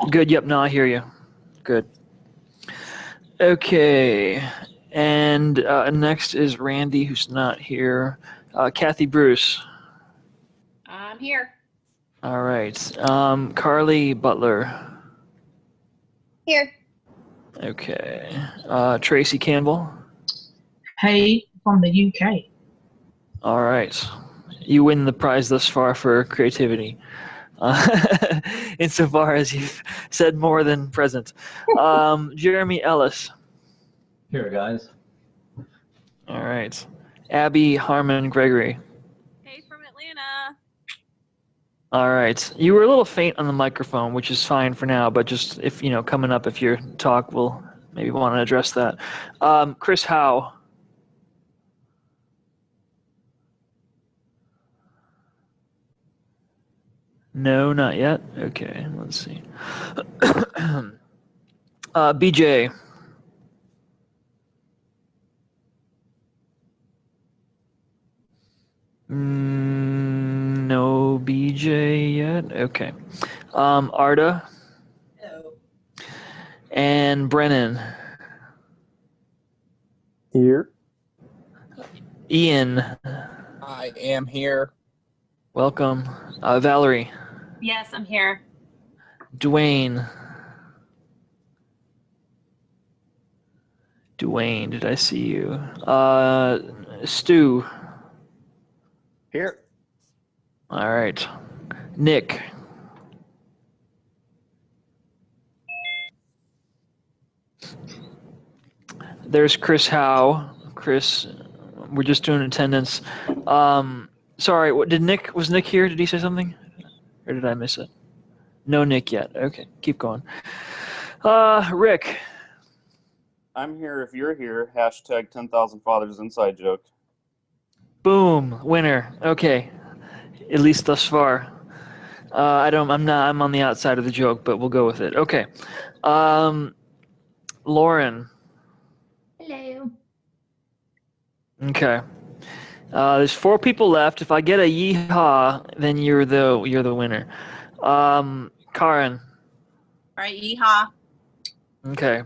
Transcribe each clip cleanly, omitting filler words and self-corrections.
Good. Yep. No, I hear you. Good. Okay. And next is Randy, who's not here. Kathy Bruce. I'm here. All right. Carly Butler. Here. Okay. Tracy Campbell. Hey, from the UK. All right. You win the prize thus far for creativity. Insofar as you've said more than present. Jeremy Ellis. Here, guys. All right. Abby Harmon Gregory. Hey, from Atlanta. All right. You were a little faint on the microphone, which is fine for now, but just if, coming up, if your talk, we'll maybe want to address that. Chris Howe. No, not yet. Okay, let's see. BJ. No BJ yet. Okay. Arda. Hello. And Brennan. Here. Ian. I am here. Welcome. Valerie. Yes, I'm here. Dwayne. Dwayne, did I see you? Stu. Here. All right. Nick. There's Chris Howe. Chris, we're just doing attendance. Sorry, was Nick here? Did he say something? Or did I miss it? No Nick yet. Okay, keep going. Rick. I'm here if you're here. Hashtag 10,000 Fathers inside joke. Boom, winner. Okay, at least thus far. I'm on the outside of the joke, but we'll go with it. Okay. Lauren. Hello. Okay. There's 4 people left. If I get a yeehaw, then you're the winner. Karen. All right, yeehaw. Okay.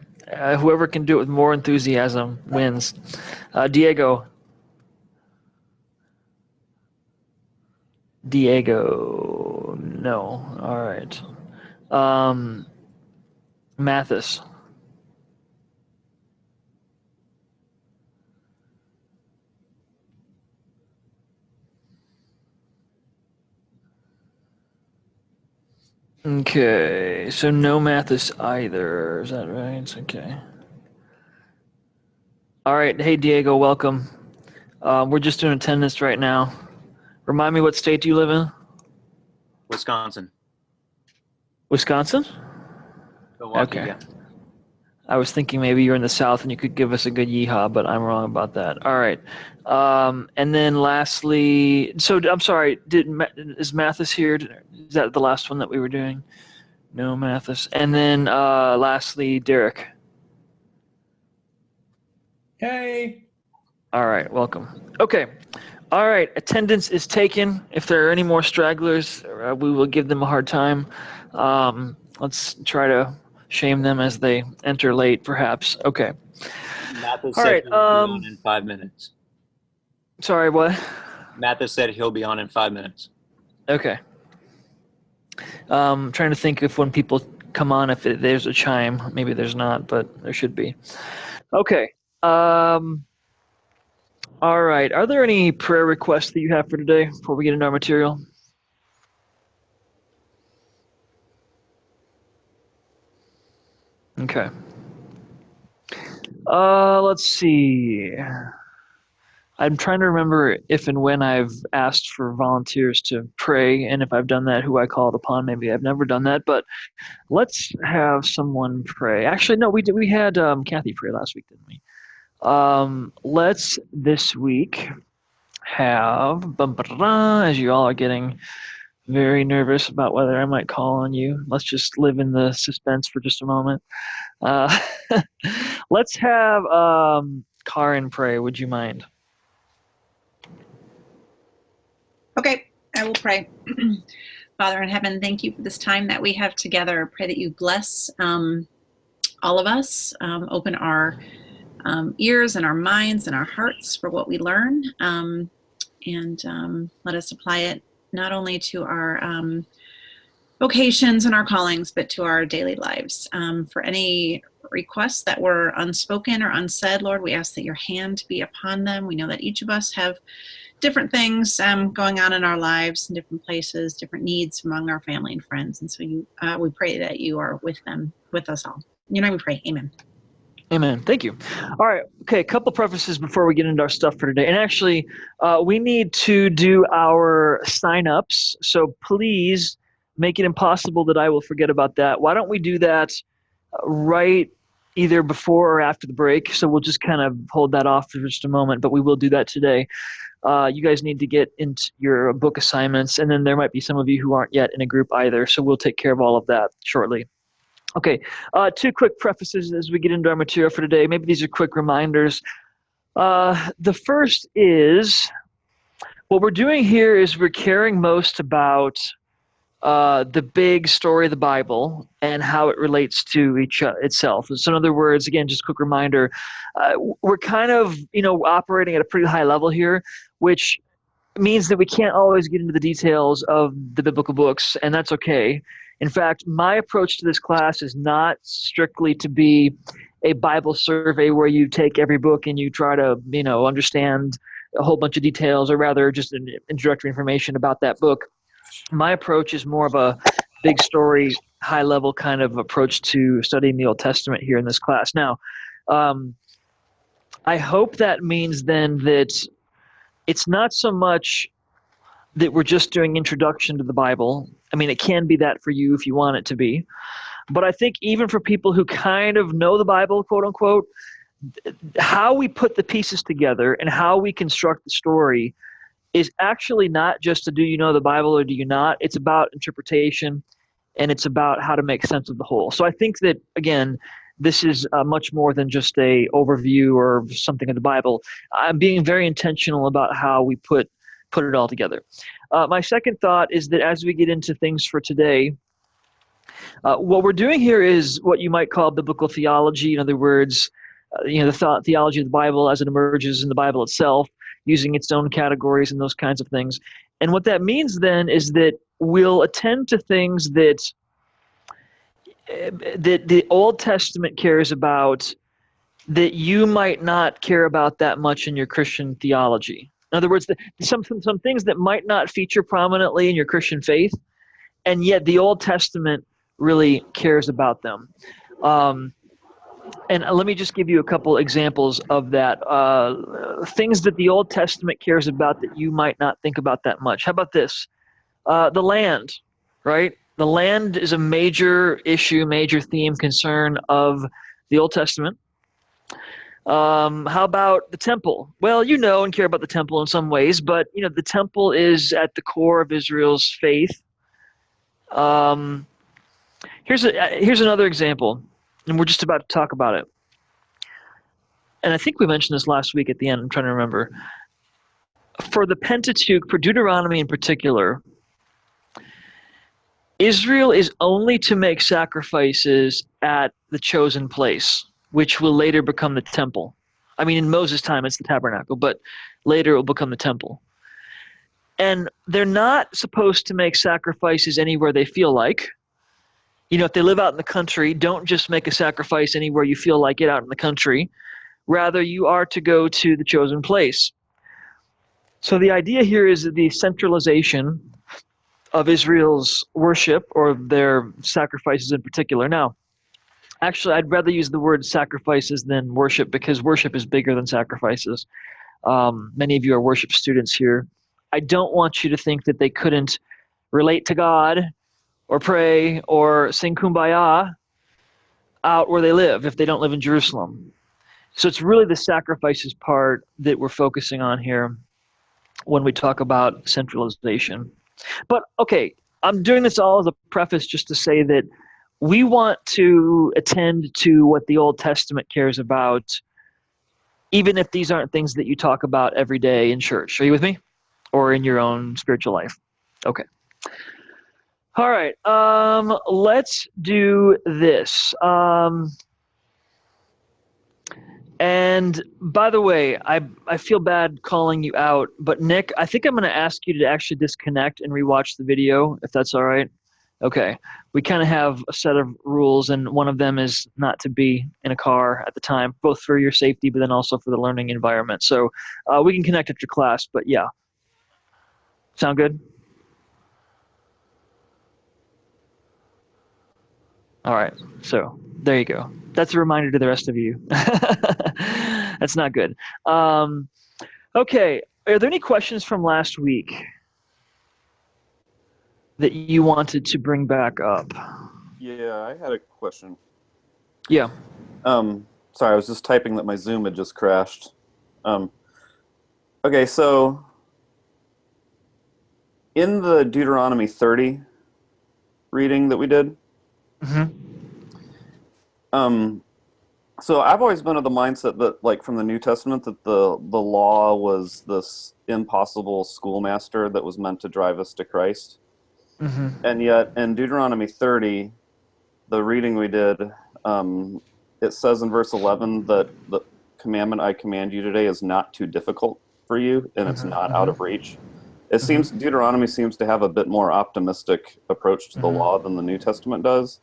Whoever can do it with more enthusiasm wins. Diego. Diego. No. All right. Mathis. Okay, so no Mathis either. Is that right? Okay. All right. Hey, Diego, welcome. We're just doing attendance right now. Remind me, what state do you live in? Wisconsin. Wisconsin? Milwaukee, Okay. yeah. I was thinking maybe you're in the South and you could give us a good yeehaw, but I'm wrong about that. All right. And then lastly, so I'm sorry, is Mathis here? Is that the last one that we were doing? No, Mathis. And then lastly, Derek. Hey. All right, welcome. Okay. All right, attendance is taken. If there are any more stragglers, we will give them a hard time. Let's try to shame them as they enter late, perhaps. Okay. Mathis All said right. he'll be on in 5 minutes. Sorry, what? Mathis said he'll be on in 5 minutes. Okay. Trying to think if when people come on, if there's a chime. Maybe there's not, but there should be. Okay. All right. Are there any prayer requests that you have for today before we get into our material? Okay. Let's see. I'm trying to remember if and when I've asked for volunteers to pray, and if I've done that, who I called upon. Maybe I've never done that, but let's have someone pray. Actually, no, we did. We had Kathy pray last week, didn't we? Let's this week have, as you all are getting very nervous about whether I might call on you. Let's just live in the suspense for just a moment. Let's have Karen pray. Would you mind? Okay. I will pray. Father in heaven, thank you for this time that we have together. I pray that you bless all of us, open our ears and our minds and our hearts for what we learn, and let us apply it not only to our vocations and our callings, but to our daily lives. For any requests that were unspoken or unsaid, Lord, we ask that your hand be upon them. We know that each of us have different things going on in our lives in different places, different needs among our family and friends. And so we pray that you are with them, with us all. In your name we pray, amen. Amen. Thank you. All right. Okay. A couple prefaces before we get into our stuff for today. And actually, we need to do our sign-ups. So please make it impossible that I will forget about that. Why don't we do that right either before or after the break? So we'll just kind of hold that off for just a moment, but we will do that today. You guys need to get into your book assignments, and then there might be some of you who aren't yet in a group either. So we'll take care of all of that shortly. Okay, two quick prefaces as we get into our material for today. Maybe these are quick reminders. The first is, what we're doing here is we're caring most about the big story of the Bible and how it relates to itself. So in other words, again, just a quick reminder, we're kind of, operating at a pretty high level here, which means that we can't always get into the details of the biblical books, and that's okay. In fact, my approach to this class is not strictly to be a Bible survey where you take every book and you try to, understand a whole bunch of details, or rather just an introductory information about that book. My approach is more of a big story, high-level kind of approach to studying the Old Testament here in this class. Now, I hope that means then that it's not so much that we're just doing introduction to the Bible. I mean, it can be that for you if you want it to be. But I think even for people who kind of know the Bible, quote unquote, how we put the pieces together and how we construct the story is actually not just a do you know the Bible or do you not. It's about interpretation, and it's about how to make sense of the whole. So I think that, again, this is much more than just a overview or something of the Bible. I'm being very intentional about how we put it all together. My second thought is that as we get into things for today, what we're doing here is what you might call biblical theology. In other words, the theology of the Bible as it emerges in the Bible itself, using its own categories and those kinds of things. And what that means then is that we'll attend to things that the Old Testament cares about that you might not care about that much in your Christian theology. In other words, some things that might not feature prominently in your Christian faith, and yet the Old Testament really cares about them. And let me just give you a couple examples of that. Things that the Old Testament cares about that you might not think about that much. How about this? The land, right? The land is a major issue, major theme, concern of the Old Testament. How about the temple? Well, you know and care about the temple in some ways, but the temple is at the core of Israel's faith. Here's another example, and we're just about to talk about it. And I think we mentioned this last week at the end. I'm trying to remember. For the Pentateuch, for Deuteronomy in particular, Israel is only to make sacrifices at the chosen place, which will later become the temple. I mean, in Moses' time, it's the tabernacle, but later it will become the temple. And they're not supposed to make sacrifices anywhere they feel like. If they live out in the country, don't just make a sacrifice anywhere you feel like it out in the country. Rather, you are to go to the chosen place. So the idea here is the centralization of Israel's worship, or their sacrifices in particular. Now, actually, I'd rather use the word sacrifices than worship, because worship is bigger than sacrifices. Many of you are worship students here. I don't want you to think that they couldn't relate to God or pray or sing Kumbaya out where they live if they don't live in Jerusalem. So it's really the sacrifices part that we're focusing on here when we talk about centralization. But okay, I'm doing this all as a preface just to say that we want to attend to what the Old Testament cares about, even if these aren't things that you talk about every day in church. Are you with me? Or in your own spiritual life? Okay. All right. Let's do this. And by the way, I feel bad calling you out, but Nick, I think I'm going to ask you to actually disconnect and rewatch the video, if that's all right. Okay. We kind of have a set of rules, and one of them is not to be in a car at the time, both for your safety, but then also for the learning environment. So we can connect after class, but yeah. Sound good? All right. So there you go. That's a reminder to the rest of you. That's not good. Okay. Are there any questions from last week that you wanted to bring back up? Yeah, I had a question. Yeah. Sorry, I was just typing that my Zoom had just crashed. Okay, so in the Deuteronomy 30 reading that we did, so I've always been of the mindset that, like, from the New Testament, that the law was this impossible schoolmaster that was meant to drive us to Christ. And yet in Deuteronomy 30, the reading we did, it says in verse 11 that the commandment I command you today is not too difficult for you, and it's not out of reach. It seems Deuteronomy seems to have a bit more optimistic approach to the law than the New Testament does.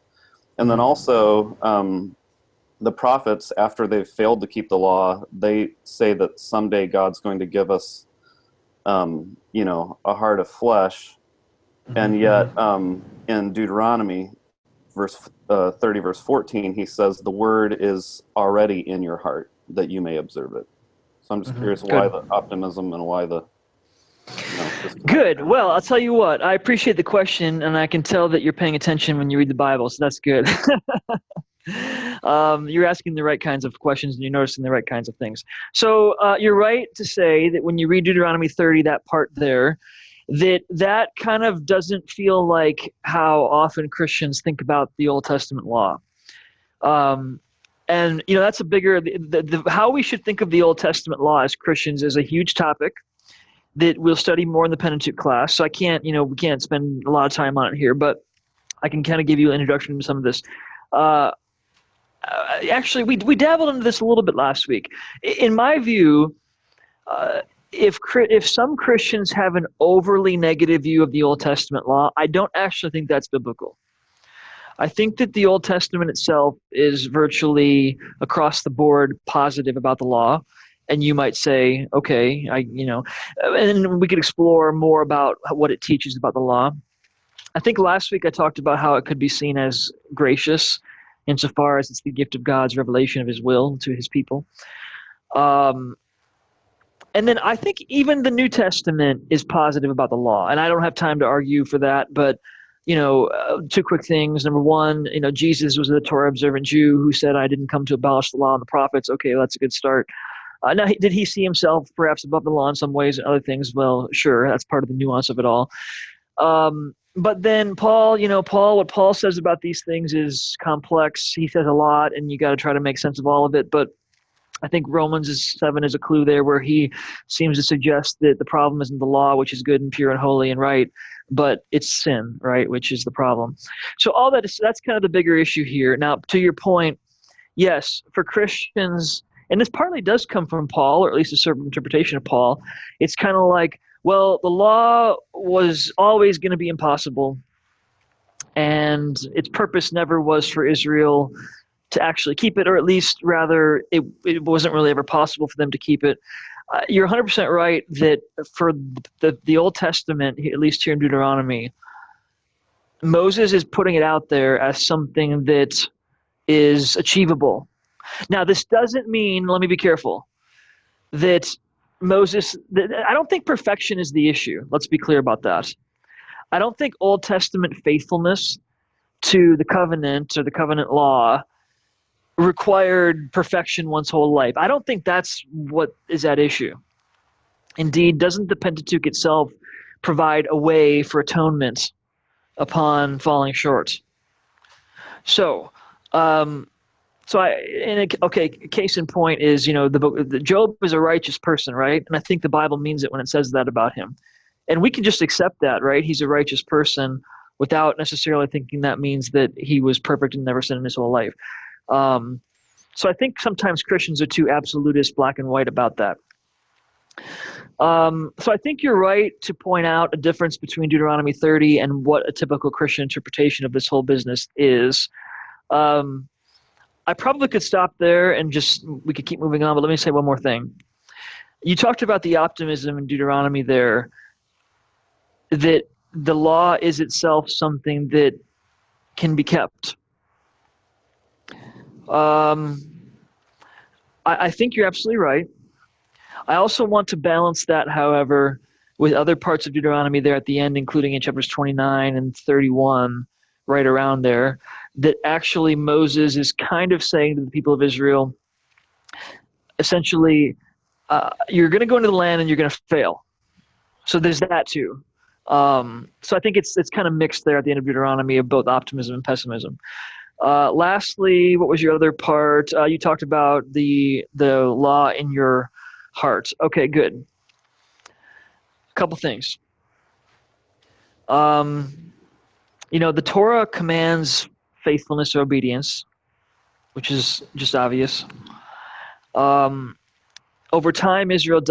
And then also, the prophets, after they've failed to keep the law, they say that someday God's going to give us, a heart of flesh. And yet, in Deuteronomy, verse 30, verse 14, he says, the word is already in your heart, that you may observe it. So I'm just curious why the optimism and why the... Good. Well, I'll tell you what, I appreciate the question, and I can tell that you're paying attention when you read the Bible, so that's good. You're asking the right kinds of questions, and you're noticing the right kinds of things. So you're right to say that when you read Deuteronomy 30, that part there, that kind of doesn't feel like how often Christians think about the Old Testament law. And that's a bigger how we should think of the Old Testament law as Christians is a huge topic that we'll study more in the Pentateuch class. So we can't spend a lot of time on it here, but I can kind of give you an introduction to some of this. Actually, we dabbled into this a little bit last week. In my view, if some Christians have an overly negative view of the Old Testament law, I don't actually think that's biblical. I think that the Old Testament itself is virtually across the board positive about the law. And you might say, okay, and we could explore more about what it teaches about the law. I think last week I talked about how it could be seen as gracious insofar as it's the gift of God's revelation of his will to his people. And then I think even the New Testament is positive about the law. And I don't have time to argue for that, but two quick things. Number one, Jesus was a Torah observant Jew who said, I didn't come to abolish the law and the prophets. Okay, well, that's a good start. Now, did he see himself perhaps above the law in some ways and other things? Well, sure, that's part of the nuance of it all. But then Paul, what Paul says about these things is complex. He says a lot, and you got to try to make sense of all of it. But I think Romans 7 is a clue there where he seems to suggest that the problem isn't the law, which is good and pure and holy and right, but it's sin, right, which is the problem. So all that's kind of the bigger issue here. Now, to your point, yes, for Christians, and this partly does come from Paul, or at least a certain interpretation of Paul, it's kind of like, well, the law was always going to be impossible, and its purpose never was for Israel to actually keep it, or at least rather it wasn't really ever possible for them to keep it. You're 100% right that for the Old Testament, at least here in Deuteronomy, Moses is putting it out there as something that is achievable. Now, this doesn't mean, let me be careful, that I don't think perfection is the issue. Let's be clear about that. I don't think Old Testament faithfulness to the covenant or the covenant law required perfection one's whole life. I don't think that's what is at issue. Indeed, doesn't the Pentateuch itself provide a way for atonement upon falling short? So, case in point is, the Job is a righteous person, right? And I think the Bible means it when it says that about him. And we can just accept that, right? He's a righteous person without necessarily thinking that means that he was perfect and never sinned in his whole life. So I think sometimes Christians are too absolutist, black and white about that. So I think you're right to point out a difference between Deuteronomy 30 and what a typical Christian interpretation of this whole business is. I probably could stop there and we could keep moving on, but let me say one more thing. You talked about the optimism in Deuteronomy there, that the law is itself something that can be kept. I think you're absolutely right. I also want to balance that, however, with other parts of Deuteronomy there at the end, including in chapters 29 and 31, right around there, that actually Moses is kind of saying to the people of Israel, essentially, you're going to go into the land and you're going to fail. So there's that too. So I think it's kind of mixed there at the end of Deuteronomy of both optimism and pessimism. Lastly, what was your other part? You talked about the law in your heart. Okay, good. A couple things. The Torah commands faithfulness or obedience, which is just obvious. Over time, Israel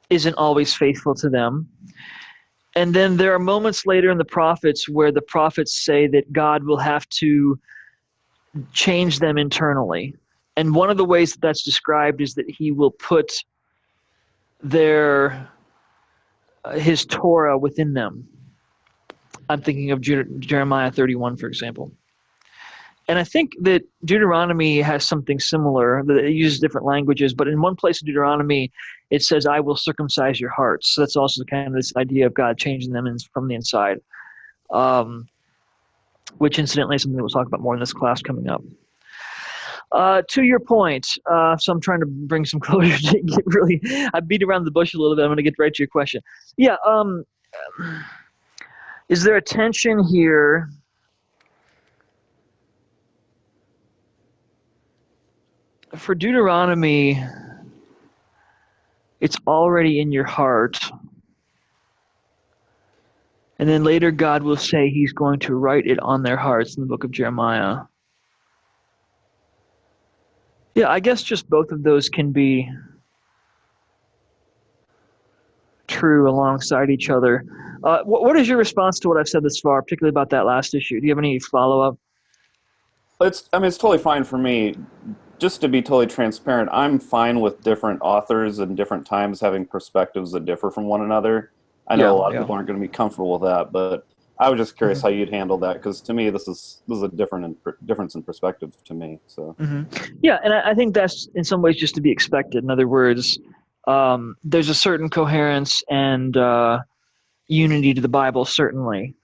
isn't always faithful to them. And then there are moments later in the prophets where the prophets say that God will have to change them internally. And one of the ways that that's described is that he will put his Torah within them. I'm thinking of Jeremiah 31, for example. And I think that Deuteronomy has something similar, that it uses different languages, but in one place in Deuteronomy, it says, I will circumcise your hearts. So that's also kind of this idea of God changing them from the inside, which incidentally is something that we'll talk about more in this class coming up. To your point, so I'm trying to bring some closure to get really, I beat around the bush a little bit. I'm going to get right to your question. Yeah, is there a tension here? For Deuteronomy, it's already in your heart. And then later God will say he's going to write it on their hearts in the book of Jeremiah. Yeah, I guess just both of those can be true alongside each other. What is your response to what I've said thus far, particularly about that last issue? Do you have any follow-up? It's totally fine for me. Just to be totally transparent, I'm fine with different authors and different times having perspectives that differ from one another. I know a lot of people aren't going to be comfortable with that, but I was just curious how you'd handle that, because to me, this is a difference in perspective to me. So yeah, and I think that's in some ways just to be expected. In other words, there's a certain coherence and unity to the Bible, certainly,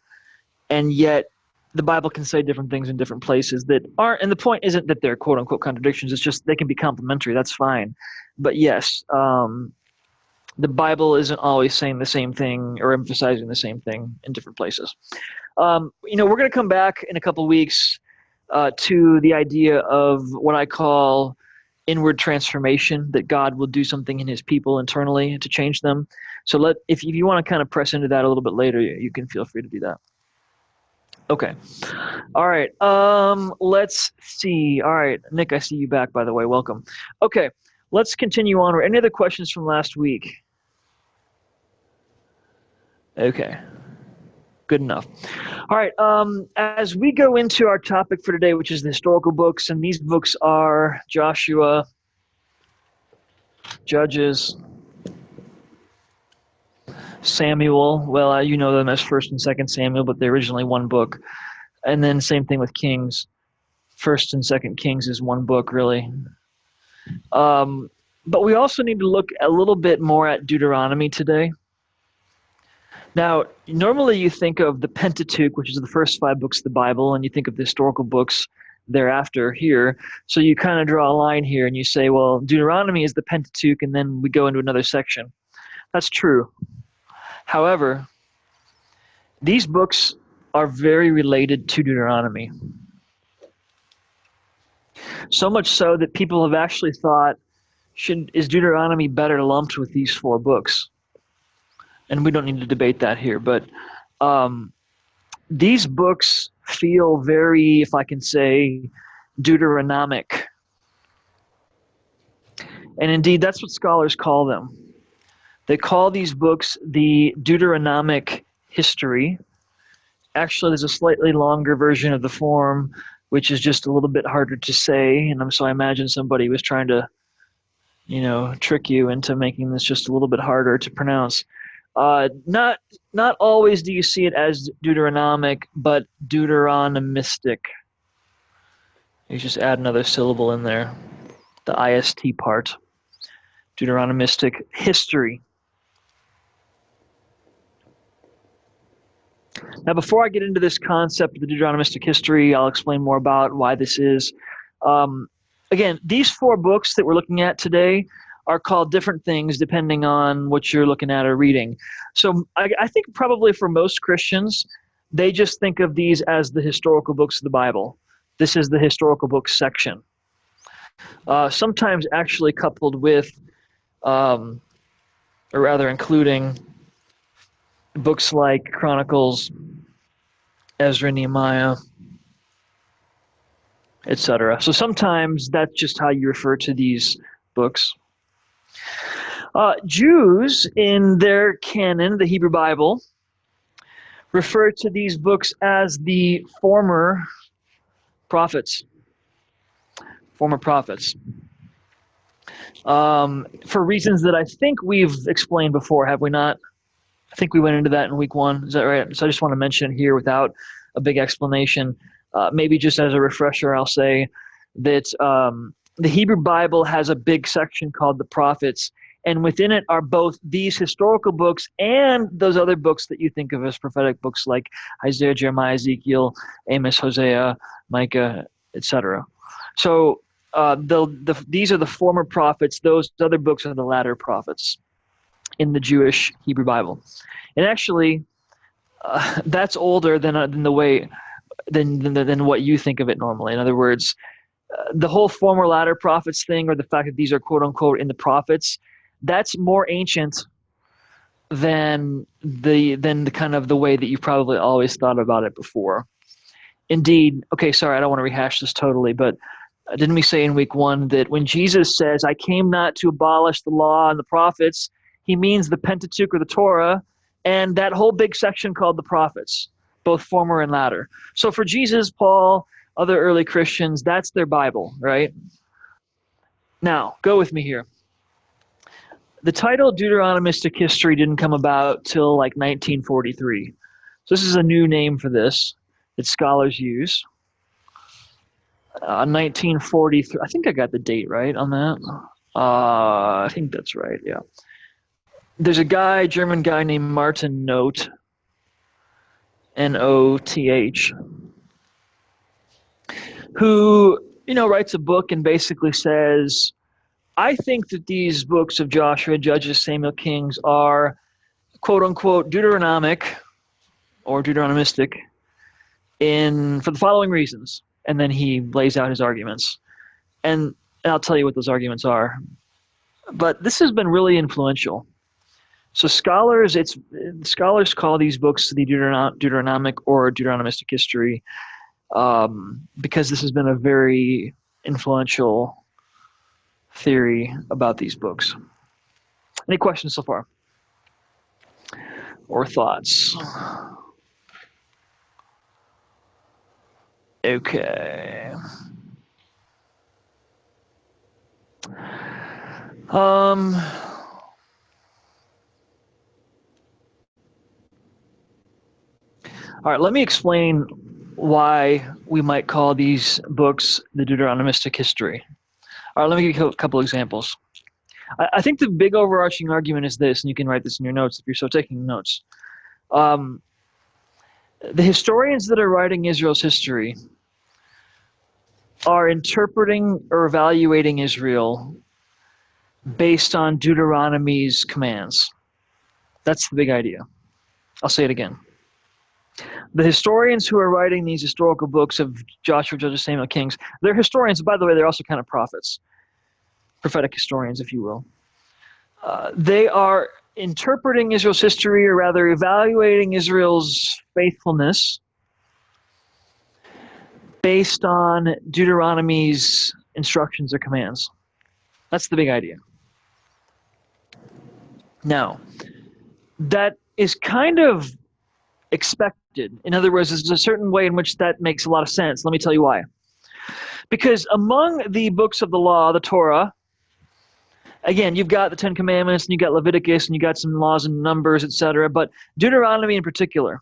and yet the Bible can say different things in different places that aren't, and the point isn't that they're quote unquote contradictions, it's just they can be complementary, that's fine. But yes, the Bible isn't always saying the same thing or emphasizing the same thing in different places. We're going to come back in a couple of weeks to the idea of what I call inward transformation, that God will do something in his people internally to change them. So if you want to kind of press into that a little bit later, you can feel free to do that. Okay. All right. Let's see. All right. Nick, I see you back, by the way. Welcome. Okay. Let's continue on. Any other questions from last week? Okay. Good enough. All right. As we go into our topic for today, which is the historical books, and these books are Joshua, Judges, Samuel. Well, you know them as 1st and 2nd Samuel, but they're originally one book. And then same thing with Kings. 1st and 2nd Kings is one book, really. But we also need to look a little bit more at Deuteronomy today. Now, normally you think of the Pentateuch, which is the first 5 books of the Bible, and you think of the historical books thereafter here. So you kind of draw a line here and you say, well, Deuteronomy is the Pentateuch, and then we go into another section. That's true. However, these books are very related to Deuteronomy. So much so that people have actually thought, is Deuteronomy better lumped with these 4 books? and we don't need to debate that here, but these books feel very, if I can say, Deuteronomic. And indeed, that's what scholars call them. They call these books the Deuteronomic history. Actually, there's a slightly longer version of the form, which is just a little bit harder to say. And so I imagine somebody was trying to, trick you into making this just a little bit harder to pronounce. Not always do you see it as Deuteronomic, but Deuteronomistic. You just add another syllable in there, the IST part. Deuteronomistic history. Now, before I get into this concept of the Deuteronomistic history, I'll explain more about why this is. Again, these 4 books that we're looking at today are called different things depending on what you're looking at or reading. So I think probably for most Christians, they just think of these as the historical books of the Bible. This is the historical books section. Sometimes actually coupled with, or rather including, books like Chronicles, Ezra, Nehemiah, etc. So sometimes that's just how you refer to these books. Jews in their canon, the Hebrew Bible, refer to these books as the former prophets. Former prophets. For reasons that I think we've explained before, have we not? I think we went into that in week 1. Is that right? So I just want to mention it here without a big explanation. Maybe just as a refresher, I'll say that the Hebrew Bible has a big section called the prophets, and within it are both these historical books and those other books that you think of as prophetic books like Isaiah, Jeremiah, Ezekiel, Amos, Hosea, Micah, etc. So these are the former prophets. Those other books are the latter prophets in the Jewish Hebrew Bible. And actually, that's older than the way than what you think of it normally. In other words, the whole former latter prophets thing, or the fact that these are quote unquote in the prophets, that's more ancient than the kind of the way that you probably always thought about it before. Indeed, okay, sorry, I don't want to rehash this totally, but didn't we say in week 1 that when Jesus says, "I came not to abolish the law and the prophets," he means the Pentateuch or the Torah, and that whole big section called the prophets, both former and latter. So for Jesus, Paul, other early Christians, that's their Bible, right? Now, go with me here. The title Deuteronomistic history didn't come about till like 1943. So this is a new name for this that scholars use. 1943, I think I got the date right on that. I think that's right, yeah. There's a guy, German guy named Martin Noth, N-O-T-H, who, writes a book and basically says, I think that these books of Joshua, Judges, Samuel, Kings are quote unquote Deuteronomic or Deuteronomistic for the following reasons. And then he lays out his arguments. And I'll tell you what those arguments are. But this has been really influential. So scholars call these books the Deuteronomic or Deuteronomistic history because this has been a very influential theory about these books. Any questions so far? Or thoughts? Okay. All right, let me explain why we might call these books the Deuteronomistic history. All right, let me give you a couple examples. I think the big overarching argument is this, and you can write this in your notes if you're so taking notes. The historians that are writing Israel's history are interpreting or evaluating Israel based on Deuteronomy's commands. That's the big idea. I'll say it again. The historians who are writing these historical books of Joshua, Judges, Samuel, Kings, they're historians. By the way, they're also kind of prophets, prophetic historians, if you will. They are interpreting Israel's history, or rather evaluating Israel's faithfulness based on Deuteronomy's instructions or commands. That's the big idea. Now, that is kind of expected. In other words, there's a certain way in which that makes a lot of sense. Let me tell you why. Because among the books of the law, the Torah, again, you've got the Ten Commandments, and you've got Leviticus, and you've got some laws and numbers, etc. But Deuteronomy in particular,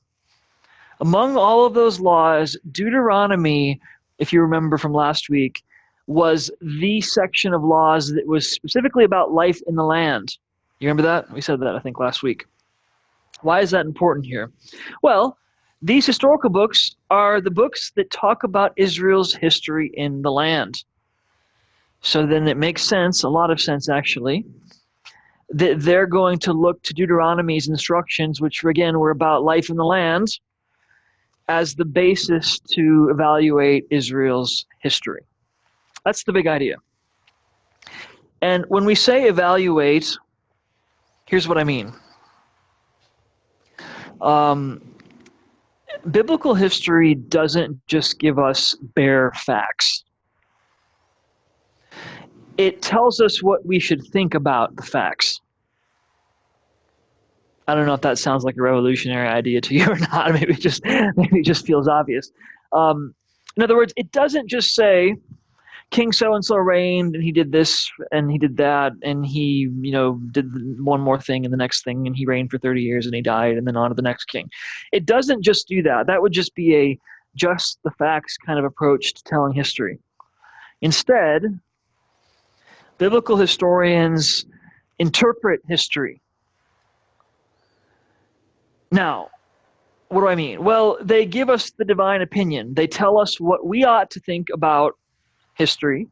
among all of those laws, Deuteronomy, if you remember from last week, was the section of laws that was specifically about life in the land. You remember that? We said that, I think, last week. Why is that important here? Well, these historical books are the books that talk about Israel's history in the land. So then it makes sense, a lot of sense actually, that they're going to look to Deuteronomy's instructions, which again were about life in the land, as the basis to evaluate Israel's history. That's the big idea. And when we say evaluate, here's what I mean. Biblical history doesn't just give us bare facts. It tells us what we should think about the facts. I don't know if that sounds like a revolutionary idea to you or not. Maybe it just feels obvious. In other words, it doesn't just say King so-and-so reigned and he did this and he did that and he, did one more thing and the next thing and he reigned for 30 years and he died and then on to the next king. It doesn't just do that. That would just be a just the facts kind of approach to telling history. Instead, biblical historians interpret history. Now, what do I mean? Well, they give us the divine opinion. They tell us what we ought to think about history,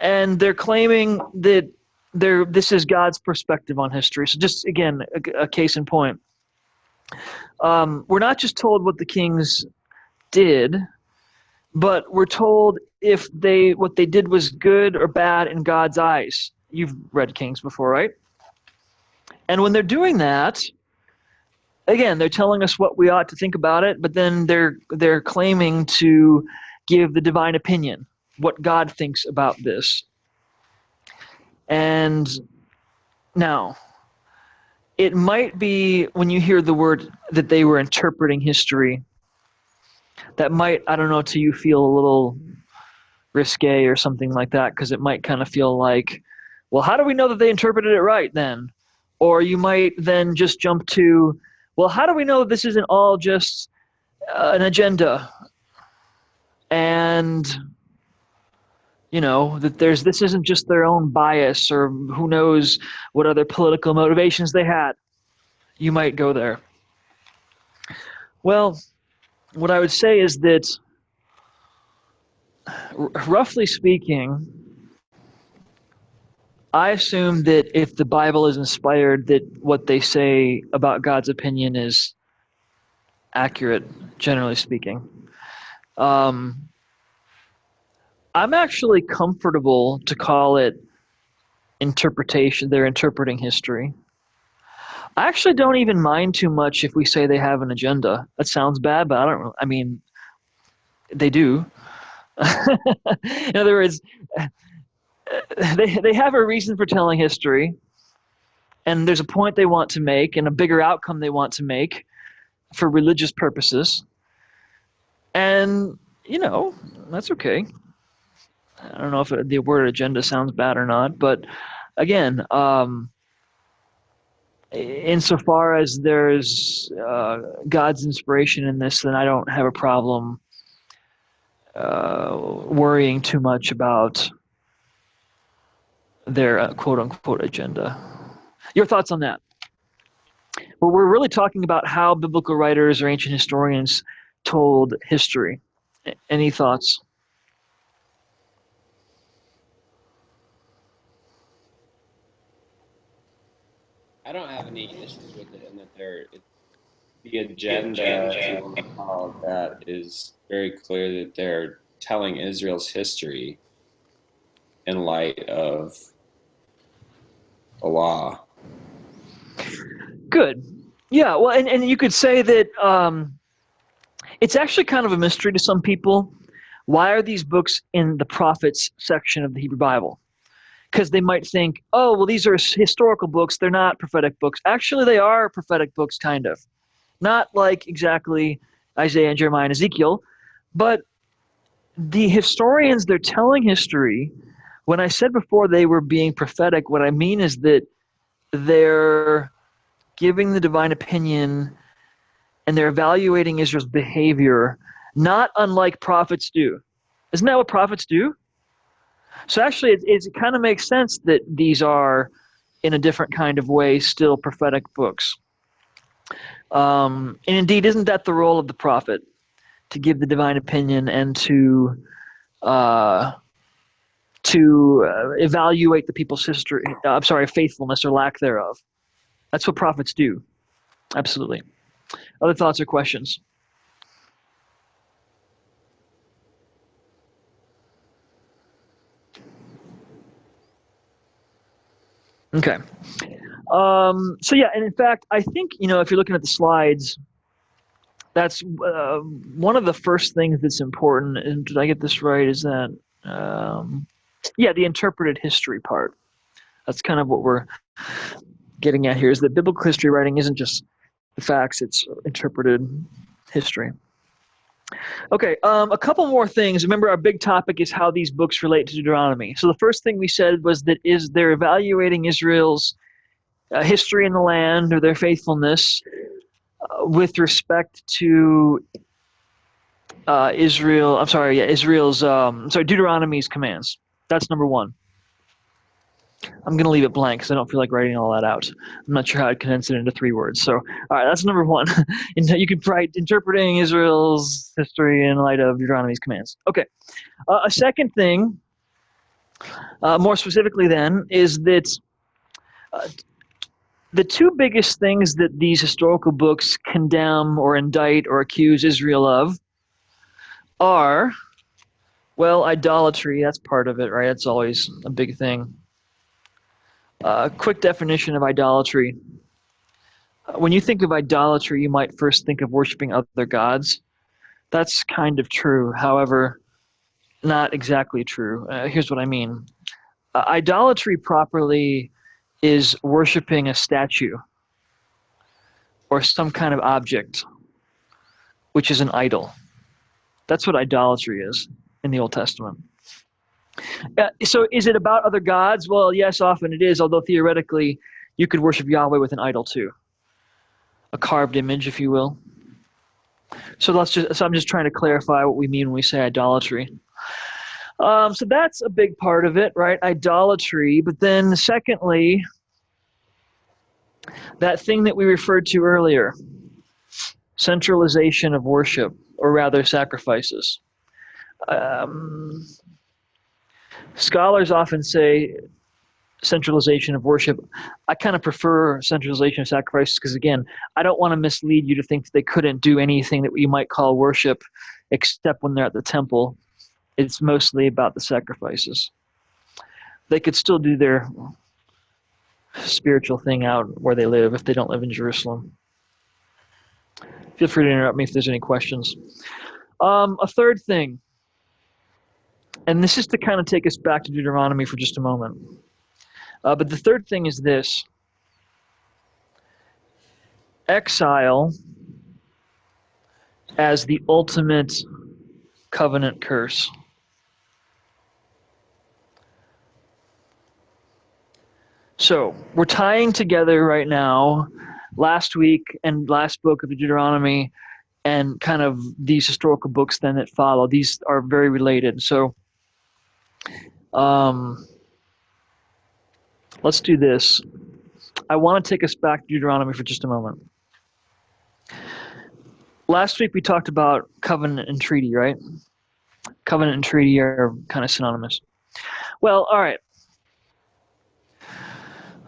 and they're claiming that this is God's perspective on history. So just, again, a case in point. We're not just told what the kings did, but we're told if what they did was good or bad in God's eyes. You've read Kings before, right? And when they're doing that, again, they're telling us what we ought to think about it, but then they're claiming to give the divine opinion, what God thinks about this. And now, it might be when you hear the word that they were interpreting history, that might, I don't know, to you feel a little risque or something like that, because it might kind of feel like, well, how do we know that they interpreted it right then? Or you might then just jump to, well, how do we know this isn't all just an agenda? And, that this isn't just their own bias, or who knows what other political motivations they had. You might go there. Well, what I would say is that, roughly speaking, I assume that if the Bible is inspired, that what they say about God's opinion is accurate, generally speaking. I'm actually comfortable to call it interpretation. They're interpreting history. I actually don't even mind too much if we say they have an agenda. That sounds bad, but they do. In other words, they have a reason for telling history, and there's a point they want to make and a bigger outcome they want to make for religious purposes. And, that's okay. I don't know if the word agenda sounds bad or not, but again, insofar as there's God's inspiration in this, then I don't have a problem worrying too much about their quote-unquote agenda. Your thoughts on that? Well, we're really talking about how biblical writers or ancient historians told history. Any thoughts? I don't have any issues with it, and that the agenda, if you want to call it that, is very clear that they're telling Israel's history in light of the law. Good. Yeah, well, and you could say that it's actually kind of a mystery to some people. Why are these books in the prophets section of the Hebrew Bible? Because they might think, oh, well, these are historical books. They're not prophetic books. Actually, they are prophetic books, kind of. Not like exactly Isaiah and Jeremiah and Ezekiel, but the historians, they're telling history. When I said before they were being prophetic, what I mean is that they're giving the divine opinion and they're evaluating Israel's behavior, not unlike prophets do. Isn't that what prophets do? So actually, it kind of makes sense that these are, in a different kind of way, still prophetic books. And indeed, isn't that the role of the prophet, to give the divine opinion and to evaluate the people's history? Faithfulness or lack thereof. That's what prophets do. Absolutely. Other thoughts or questions? Okay. So yeah, and in fact, I think, if you're looking at the slides, that's one of the first things that's important. And did I get this right? Is that, the interpreted history part. That's kind of what we're getting at here, is that biblical history writing isn't just the facts, it's interpreted history. Okay, a couple more things. Remember, our big topic is how these books relate to Deuteronomy. So the first thing we said was that they're evaluating Israel's history in the land, or their faithfulness, with respect to Deuteronomy's commands. That's number one. I'm going to leave it blank because I don't feel like writing all that out. I'm not sure how I'd condense it into 3 words. So, all right, that's number one. You could write interpreting Israel's history in light of Deuteronomy's commands. Okay. A second thing, more specifically then, is that the 2 biggest things that these historical books condemn or indict or accuse Israel of are, well, idolatry. That's part of it, right? That's always a big thing. Quick definition of idolatry. When you think of idolatry, you might first think of worshiping other gods. That's kind of true. However, not exactly true. Here's what I mean. Idolatry properly is worshiping a statue or some kind of object, which is an idol. That's what idolatry is in the Old Testament. So is it about other gods? Well, yes, often it is, although theoretically you could worship Yahweh with an idol too. A carved image, if you will. So I'm just trying to clarify what we mean when we say idolatry. So that's a big part of it, right? Idolatry. But then secondly, that thing that we referred to earlier, centralization of worship, or rather sacrifices. Scholars often say centralization of worship. I kind of prefer centralization of sacrifices because, again, I don't want to mislead you to think that they couldn't do anything that we might call worship except when they're at the temple. It's mostly about the sacrifices. They could still do their spiritual thing out where they live if they don't live in Jerusalem. Feel free to interrupt me if there's any questions. A third thing, and this is to kind of take us back to Deuteronomy for just a moment. But the third thing is this. Exile as the ultimate covenant curse. So we're tying together right now last week and last book of Deuteronomy and kind of these historical books then that follow. These are very related. So let's do this. I want to take us back to Deuteronomy for just a moment. Last week we talked about covenant and treaty, right? Covenant and treaty are kind of synonymous. Well, all right.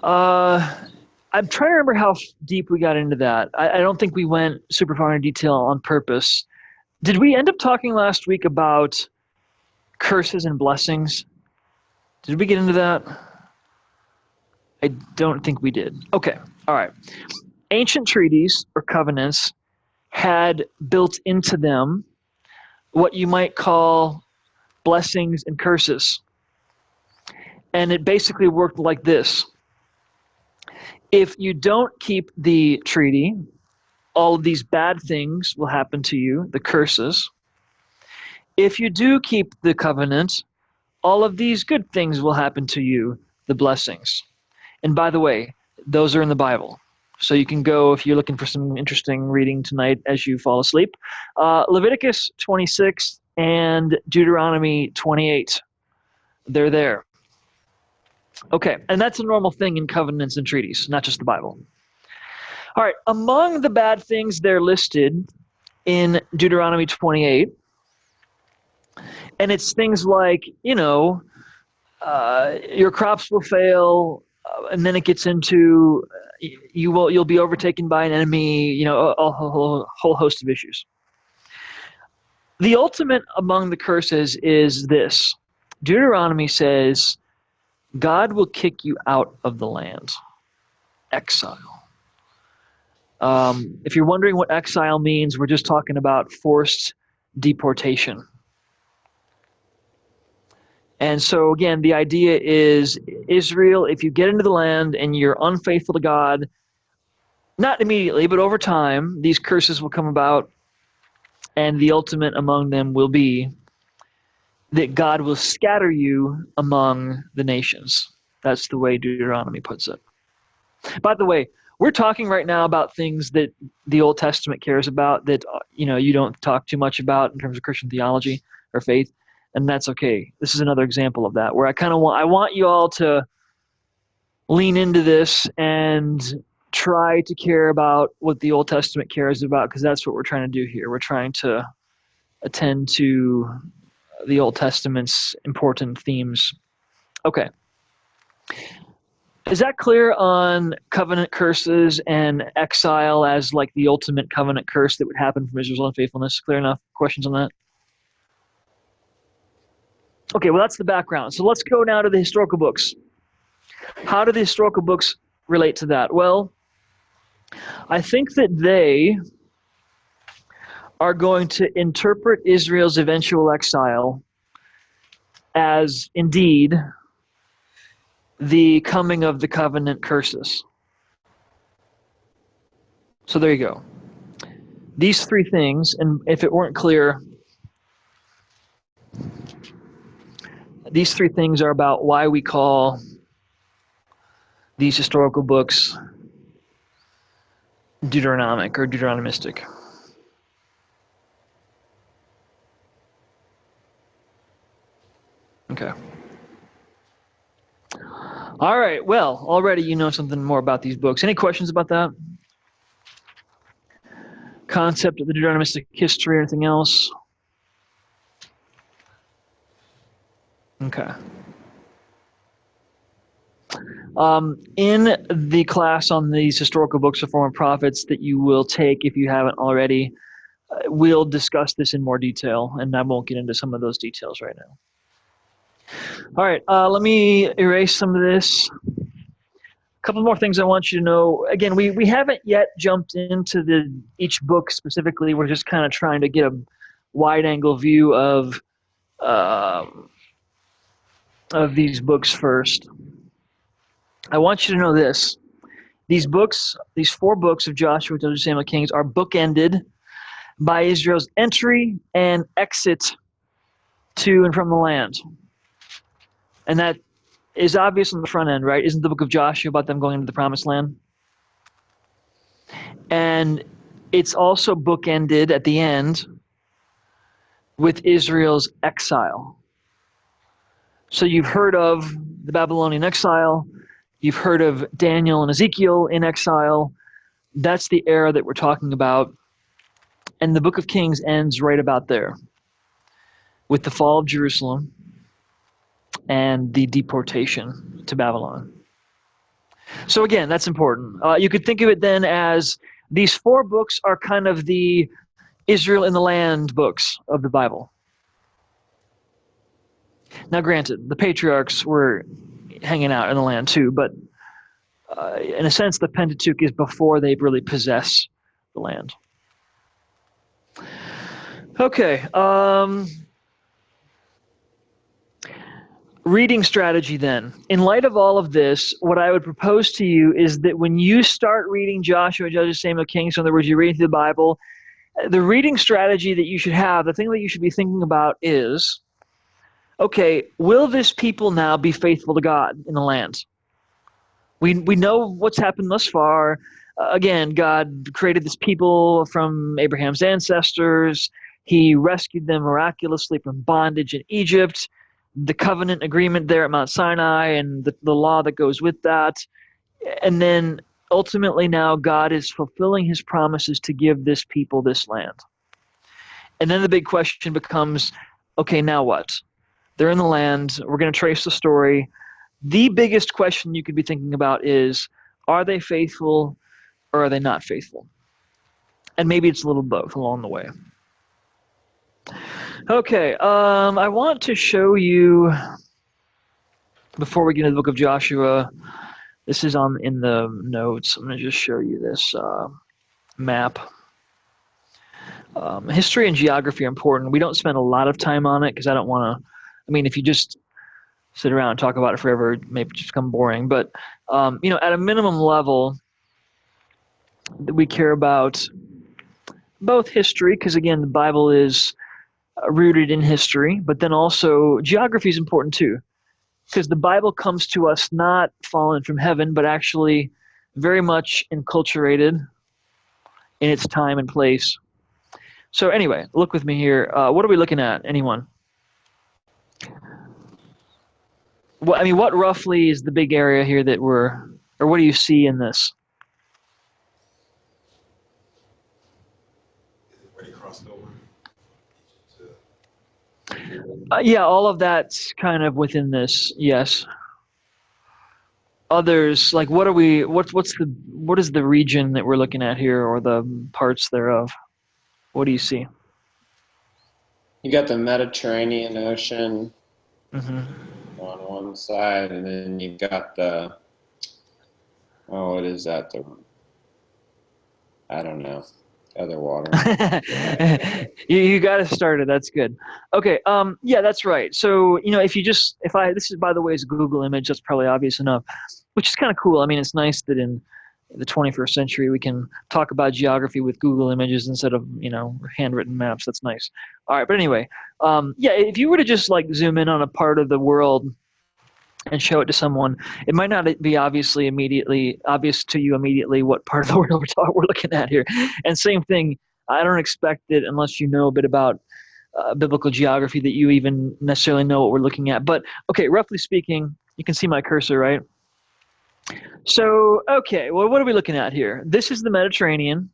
I'm trying to remember how deep we got into that. I don't think we went super far into detail on purpose. Did we end up talking last week about curses and blessings? Did we get into that? I don't think we did. Okay. All right. ancient treaties or covenants had built into them what you might call blessings and curses. And it basically worked like this. If you don't keep the treaty, all of these bad things will happen to you, the curses. If you do keep the covenant, all of these good things will happen to you, the blessings. And by the way, those are in the Bible. So you can go, if you're looking for some interesting reading tonight as you fall asleep, Leviticus 26 and Deuteronomy 28. They're there. Okay, and that's a normal thing in covenants and treaties, not just the Bible. All right, among the bad things they're listed in Deuteronomy 28, and it's things like, your crops will fail, and then it gets into you'll be overtaken by an enemy, a whole host of issues. The ultimate among the curses is this. Deuteronomy says, God will kick you out of the land. Exile. If you're wondering what exile means, we're just talking about forced deportation. And so again, the idea is Israel, if you get into the land and you're unfaithful to God, not immediately, but over time, these curses will come about, and the ultimate among them will be that God will scatter you among the nations. That's the way Deuteronomy puts it. By the way, we're talking right now about things that the Old Testament cares about that you don't talk too much about in terms of Christian theology or faith, and that's okay. This is another example of that, where I want you all to lean into this and try to care about what the Old Testament cares about, because that's what we're trying to do here. We're trying to attend to the Old Testament's important themes. Okay. Is that clear on covenant curses and exile as like the ultimate covenant curse that would happen from Israel's unfaithfulness? Clear enough? Questions on that? Okay, well, that's the background. So let's go now to the historical books. How do the historical books relate to that? Well, I think that they are going to interpret Israel's eventual exile as indeed the coming of the covenant curses. So there you go. These three things, and if it weren't clear, these three things are about why we call these historical books Deuteronomic or Deuteronomistic. Okay. All right. Well, already you know something more about these books. Any questions about that? Concept of the Deuteronomistic history or anything else? Okay. In the class on these historical books of former prophets that you will take if you haven't already, we'll discuss this in more detail, and I won't get into some of those details right now. All right, let me erase some of this. A couple more things I want you to know. Again, we haven't yet jumped into each book specifically. We're just kind of trying to get a wide-angle view of these books first. I want you to know this. These books, these 4 books of Joshua, Judges, Samuel, Kings, are bookended by Israel's entry and exit to and from the land. And that is obvious on the front end, right? Isn't the book of Joshua about them going into the promised land? And it's also bookended at the end with Israel's exile. So you've heard of the Babylonian exile. You've heard of Daniel and Ezekiel in exile. That's the era that we're talking about. And the book of Kings ends right about there with the fall of Jerusalem and the deportation to Babylon. So again, that's important. You could think of it then as these 4 books are kind of the Israel in the land books of the Bible. Now granted, the patriarchs were hanging out in the land too, but in a sense, the Pentateuch is before they really possess the land. Okay. Reading strategy then. In light of all of this, what I would propose to you is that when you start reading Joshua, Judges, Samuel, Kings, in other words, you're reading through the Bible, the reading strategy that you should have, the thing that you should be thinking about is, okay, will this people now be faithful to God in the land? We know what's happened thus far. Again, God created this people from Abraham's ancestors. He rescued them miraculously from bondage in Egypt. The covenant agreement there at Mount Sinai and the law that goes with that. And then ultimately now God is fulfilling his promises to give this people this land. And then the big question becomes, okay, now what? They're in the land. We're going to trace the story. The biggest question you could be thinking about is, are they faithful or are they not faithful? And maybe it's a little both along the way. Okay, I want to show you, before we get into the book of Joshua, this is in the notes. I'm going to just show you this map. History and geography are important. We don't spend a lot of time on it because I don't want to, if you just sit around and talk about it forever, it may just become boring. But, at a minimum level, we care about both history, because again, the Bible is rooted in history, but then also geography is important too, because the Bible comes to us not fallen from heaven, but actually very much enculturated in its time and place. So anyway, look with me here. What are we looking at? Anyone? What roughly is the big area here that or what do you see in this? Where they crossed over. Yeah, all of that's kind of within this. Yes. Others, like what is the region that we're looking at here, or the parts thereof? What do you see? You got the Mediterranean Ocean Mm-hmm. on one side, and then you've got what is that? I don't know. Other water. You got it started. That's good. Okay. Yeah, that's right. So, this is, by the way, is a Google image. That's probably obvious enough, which is kind of cool. It's nice that in the 21st century we can talk about geography with Google images instead of, handwritten maps. That's nice. All right. But anyway, if you were to just zoom in on a part of the world and show it to someone, it might not be obvious to you immediately what part of the world we're looking at here. And same thing, I don't expect it, unless you know a bit about biblical geography, that you even necessarily know what we're looking at. But okay, roughly speaking, you can see my cursor, right? So, okay, well, what are we looking at here? This is the Mediterranean,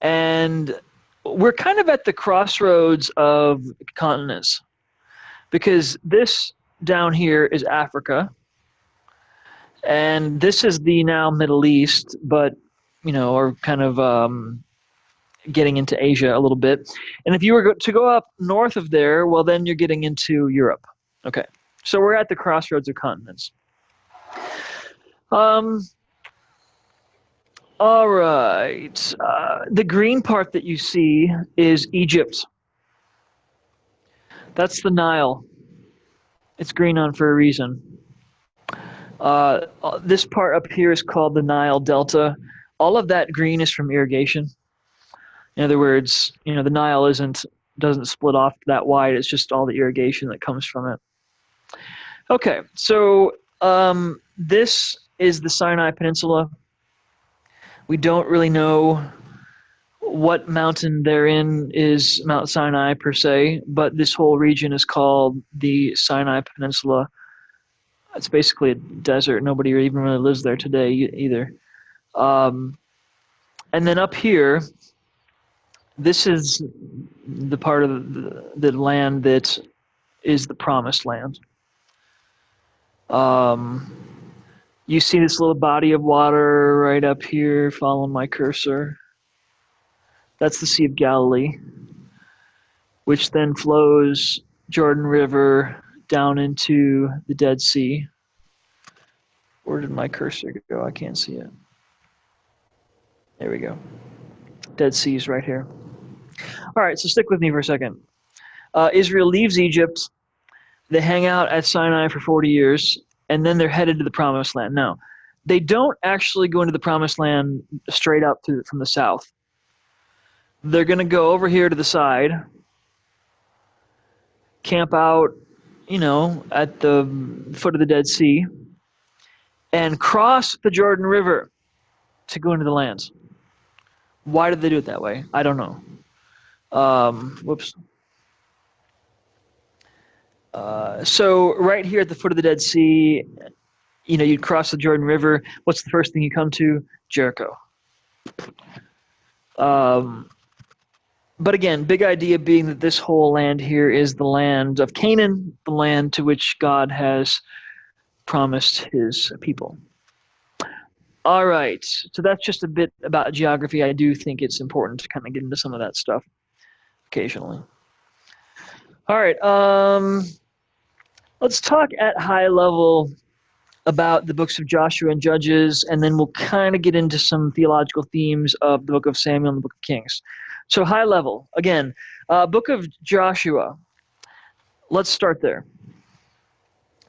and we're kind of at the crossroads of continents, because this down here is Africa, and this is the now Middle East, but or kind of getting into Asia a little bit. And if you were to go up north of there, well, then you're getting into Europe. Okay, so we're at the crossroads of continents. All right, the green part that you see is Egypt. That's the Nile. It's green on for a reason. This part up here is called the Nile Delta. All of that green is from irrigation. In other words, the Nile doesn't split off that wide. It's just all the irrigation that comes from it. Okay, so this is the Sinai Peninsula. We don't really know what mountain therein is Mount Sinai per se, but this whole region is called the Sinai Peninsula. It's basically a desert. Nobody even really lives there today either. And then up here, this is the part of the land that is the promised land. You see this little body of water right up here, following my cursor. That's the Sea of Galilee, which then flows Jordan River down into the Dead Sea. Where did my cursor go? I can't see it. There we go. Dead Sea is right here. All right, so stick with me for a second. Israel leaves Egypt. They hang out at Sinai for 40 years, and then they're headed to the Promised Land. Now, they don't actually go into the Promised Land straight up from the south. They're going to go over here to the side, camp out, at the foot of the Dead Sea, and cross the Jordan River to go into the land. Why did they do it that way? I don't know. Whoops. So right here at the foot of the Dead Sea, you'd cross the Jordan River. What's the first thing you come to? Jericho. But again, big idea being that this whole land here is the land of Canaan, the land to which God has promised his people. All right, so that's just a bit about geography. I do think it's important to kind of get into some of that stuff occasionally. All right, let's talk at high level about the books of Joshua and Judges, and then we'll kind of get into some theological themes of the book of Samuel and the book of Kings. So high level, again, book of Joshua. Let's start there.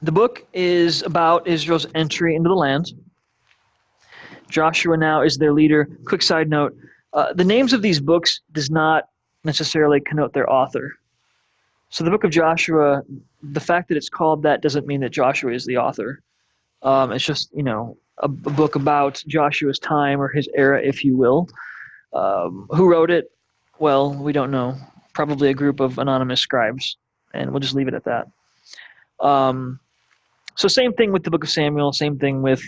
The book is about Israel's entry into the land. Joshua now is their leader. Quick side note, the names of these books does not necessarily connote their author. So the book of Joshua, the fact that it's called that doesn't mean that Joshua is the author. It's just, a book about Joshua's time or his era, if you will. Who wrote it? Well, we don't know. Probably a group of anonymous scribes, and we'll just leave it at that. So same thing with the book of Samuel, same thing with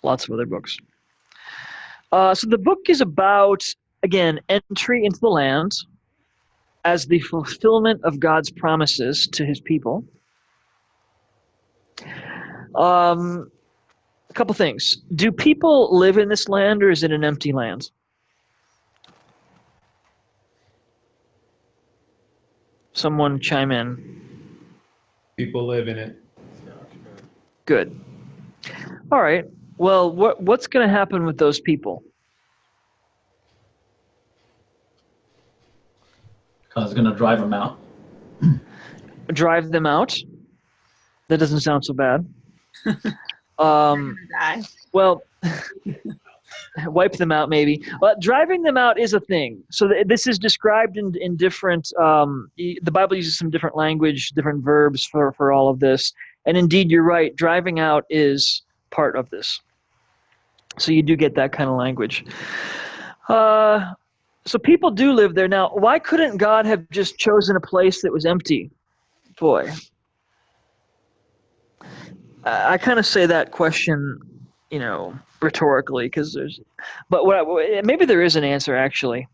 lots of other books. So the book is about, again, entry into the land as the fulfillment of God's promises to his people. A couple things. Do people live in this land, or is it an empty land? Someone chime in. People live in it. Good. All right. Well, what's going to happen with those people? God's going to drive them out. Drive them out? That doesn't sound so bad. Well, wipe them out maybe. But driving them out is a thing. So this is described in different, the Bible uses some different language, different verbs for all of this. And indeed, you're right, driving out is part of this. So you do get that kind of language. So people do live there. Now, why couldn't God have just chosen a place that was empty? Boy. I kind of say that question, rhetorically, because maybe there is an answer, actually.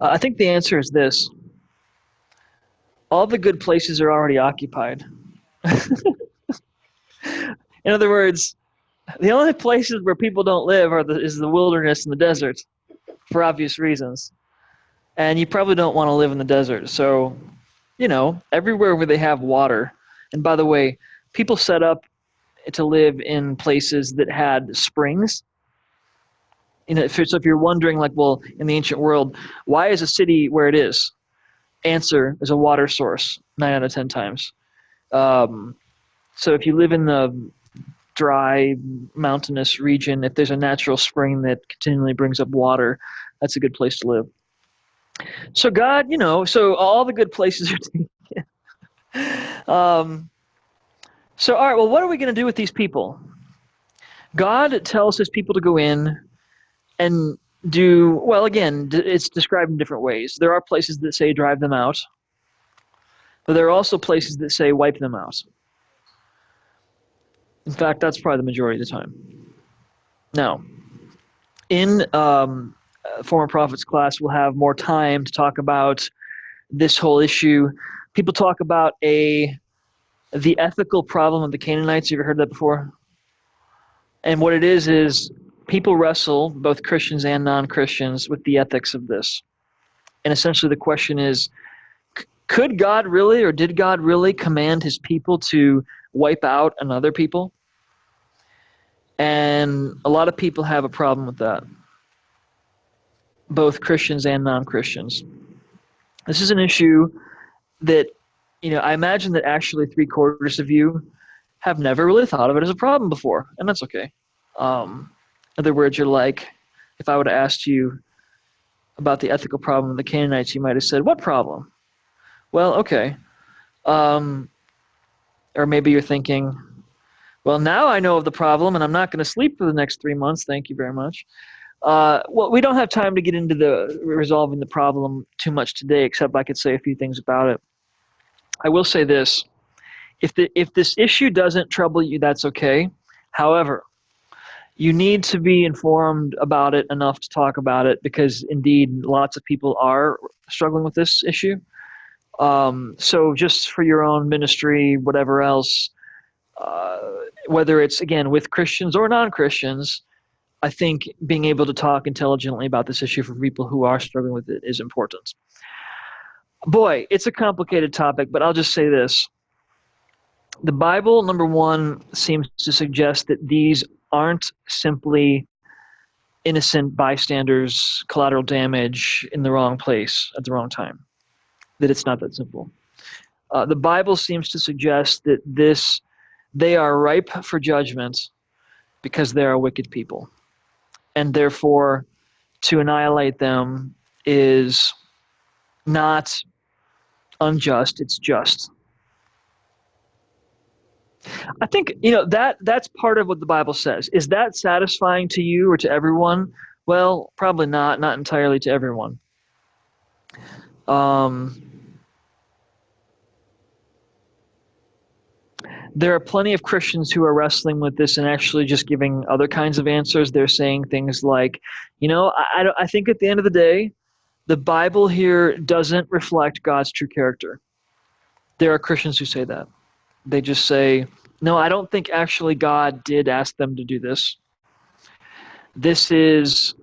I think the answer is this. All the good places are already occupied. In other words, the only places where people don't live is the wilderness and the desert, for obvious reasons. And you probably don't want to live in the desert. So, everywhere where they have water. And by the way, people set up to live in places that had springs. So if you're wondering, in the ancient world, why is a city where it is? Answer is a water source, 9 out of 10 times. So if you live in the dry, mountainous region, if there's a natural spring that continually brings up water, that's a good place to live. So God, so all the good places are taken. So, all right, well, what are we going to do with these people? God tells his people to go in and do, well, again, it's described in different ways. There are places that say drive them out, but there are also places that say wipe them out. In fact, that's probably the majority of the time. Now, in Former Prophets class, we'll have more time to talk about this whole issue. People talk about the ethical problem of the Canaanites. You ever heard that before? And what it is people wrestle, both Christians and non-Christians, with the ethics of this. And essentially the question is, could God really, or did God really command his people to wipe out another people? And a lot of people have a problem with that, both Christians and non-Christians. This is an issue that, I imagine that actually 3/4 of you have never really thought of it as a problem before, and that's okay. In other words, you're like, if I would have asked you about the ethical problem of the Canaanites, you might have said, what problem? Well, okay. Or maybe you're thinking, well, now I know of the problem, and I'm not going to sleep for the next 3 months. Thank you very much. Well, we don't have time to get into the resolving the problem too much today, except I could say a few things about it. I will say this. If this issue doesn't trouble you, that's okay. However, you need to be informed about it enough to talk about it, because indeed lots of people are struggling with this issue. So just for your own ministry, whatever else, whether it's, again, with Christians or non-Christians, I think being able to talk intelligently about this issue for people who are struggling with it is important. Boy, it's a complicated topic, but I'll just say this. The Bible, number one, seems to suggest that these aren't simply innocent bystanders, collateral damage in the wrong place at the wrong time, that it's not that simple. The Bible seems to suggest that they are ripe for judgment because they are wicked people. And therefore, to annihilate them is not unjust, it's just. I think, that's part of what the Bible says. Is that satisfying to you or to everyone? Well, probably not entirely to everyone. There are plenty of Christians who are wrestling with this and actually just giving other kinds of answers. They're saying things like, I think at the end of the day, the Bible here doesn't reflect God's true character. There are Christians who say that. They just say, no, I don't think actually God did ask them to do this. This is,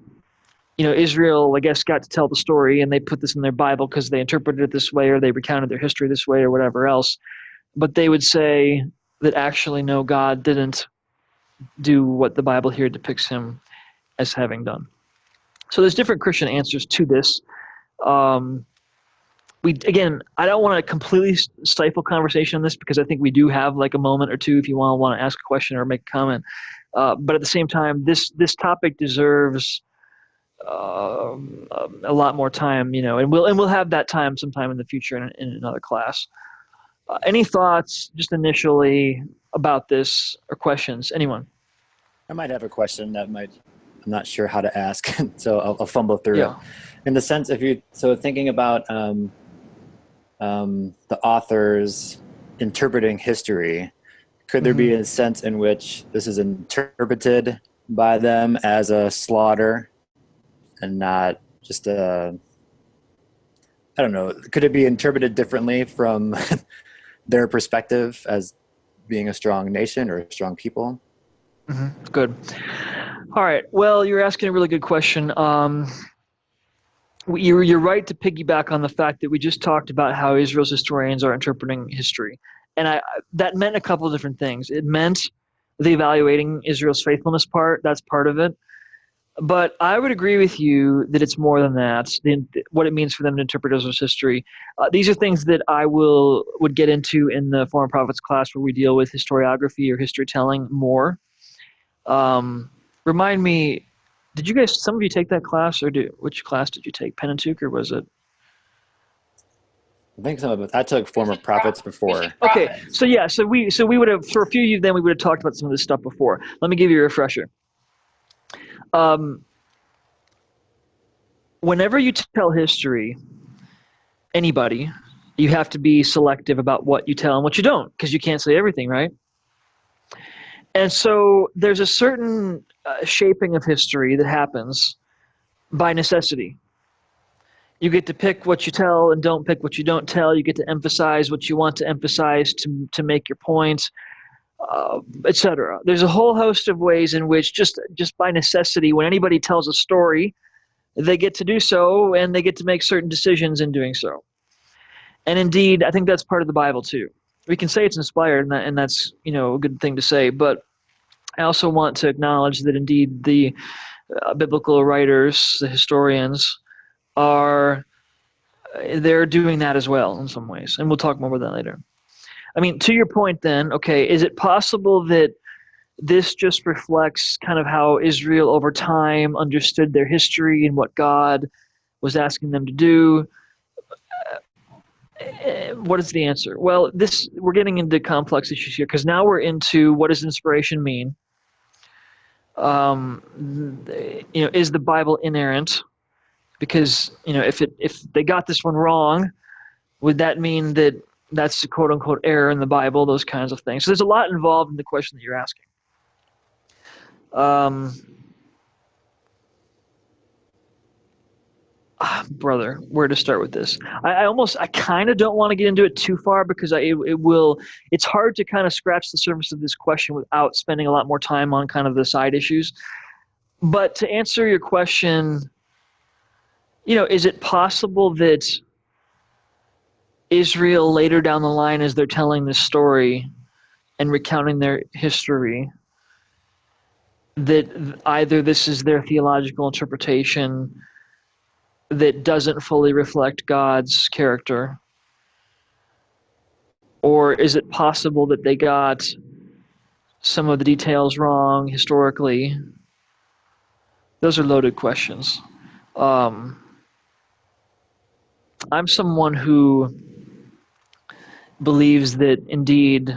Israel, I guess, got to tell the story, and they put this in their Bible because they interpreted it this way, or they recounted their history this way, or whatever else. But they would say that actually, no, God didn't do what the Bible here depicts him as having done. So there's different Christian answers to this. I don't want to completely stifle conversation on this, because I think we do have like a moment or two if you want to ask a question or make a comment. But at the same time, this topic deserves a lot more time, and we'll have that time sometime in the future in another class. Any thoughts, just initially, about this, or questions? Anyone? I might have a question I'm not sure how to ask, so I'll fumble through Yeah. it. In the sense, thinking about the authors interpreting history, could there be a sense in which this is interpreted by them as a slaughter and not just I don't know, could it be interpreted differently from their perspective as being a strong nation or a strong people? Good. All right. Well, you're asking a really good question. You're right to piggyback on the fact that we just talked about how Israel's historians are interpreting history. And that meant a couple of different things. It meant the evaluating Israel's faithfulness part. That's part of it. But I would agree with you that it's more than that, what it means for them to interpret Israel's history. These are things that I would get into in the Foreign Prophets class, where we deal with historiography or history telling more. Remind me, did you guys, some of you take that class, or which class did you take? Pentateuch, or was it? I think some of it. I took Former Prophets before. Okay, so we would have, for a few of you then, we would have talked about some of this stuff before. Let me give you a refresher. Whenever you tell history, anybody, you have to be selective about what you tell and what you don't, because you can't say everything, right? And so there's a certain shaping of history that happens by necessity. You get to pick what you tell and don't pick what you don't tell. You get to emphasize what you want to emphasize to make your point, etc. There's a whole host of ways in which just by necessity, when anybody tells a story, they get to do so, and they get to make certain decisions in doing so. And indeed, I think that's part of the Bible too. We can say it's inspired, and that's a good thing to say. But I also want to acknowledge that indeed the biblical writers, the historians, are they're doing that as well in some ways, and we'll talk more about that later. I mean, to your point then, okay, is it possible that this just reflects kind of how Israel over time understood their history and what God was asking them to do? What is the answer? Well, we're getting into complex issues here because now we're into what does inspiration mean? Is the Bible inerrant? Because if they got this one wrong, would that mean that that's a quote unquote error in the Bible? Those kinds of things. So there's a lot involved in the question that you're asking. Brother, where to start with this? I kind of don't want to get into it too far because it's hard to kind of scratch the surface of this question without spending a lot more time on kind of the side issues. But to answer your question, is it possible that Israel later down the line, as they're telling this story and recounting their history, that either this is their theological interpretation that doesn't fully reflect God's character, or is it possible that they got some of the details wrong historically? Those are loaded questions. I'm someone who believes that indeed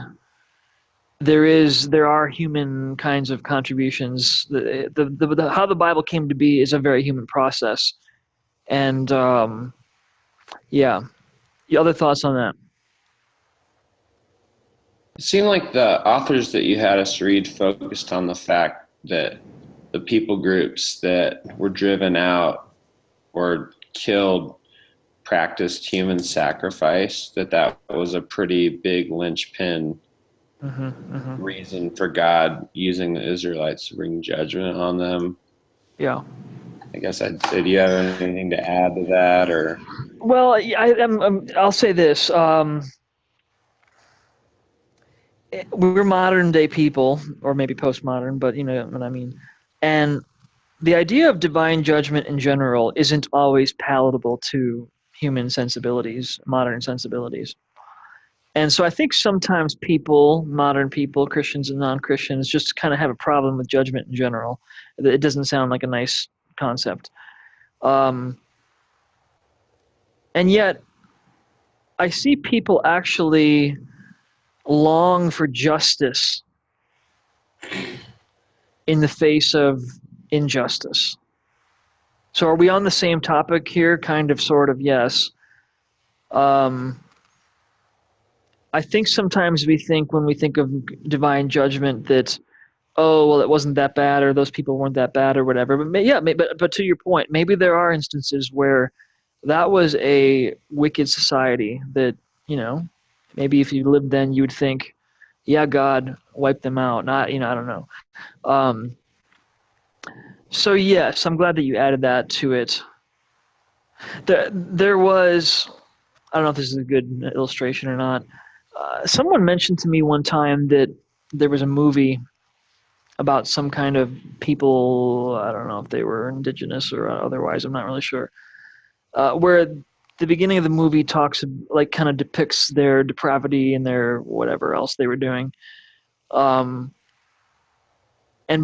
there are human kinds of contributions. How the Bible came to be is a very human process. And yeah, the other thoughts on that? It seemed like the authors that you had us read focused on the fact that the people groups that were driven out or killed practiced human sacrifice, that was a pretty big linchpin reason for God using the Israelites to bring judgment on them. Yeah. I guess I'd say, do you have anything to add to that, or? Well, I'll say this. We're modern day people, or maybe postmodern, but you know what I mean. And the idea of divine judgment in general isn't always palatable to human sensibilities, modern sensibilities. And so I think sometimes people, modern people, Christians and non-Christians, just kind of have a problem with judgment in general. It doesn't sound like a nice concept. And yet, I see people actually long for justice in the face of injustice. So are we on the same topic here? Kind of, sort of, yes. I think sometimes we think when we think of divine judgment that, oh, well, it wasn't that bad, or those people weren't that bad, or whatever. But to your point, maybe there are instances where that was a wicked society that, maybe if you lived then, you would think, yeah, God wiped them out. Not, I don't know. So yes, I'm glad that you added that to it. There was, I don't know if this is a good illustration or not. Someone mentioned to me one time that there was a movie about some kind of people, I don't know if they were indigenous or otherwise, I'm not really sure, where the beginning of the movie kind of depicts their depravity and their whatever else they were doing. And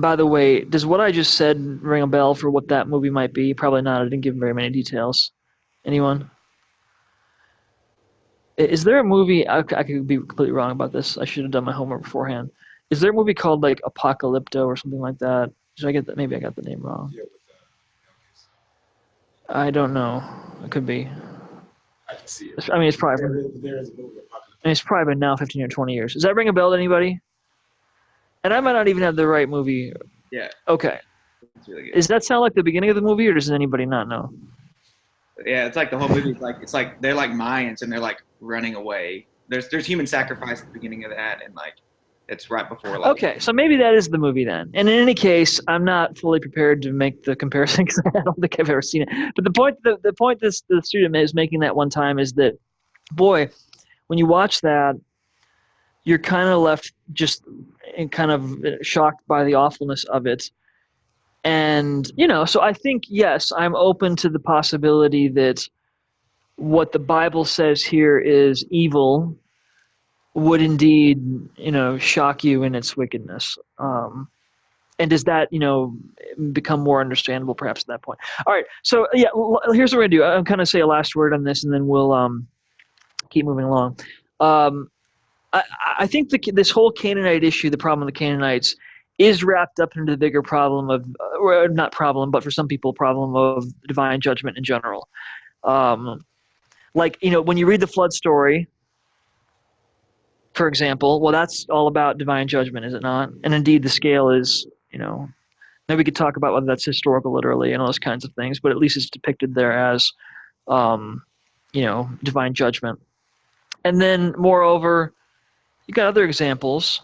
by the way, does what I just said ring a bell for what that movie might be? Probably not. I didn't give very many details. Anyone? Is there a movie, I could be completely wrong about this. I should have done my homework beforehand. Is there a movie called like Apocalypto or something like that? Did I get that? Maybe I got the name wrong. I don't know. It could be. I can see it. I mean, it's probably. There is a movie It's probably been now 15 or 20 years. Does that ring a bell to anybody? And I might not even have the right movie. Yeah. Okay. It's really good. Does that sound like the beginning of the movie, or does anybody not know? Yeah, it's like the whole movie. It's like they're like Mayans and they're like running away. There's human sacrifice at the beginning of that, and like it's right before. Like, Okay, so maybe that is the movie then. And in any case, I'm not fully prepared to make the comparison because I don't think I've ever seen it. But the point the student is making that one time is that, boy, when you watch that, you're kind of left just kind of shocked by the awfulness of it. And, so I think, yes, I'm open to the possibility that what the Bible says here is evil would indeed, shock you in its wickedness. And does that, become more understandable perhaps at that point? All right. So, yeah, here's what we're going to do. I'm kind of say a last word on this, and then we'll keep moving along. I think this whole Canaanite issue, the problem of the Canaanites, is wrapped up into the bigger problem of, or not problem, but for some people, problem of divine judgment in general. When you read the flood story, for example, well, that's all about divine judgment, is it not? And indeed, the scale is, maybe we could talk about whether that's historical literally and all those kinds of things, but at least it's depicted there as, divine judgment. And then, moreover, you got other examples.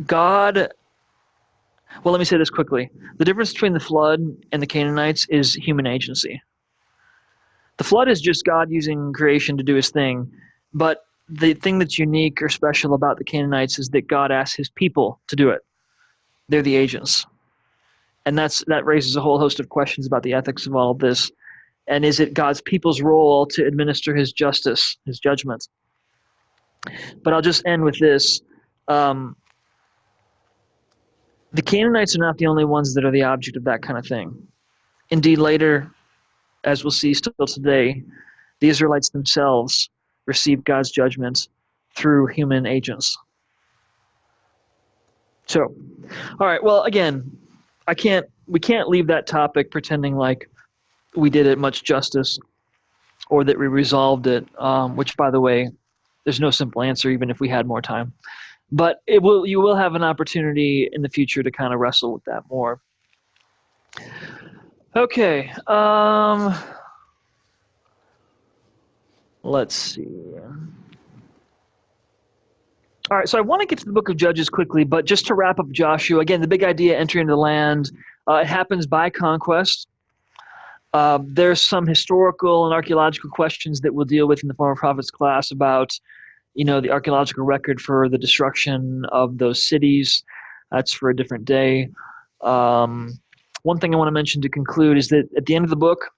God, well, let me say this quickly. The difference between the flood and the Canaanites is human agency. The flood is just God using creation to do his thing, but the thing that's unique or special about the Canaanites is that God asks his people to do it. They're the agents. And that raises a whole host of questions about the ethics of all of this. And is it God's people's role to administer his justice, his judgment? But I'll just end with this. The Canaanites are not the only ones that are the object of that kind of thing. Indeed, later, as we'll see still today, the Israelites themselves receive God's judgment through human agents. So, all right, well, again, we can't leave that topic pretending like we did it much justice or that we resolved it, which, by the way, there's no simple answer even if we had more time. But you will have an opportunity in the future to kind of wrestle with that more. Okay. Let's see. All right, so I want to get to the book of Judges quickly, but just to wrap up Joshua, again, the big idea, entering into the land, it happens by conquest. There's some historical and archaeological questions that we'll deal with in the Former Prophets class about, the archaeological record for the destruction of those cities. That's for a different day. One thing I want to mention to conclude is that at the end of the book,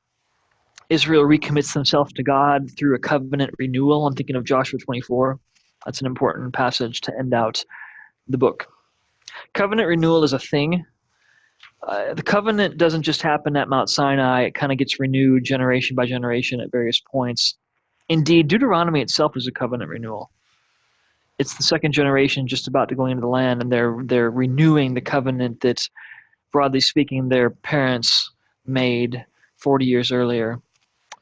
Israel recommits themselves to God through a covenant renewal. I'm thinking of Joshua 24. That's an important passage to end out the book. Covenant renewal is a thing. The covenant doesn't just happen at Mount Sinai. It kind of gets renewed generation by generation at various points. Indeed, Deuteronomy itself is a covenant renewal. It's the second generation just about to go into the land, and they're renewing the covenant that, broadly speaking, their parents made 40 years earlier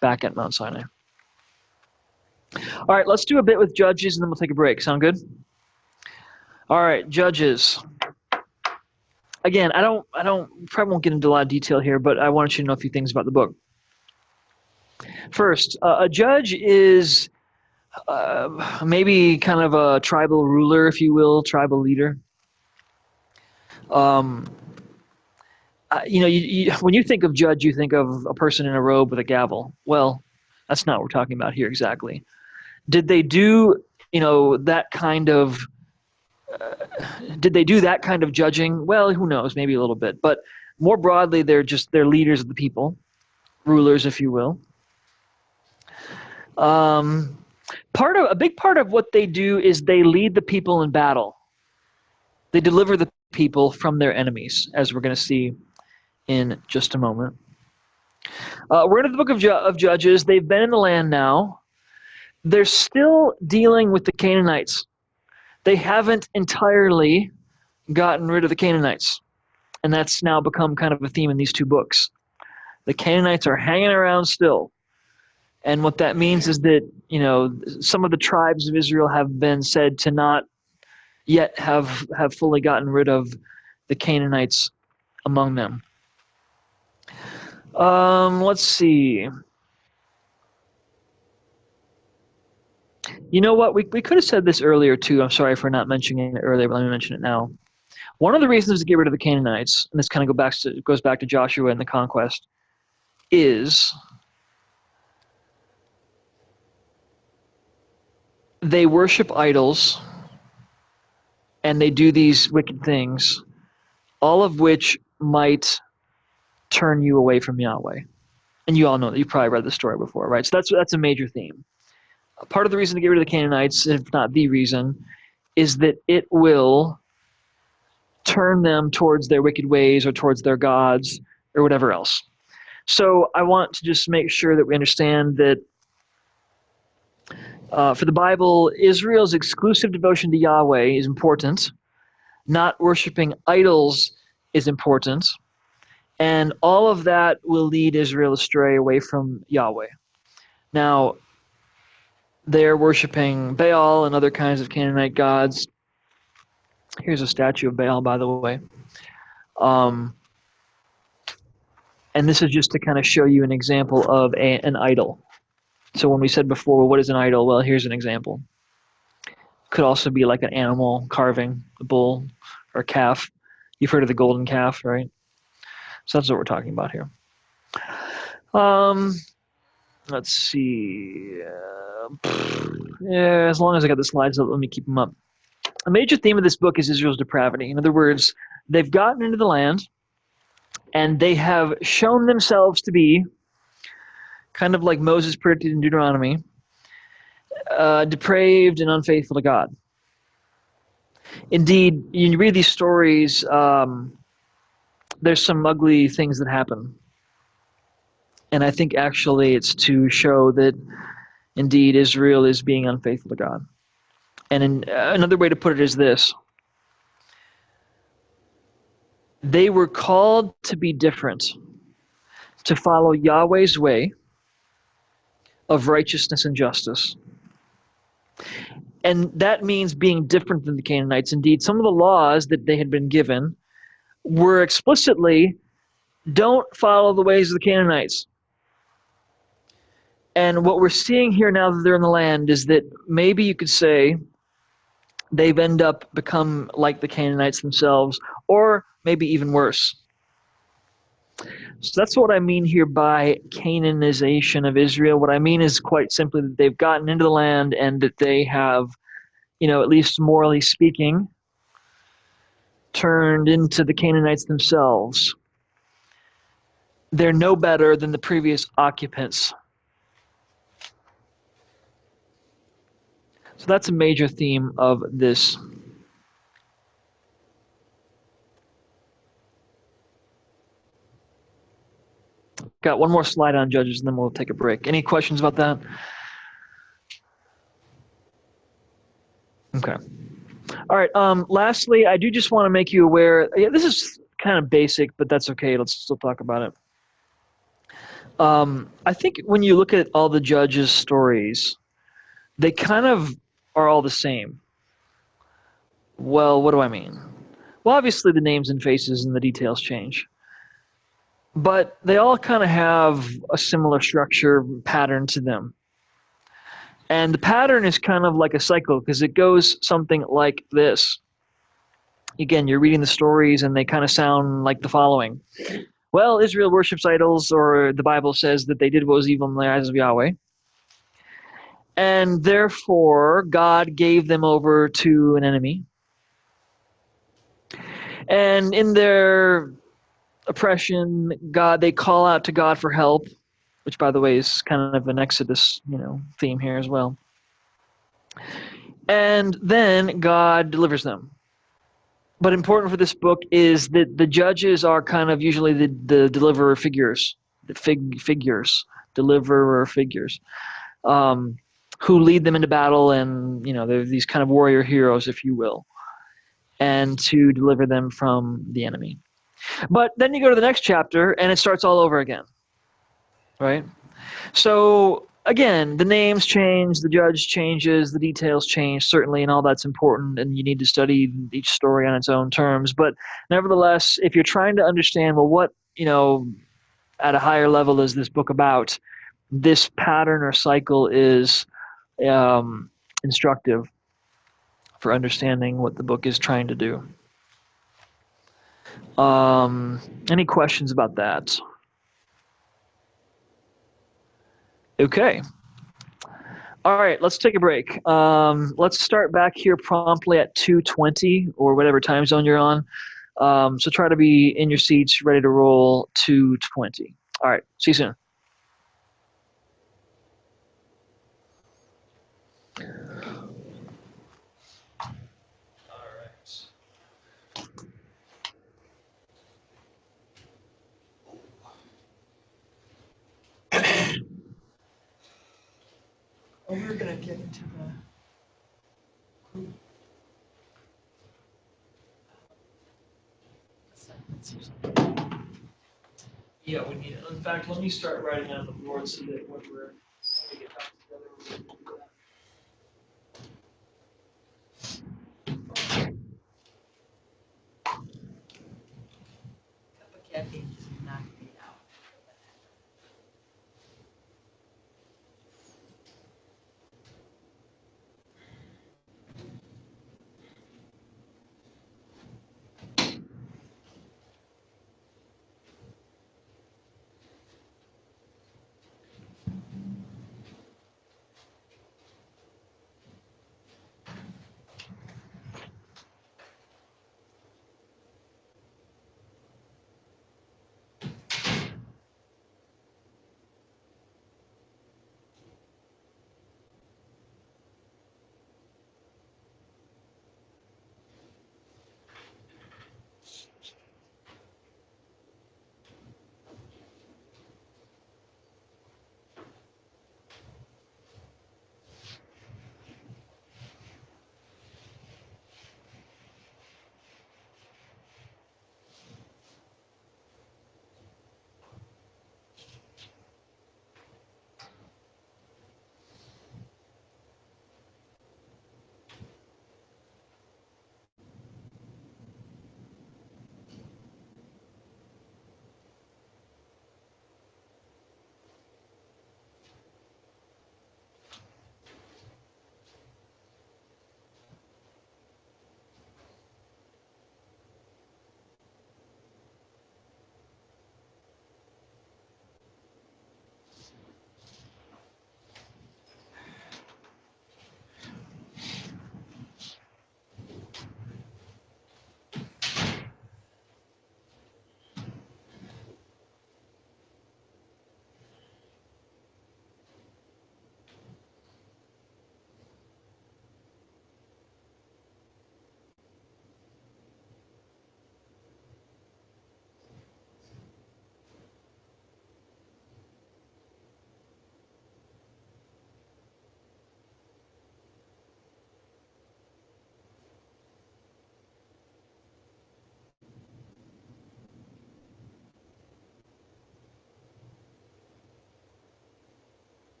back at Mount Sinai. All right, let's do a bit with Judges, and then we'll take a break. Sound good? All right, Judges. Again, I probably won't get into a lot of detail here, but I wanted you to know a few things about the book. First, a judge is maybe kind of a tribal ruler, if you will, tribal leader. When you think of judge, you think of a person in a robe with a gavel. Well, that's not what we're talking about here exactly. Did they do, that kind of? Did they do that kind of judging? Well, who knows? Maybe a little bit. But more broadly, they're leaders of the people, rulers, if you will. A big part of what they do is they lead the people in battle. They deliver the people from their enemies, as we're going to see in just a moment. We're into the book of Judges. They've been in the land now. They're still dealing with the Canaanites. They haven't entirely gotten rid of the Canaanites. And that's now become kind of a theme in these two books. The Canaanites are hanging around still. And what that means is that, some of the tribes of Israel have been said to not yet have fully gotten rid of the Canaanites among them. Let's see. You know what? We could have said this earlier too. I'm sorry for not mentioning it earlier, but let me mention it now. One of the reasons to get rid of the Canaanites, and this kind of goes back to Joshua and the conquest, is they worship idols and they do these wicked things, all of which might turn you away from Yahweh. And you all know that. You've probably read the story before, right? So that's a major theme. Part of the reason to get rid of the Canaanites, if not the reason, is that it will turn them towards their wicked ways or towards their gods or whatever else. So I want to just make sure that we understand that for the Bible, Israel's exclusive devotion to Yahweh is important. Not worshiping idols is important. And all of that will lead Israel astray away from Yahweh. Now, they're worshiping Baal and other kinds of Canaanite gods. Here's a statue of Baal, by the way. And this is just to kind of show you an example of an idol. So when we said before, well, what is an idol? Well, here's an example. Could also be like an animal carving, a bull or a calf. You've heard of the golden calf, right? So that's what we're talking about here. Let's see. Yeah, as long as I got the slides up, let me keep them up. A major theme of this book is Israel's depravity. In other words, they've gotten into the land, and they have shown themselves to be, kind of like Moses predicted in Deuteronomy, depraved and unfaithful to God. Indeed, you read these stories, there's some ugly things that happen. And I think actually it's to show that indeed Israel is being unfaithful to God. And another way to put it is this. They were called to be different, to follow Yahweh's way of righteousness and justice. And that means being different than the Canaanites. Indeed, some of the laws that they had been given were explicitly, don't follow the ways of the Canaanites. And what we're seeing here now that they're in the land is that maybe you could say they've end up become like the Canaanites themselves, or maybe even worse. So that's what I mean here by Canaanization of Israel. What I mean is quite simply that they've gotten into the land and that they have, at least morally speaking, turned into the Canaanites themselves. They're no better than the previous occupants. So that's a major theme of this. Got one more slide on Judges, and then we'll take a break. Any questions about that? Okay. All right. Lastly, I do just want to make you aware. Yeah, this is kind of basic, but that's okay. Let's still talk about it. I think when you look at all the Judges' stories, they kind of are all the same. Well, what do I mean? Well, obviously the names and faces and the details change. But they all kind of have a similar structure pattern to them. And the pattern is kind of like a cycle because it goes something like this. Again, you're reading the stories and they kind of sound like the following. Well, Israel worships idols, or the Bible says that they did what was evil in the eyes of Yahweh. And therefore, God gave them over to an enemy. And in their oppression, they call out to God for help, which, by the way, is kind of an Exodus, theme here as well. And then God delivers them. But important for this book is that the judges are kind of usually the deliverer figures, deliverer figures, who lead them into battle, and they're these kind of warrior heroes, if you will, and to deliver them from the enemy. But then you go to the next chapter, and it starts all over again, right? So again, the names change, the judge changes, the details change, certainly, and all that's important, and you need to study each story on its own terms. But nevertheless, if you're trying to understand, well, what, at a higher level is this book about, this pattern or cycle is instructive for understanding what the book is trying to do. Any questions about that? Okay. All right, let's take a break. Let's start back here promptly at 2:20 or whatever time zone you're on. So try to be in your seats, ready to roll 2:20. All right, see you soon. We're gonna get into the group assignments or something. Yeah, we need it. In fact, let me start writing on the board so that when we get back together, we can do that. Cup of caffeine just knocked me out.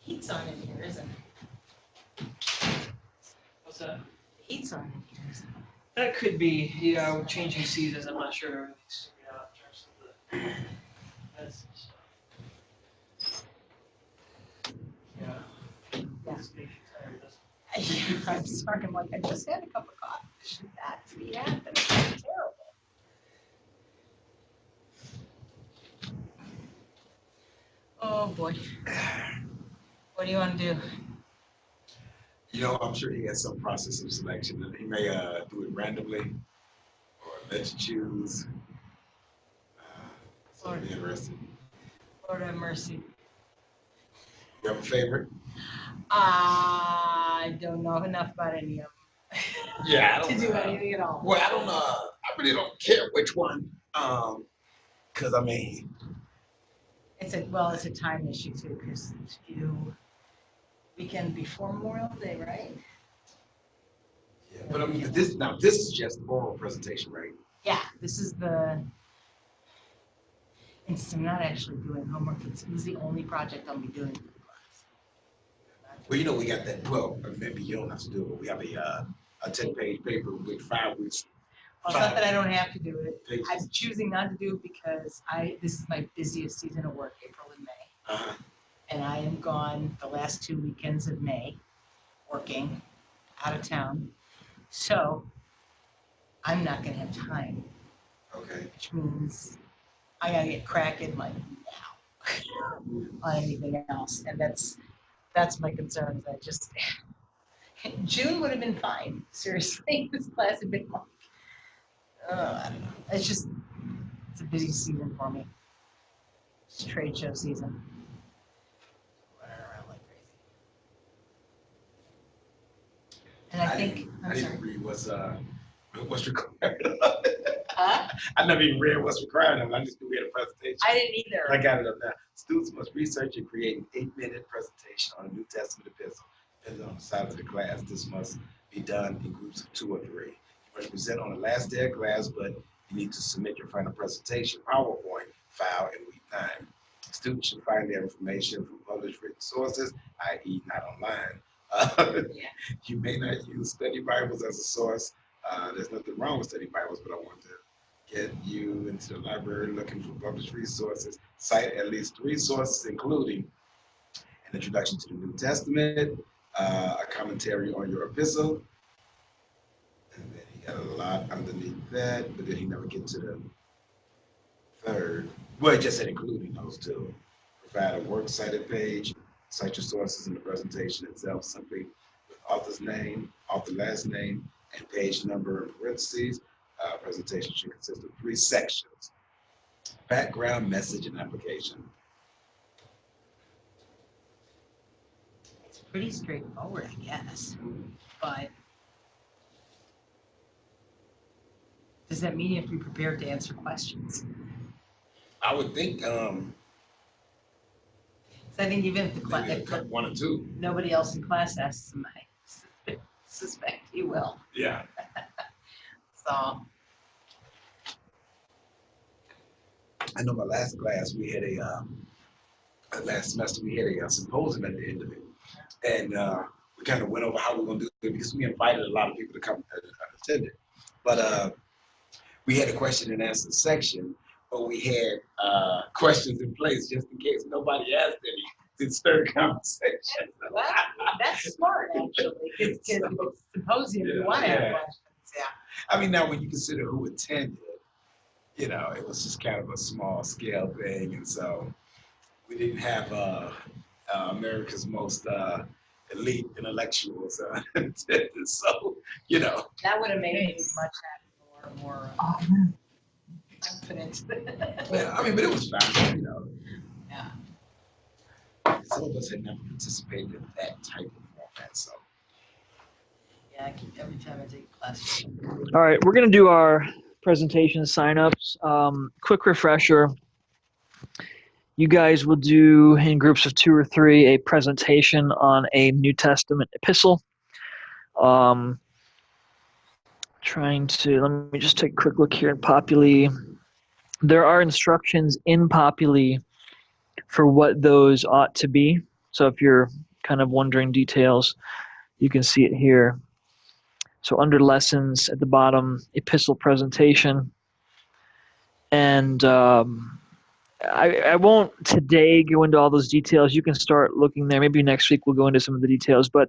Heat's on in here, isn't it? What's that? Heat's on in here, isn't it? That could be, yeah, we're changing seasons. I'm not sure everything's figured out in terms of the medicine stuff. Yeah. Yeah. This makes you tired, doesn't it? I'm sorry, I'm like, I just had a cup of coffee. Should that be happening? It's terrible. Oh, boy. What do you want to do? You know, I'm sure he has some process of selection. He may do it randomly or let you choose. So it'll be interesting. Lord have mercy. You have a favorite? I don't know enough about any of them. Yeah, I to don't do know. anything at all. Well, I don't. I really don't care which one. Cause I mean, It's a time issue too, because you weekend before Memorial Day, right? yeah, but I mean, this is just oral presentation, right? Yeah, this is and so I'm not actually doing homework. This is the only project I'll be doing for the class. Well, you know, we got that. Well, maybe you don't have to do it, but we have a 10-page paper with 5 weeks. Well, it's not that I don't have to do it. Pages. I'm choosing not to do it because this is my busiest season of work, April and May. And I am gone the last 2 weekends of May, working out of town. So I'm not gonna have time. Okay. Which means I gotta get cracking like now on anything else. And that's my concern. Is I just June would have been fine. Seriously, this class had been like, I don't know. It's a busy season for me. It's trade show season. Running around like crazy. And I think I I'm sorry. didn't read what's required. Huh? I never even read what's required of it. I just knew we had a presentation. I didn't either. I got it up now. Students must research and create an 8-minute presentation on a New Testament epistle. Depending on the size of the class, this must be done in groups of 2 or 3. You must present on the last day of class, but you need to submit your final presentation PowerPoint file in week 9. Students should find their information from published written sources, i.e. not online. You may not use study Bibles as a source. There's nothing wrong with study Bibles, but I want to get you into the library looking for published resources. Cite at least 3 sources, including an introduction to the New Testament, a commentary on your epistle, and then he got a lot underneath that, but then he never get to the 3rd. Well, he just said including those 2. Provide a works cited page, cite your sources in the presentation itself simply with author's name, author last name, and page number in parentheses. Presentation should consist of 3 sections: background, message, and application. It's pretty straightforward, I guess. But does that mean you have to be prepared to answer questions? I would think So I think even if the class, maybe 1 or 2. nobody else in class asks them, I suspect he will. Yeah. So I know my last class we had last semester we had a symposium at the end of it, and we kind of went over how we're going to do it because we invited a lot of people to come attend it. But we had a question and answer section, but we had questions in place just in case nobody asked any to stir conversation. that's smart, actually. It's a symposium. You want to have questions. Yeah. I mean, now when you consider who attended, you know, it was just kind of a small scale thing, and so we didn't have America's most elite intellectuals attended. So, you know, That would have made me much more confident. yeah, I mean, but it was fine, you know. Yeah. Some of us had never participated in that type of format, so. Yeah, I keep every time I take a class. All right, we're going to do our presentation signups. Quick refresher. You guys will do, in groups of 2 or 3, a presentation on a New Testament epistle. Let me just take a quick look here in Populi. There are instructions in Populi for what those ought to be. So if you're kind of wondering details, you can see it here. So under lessons at the bottom, epistle presentation. And I won't today go into all those details. You can start looking there. Maybe next week we'll go into some of the details. But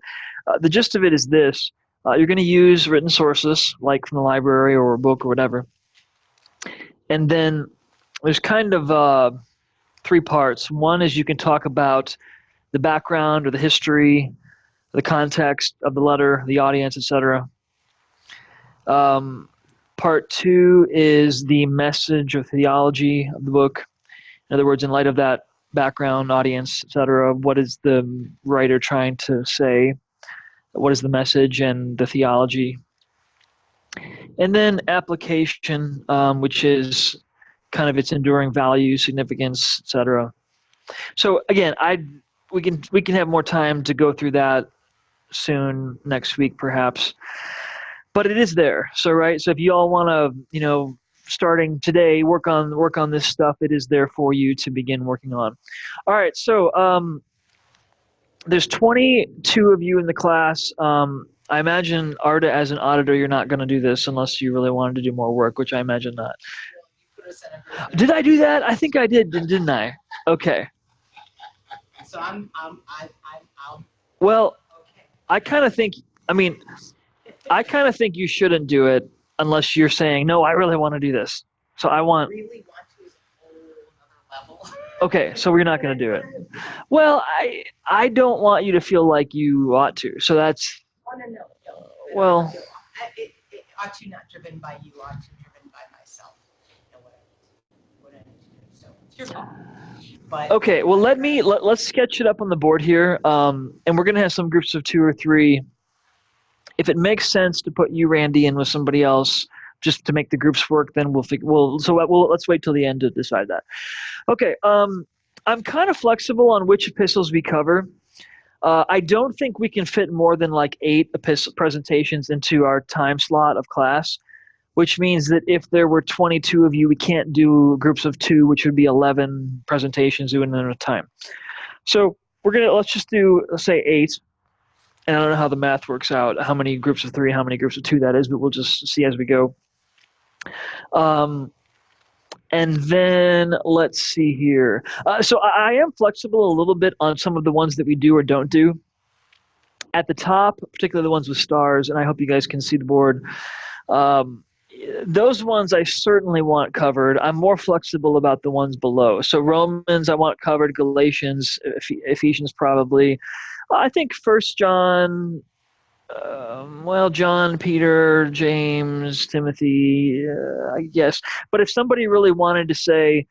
the gist of it is this. You're going to use written sources, like from the library or a book or whatever. And then there's kind of 3 parts. One is you can talk about the background or the history the context of the letter, the audience, etc. Part 2 is the message or theology of the book. In other words, in light of that background, audience, etc., what is the writer trying to say? What is the message and the theology? And then application, which is kind of its enduring value, significance, etc. So again, we can have more time to go through that soon, next week perhaps. But it is there. So right. So if you all want to, starting today, work on this stuff, it is there for you to begin working on. All right. So there's 22 of you in the class. I imagine, Arda, as an auditor, you're not going to do this unless you really wanted to do more work, which I imagine not. Did I do that? I think I did, didn't I? Okay. So I'll. Well, I kind of think you shouldn't do it unless you're saying, no, I really want to do this. So I want. Really want to is a whole other level. Okay, so we're not going to do it. Well, I don't want you to feel like you ought to. So that's. Oh, no. Well. It ought to not driven by you, ought to driven by myself. What I need to do. So it's your call. But Okay, well let's sketch it up on the board here, and we're gonna have some groups of 2 or 3. If it makes sense to put you, Randy, in with somebody else, just to make the groups work, then let's wait till the end to decide that. Okay, I'm kind of flexible on which epistles we cover. I don't think we can fit more than like 8 presentations into our time slot of class, which means that if there were 22 of you, we can't do groups of 2, which would be 11 presentations in a time. So let's just do, let's say 8. And I don't know how the math works out, how many groups of 3, how many groups of 2 that is, but we'll just see as we go. And then let's see here. So I am flexible a little bit on some of the ones that we do or don't do. At the top, particularly the ones with stars, and I hope you guys can see the board. Those ones I certainly want covered. I'm more flexible about the ones below. So Romans I want covered, Galatians, Ephesians probably. I think 1 John, John, Peter, James, Timothy, I guess. But if somebody really wanted to say,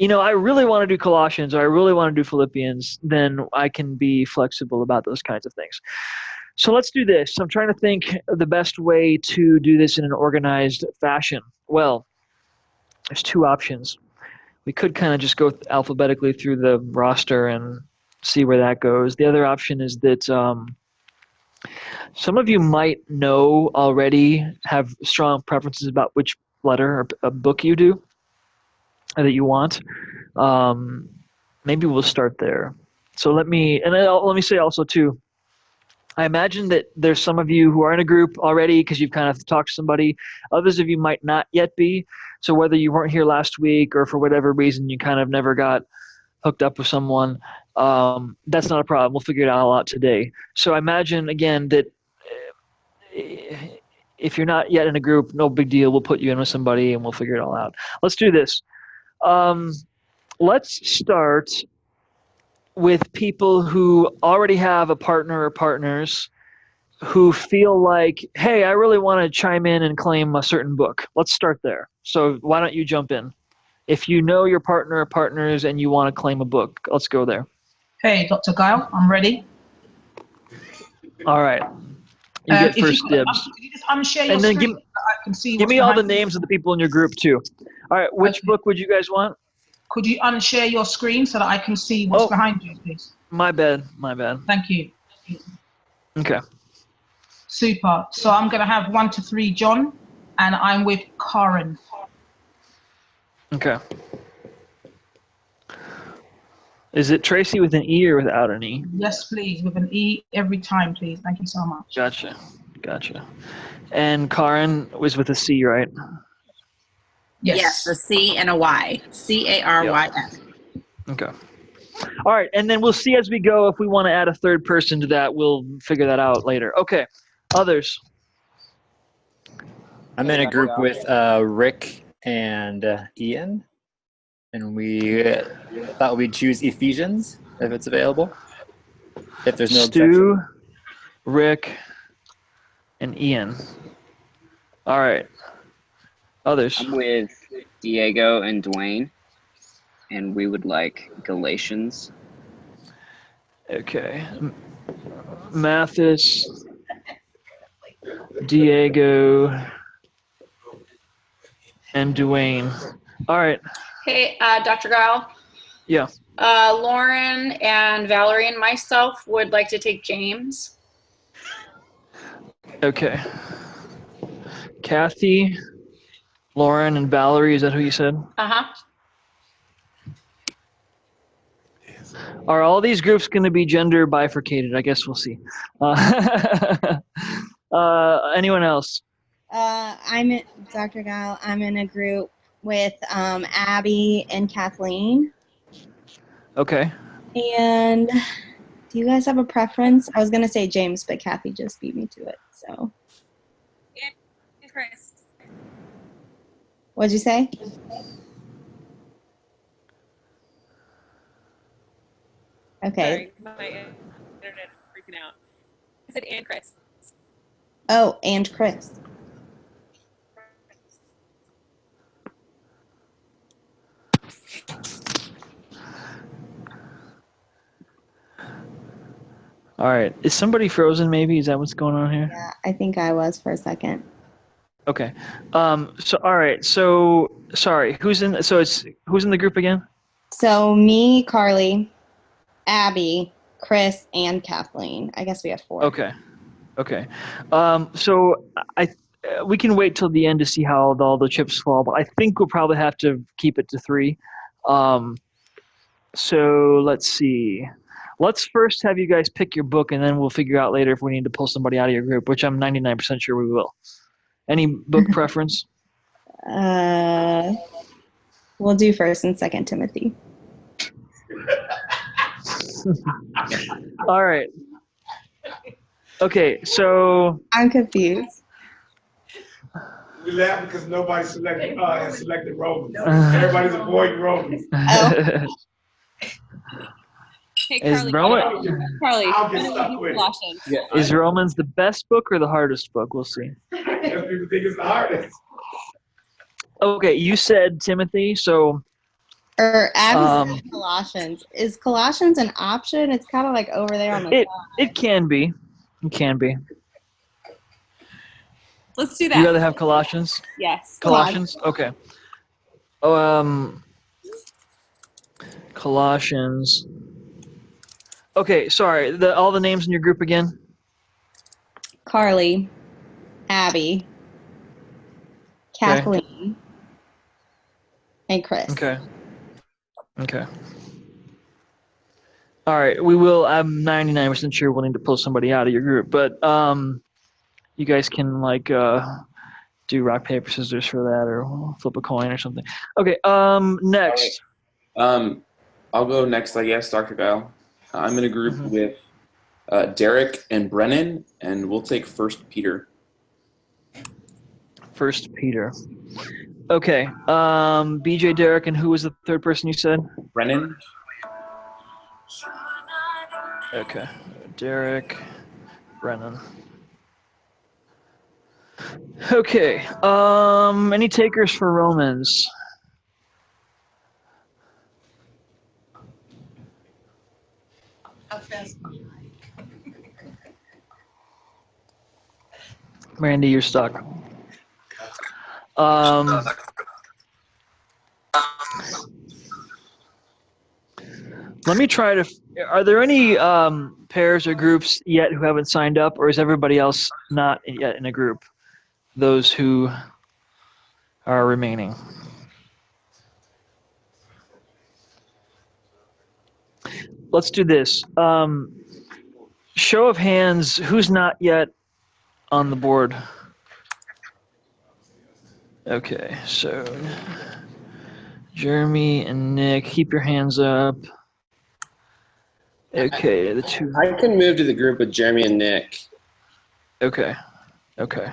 I really want to do Colossians or I really want to do Philippians, then I can be flexible about those kinds of things. So let's do this. I'm trying to think the best way to do this in an organized fashion. Well, there's 2 options. We could kind of just go alphabetically through the roster and see where that goes. The other option is that some of you might know already, have strong preferences about which letter or a book you do or that you want. Maybe we'll start there. So let me say also too, I imagine that there's some of you who are in a group already because you've kind of talked to somebody. Others of you might not yet be. So whether you weren't here last week or for whatever reason you kind of never got hooked up with someone, that's not a problem. We'll figure it all out today. So I imagine, again, that if you're not yet in a group, no big deal. We'll put you in with somebody and we'll figure it all out. Let's do this. Let's start with people who already have a partner or partners who feel like, hey, I really want to chime in and claim a certain book. Let's start there. So why don't you jump in? If you know your partner or partners and you want to claim a book, let's go there. Hey, Dr. Gile, I'm ready. All right. You get first dibs. Could you just unshare your and then screen so that I can see give what's me all the behind names of the people in your group too. All right, which book would you guys want? Could you unshare your screen so that I can see what's behind you, please? My bad. Thank you. Okay. Super. So I'm going to have 1 to 3 John, and I'm with Karen. Okay. Is it Tracy with an E or without an E? Yes, please, with an E every time, please. Thank you so much. Gotcha. And Karen was with a C, right? Yes, a C and a Y. C-A-R-Y-N. Okay. All right, and then we'll see as we go if we want to add a third person to that. We'll figure that out later. Okay. Others? I'm in a group with Rick and Ian, and we thought we'd choose Ephesians if it's available. If there's no Stu, objection. Rick, and Ian. All right. Others. I'm with Diego and Dwayne, and we would like Galatians. Okay. Mathis, Diego, and Dwayne. All right. Hey, Dr. Gile. Yeah. Lauren and Valerie and myself would like to take James. Okay. Kathy, Lauren, and Valerie, is that who you said? Uh-huh. Are all these groups going to be gender bifurcated? I guess we'll see. Anyone else? Dr. Gile. I'm in a group with Abby and Kathleen. Okay. And do you guys have a preference? I was going to say James, but Kathy just beat me to it. So. And Chris. What'd you say? Okay. Sorry, my internet is freaking out. I said and Chris. Oh, and Chris. All right. Is somebody frozen maybe? Is that what's going on here? Yeah, I think I was for a second. Okay. So all right. So sorry. Who's in the group again? So me, Carly, Abby, Chris, and Kathleen. I guess we have 4. Okay. Okay. So we can wait till the end to see how all the chips fall, but I think we'll probably have to keep it to 3. So let's see. Let's first have you guys pick your book, and then we'll figure out later if we need to pull somebody out of your group, which I'm 99% sure we will. Any book preference? We'll do 1st and 2nd Timothy. All right. Okay, so I'm confused. We laugh because nobody selected Romans. Everybody's avoiding Romans. Oh. Hey, Is Carly, I'll get stuck with it. Colossians. Yeah, is Romans the best book or the hardest book? We'll see. Some people think it's the hardest. Okay, you said Timothy, so Or Abby said Colossians. Is Colossians an option? It's kind of like over there on the side. it can be. It can be. Let's do that. You rather have Colossians? Yes. Colossians? Okay. Colossians. Okay, sorry. All the names in your group again? Carly, Abby, Kathleen, and Chris. Okay. Okay. All right, we will. I'm 99% sure we'll need to pull somebody out of your group, but you guys can do rock paper scissors for that, or flip a coin or something. Okay. Next. I'll go next, I guess, Dr. Gile. I'm in a group with Derek and Brennan, and we'll take 1 Peter. 1 Peter. Okay. BJ, Derek, and who was the third person you said? Brennan. Okay. Derek, Brennan. Okay. Any takers for Romans? Randy, you're stuck. Let me try to. Are there any pairs or groups yet who haven't signed up, or is everybody else not yet in a group? Those who are remaining. Let's do this. Show of hands, who's not yet on the board? Okay, so Jeremy and Nick, keep your hands up. Okay, the two. I can move to the group with Jeremy and Nick. Okay, okay.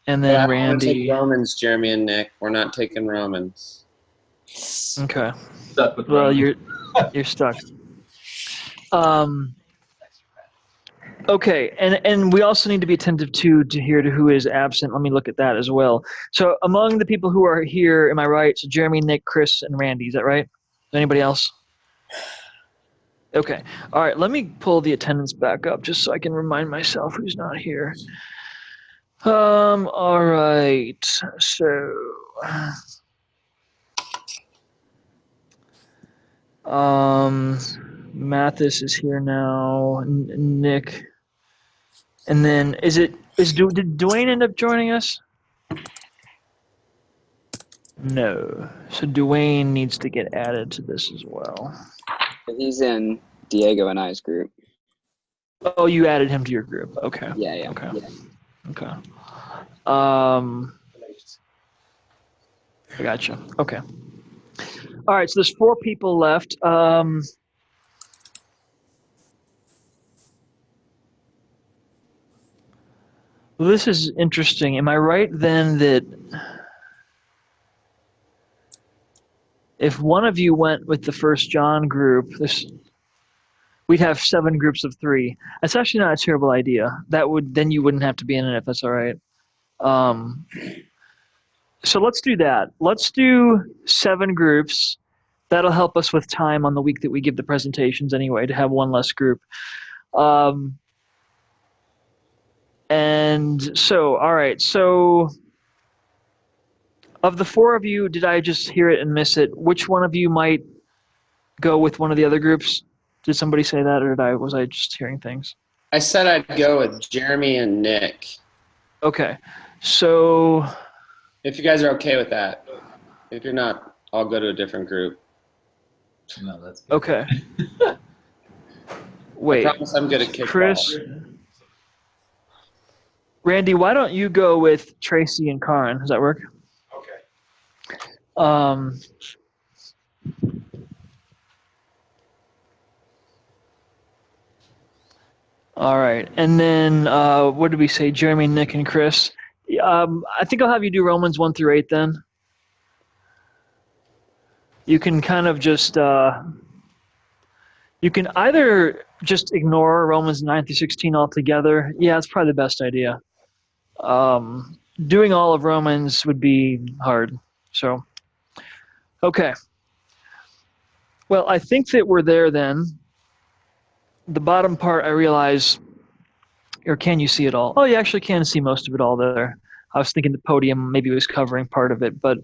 And then Randy. Take Romans, Jeremy and Nick. We're not taking Romans. Okay. Stuck with well, Romans. you're stuck. Okay, and we also need to be attentive to hear to who is absent. Let me look at that as well. So among the people who are here, am I right? So Jeremy, Nick, Chris, and Randy. Is that right? Anybody else? Okay. All right. Let me pull the attendance back up just so I can remind myself who's not here. All right. So, Mathis is here now. Nick. And then did Dwayne end up joining us? No. So Dwayne needs to get added to this as well. He's in Diego and I's group. Oh, you added him to your group. Okay. Yeah. Okay. Yeah. Okay. I gotcha. Okay. All right. So there's 4 people left. This is interesting. Am I right then that if one of you went with the First John group, we'd have 7 groups of 3. That's actually not a terrible idea. Then you wouldn't have to be in it if that's all right. So let's do that. Let's do 7 groups. That'll help us with time on the week that we give the presentations anyway, to have one less group. And so, all right. So of the 4 of you, did I just hear it and miss it? Which one of you might go with one of the other groups? Did somebody say that, or was I just hearing things? I said I'd go with Jeremy and Nick. Okay. So if you guys are okay with that. If you're not, I'll go to a different group. No, that's good. Okay. Wait. I promise I'm good at kickball. Chris. Randy, why don't you go with Tracy and Karin? Does that work? Okay. All right. And then what did we say? Jeremy, Nick, and Chris. I think I'll have you do Romans 1 through 8 then. You can kind of just you can either just ignore Romans 9 through 16 altogether. Yeah, that's probably the best idea. Doing all of Romans would be hard. So, okay. Well, I think that we're there then. The bottom part, I realize, or can you see it all? Oh, you actually can see most of it all there. I was thinking the podium maybe was covering part of it, but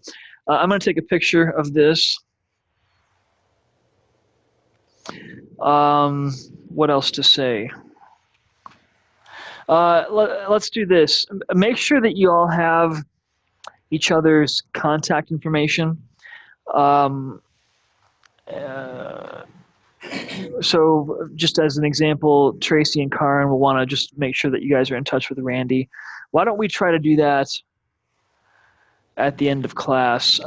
I'm going to take a picture of this. What else to say? Let's do this. Make sure that you all have each other's contact information. So just as an example, Tracy and Karin will want to just make sure that you guys are in touch with Randy. Why don't we try to do that at the end of class?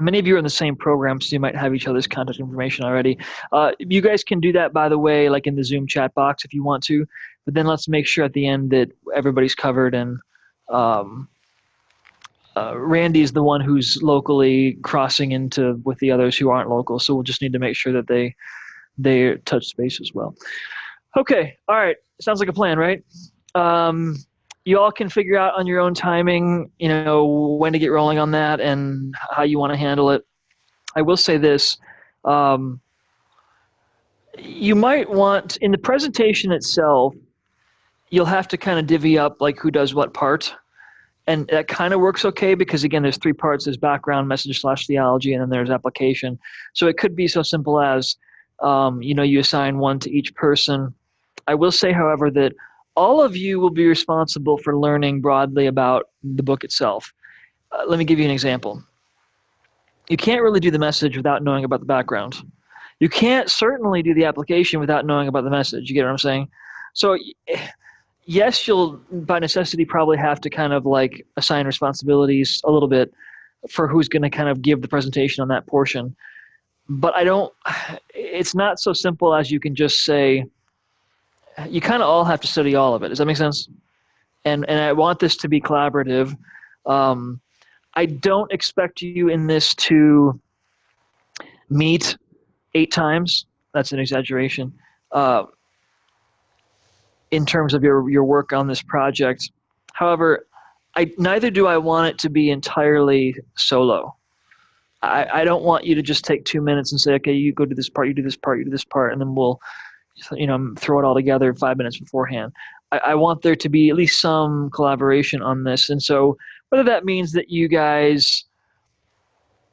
Many of you are in the same program, so you might have each other's contact information already. You guys can do that, by the way, like in the Zoom chat box if you want to. But then let's make sure at the end that everybody's covered, and Randy is the one who's locally crossing into with the others who aren't local. So we'll just need to make sure that they touch space as well. Okay, all right. Sounds like a plan, right? You all can figure out on your own timing, when to get rolling on that and how you want to handle it. I will say this. You might want, in the presentation itself, you'll have to kind of divvy up like who does what part. And that kind of works okay because, again, there's 3 parts. There's background, message / theology, and then there's application. So it could be so simple as, you assign one to each person. I will say, however, that all of you will be responsible for learning broadly about the book itself. Let me give you an example. You can't really do the message without knowing about the background. You can't certainly do the application without knowing about the message. You get what I'm saying? So yes, you'll by necessity probably have to kind of like assign responsibilities a little bit for who's going to kind of give the presentation on that portion. But it's not so simple as you can just say, you kind of all have to study all of it. Does that make sense? And I want this to be collaborative. I don't expect you in this to meet 8 times. That's an exaggeration. in terms of your work on this project. However, neither do I want it to be entirely solo. I don't want you to just take 2 minutes and say, okay, you go do this part, you do this part, you do this part, and then we'll, throw it all together 5 minutes beforehand. I want there to be at least some collaboration on this. And so whether that means that you guys,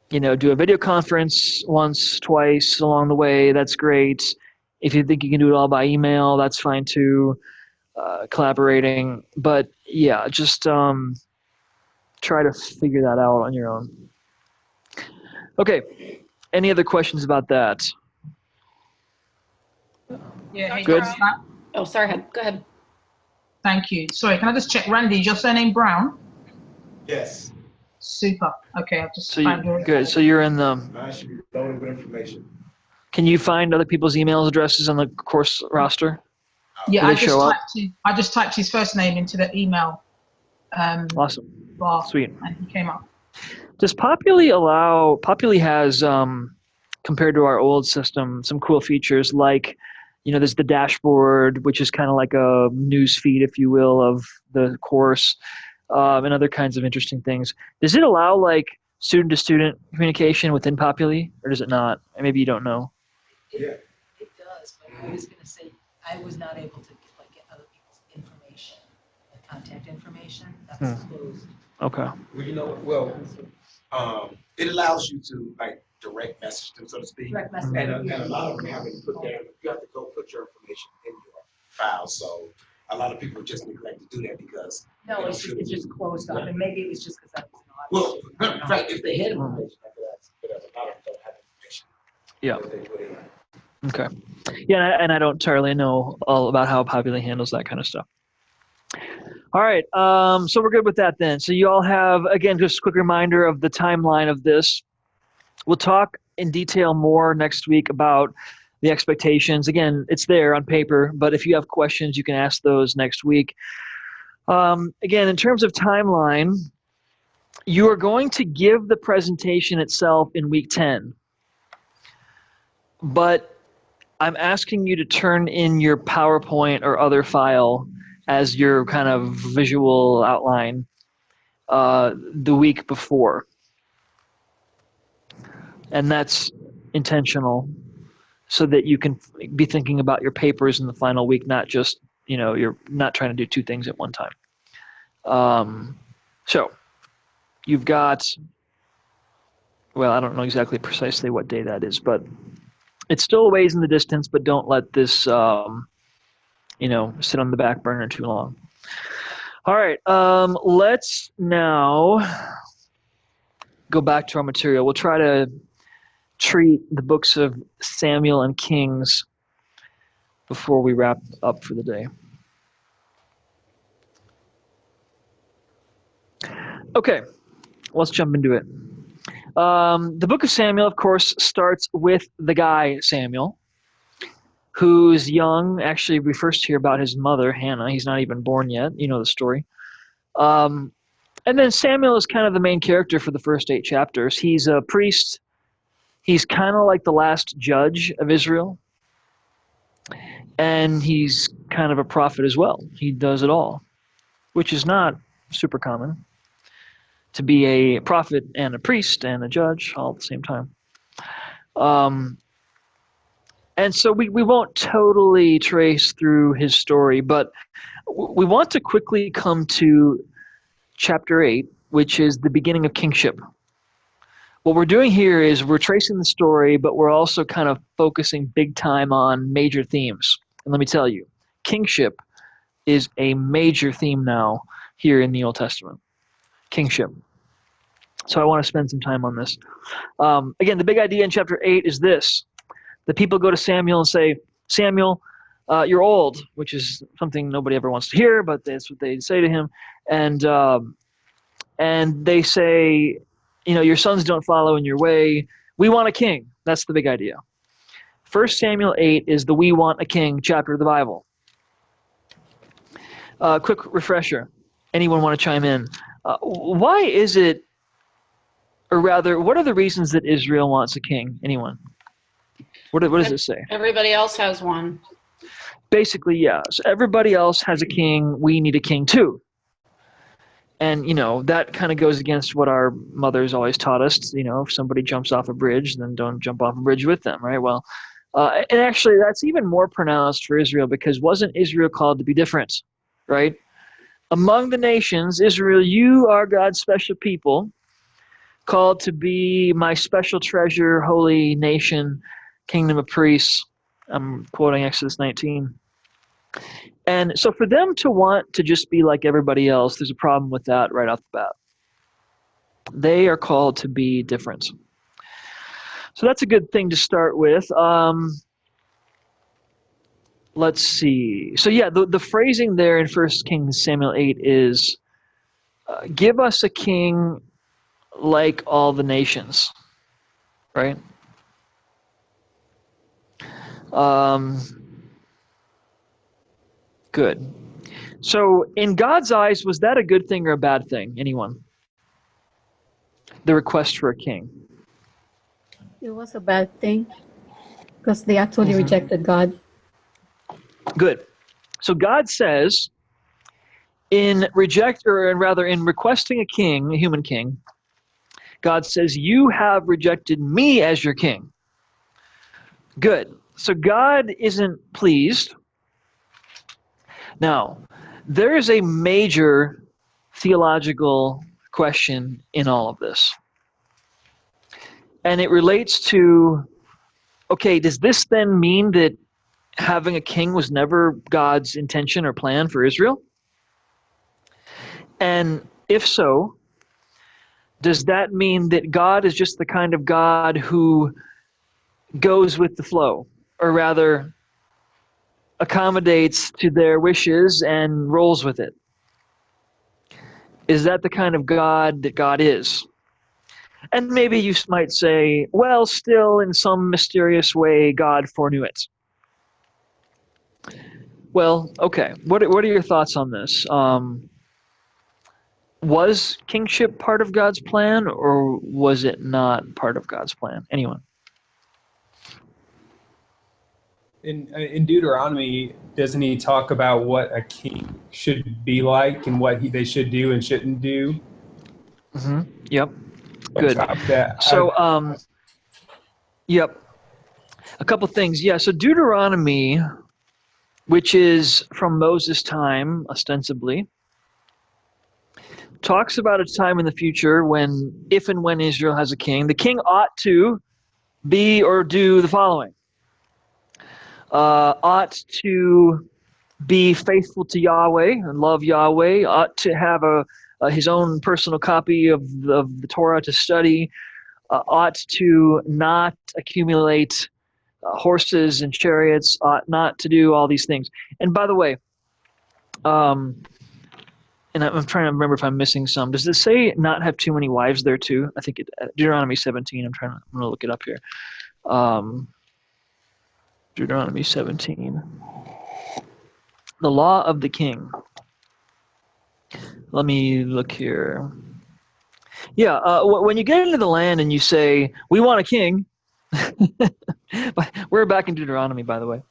do a video conference once, twice along the way, that's great. If you think you can do it all by email, that's fine too. Collaborating. But yeah, just try to figure that out on your own. Okay. Any other questions about that? Yeah. Hey, Good. Oh, sorry. Go ahead. Thank you. Sorry, can I just check? Randy, is your surname Brown? Yes. Super. Okay, I've just So found your. good. So you're in the. Mine should be loaded with information. Can you find other people's email addresses on the course roster? Yeah, Do I just typed his first name into the email. Awesome. Bar, Sweet. And he came up. Does Populi has, compared to our old system, some cool features like, there's the dashboard, which is kind of like a news feed, if you will, of the course, and other kinds of interesting things. Does it allow like student-to-student communication within Populi, or does it not? Maybe you don't know. Yeah. It does, but I was going to say I was not able to get other people's information, like contact information. That's closed. Okay. Well, it allows you to like direct message them, so to speak. Direct message. And a lot of them have to you have to go put your information in your file. So a lot of people just neglect to do that because it's just closed up, and maybe it was just because I was in well, right. If they had information, but a lot of them don't have information. Yeah. That they put in. Okay. Yeah, and I don't entirely know all about how Populi handles that kind of stuff. All right, so we're good with that then. So you all have, again, just a quick reminder of the timeline of this. We'll talk in detail more next week about the expectations. Again, it's there on paper, but if you have questions, you can ask those next week. Again, in terms of timeline, you are going to give the presentation itself in week 10. But I'm asking you to turn in your PowerPoint or other file as your kind of visual outline the week before. And that's intentional so that you can be thinking about your papers in the final week, not just, you're not trying to do two things at one time. So you've got, well, I don't know exactly precisely what day that is, but it's still a ways in the distance, but don't let this, sit on the back burner too long. All right, let's now go back to our material. We'll try to treat the books of Samuel and Kings before we wrap up for the day. Okay, let's jump into it. The book of Samuel, of course, starts with the guy Samuel, who's young. Actually, we first hear about his mother, Hannah. He's not even born yet. You know the story. And then Samuel is kind of the main character for the first 8 chapters. He's a priest. He's kind of like the last judge of Israel. And he's kind of a prophet as well. He does it all, which is not super common, to be a prophet and a priest and a judge all at the same time. And so we won't totally trace through his story, but we want to quickly come to chapter 8, which is the beginning of kingship. What we're doing here is we're tracing the story, but we're also kind of focusing big time on major themes. And let me tell you, kingship is a major theme now here in the Old Testament. Kingship. So I want to spend some time on this. Again, the big idea in chapter 8 is this. The people go to Samuel and say, Samuel, you're old, which is something nobody ever wants to hear, but that's what they say to him. And they say, your sons don't follow in your way. We want a king. That's the big idea. 1 Samuel 8 is the we want a king chapter of the Bible. Quick refresher. Anyone want to chime in? Why is it, or rather, what are the reasons that Israel wants a king? Anyone? What does it say? Everybody else has one. Basically, yeah. So everybody else has a king. We need a king too. And, that kind of goes against what our mothers always taught us. If somebody jumps off a bridge, then don't jump off a bridge with them, right? Well, and actually, that's even more pronounced for Israel, because wasn't Israel called to be different, right? Among the nations, Israel, you are God's special people, called to be my special treasure, holy nation, kingdom of priests. I'm quoting Exodus 19. And so for them to want to just be like everybody else, there's a problem with that right off the bat. They are called to be different. So that's a good thing to start with. Let's see. So yeah, the phrasing there in 1 Kings Samuel 8 is, give us a king like all the nations, right? Good. So in God's eyes, was that a good thing or a bad thing? Anyone? The request for a king. It was a bad thing because they actually rejected God. Good. So God says, in requesting a king, a human king, God says, you have rejected me as your king. Good. So God isn't pleased. Now, there is a major theological question in all of this. And it relates to, okay, does this then mean that having a king was never God's intention or plan for Israel? And if so, does that mean that God is just the kind of God who goes with the flow, or rather accommodates to their wishes and rolls with it? Is that the kind of God that God is? And maybe you might say, well, still in some mysterious way, God foreknew it. Well, okay. What are your thoughts on this? Was kingship part of God's plan, or was it not part of God's plan? Anyone? In Deuteronomy, doesn't he talk about what a king should be like and what they should do and shouldn't do? Yep. Good. That, so, yep. A couple things. Yeah, so Deuteronomy, which is from Moses' time, ostensibly, talks about a time in the future when, if and when Israel has a king, the king ought to be or do the following. Ought to be faithful to Yahweh and love Yahweh, ought to have his own personal copy of the Torah to study, ought to not accumulate horses and chariots, ought not to do all these things. And by the way, and I'm trying to remember if I'm missing some. Does it say not have too many wives there too? I think Deuteronomy 17. I'm going to look it up here. Deuteronomy 17. The law of the king. Let me look here. Yeah, when you get into the land and you say, we want a king, we're back in Deuteronomy, by the way.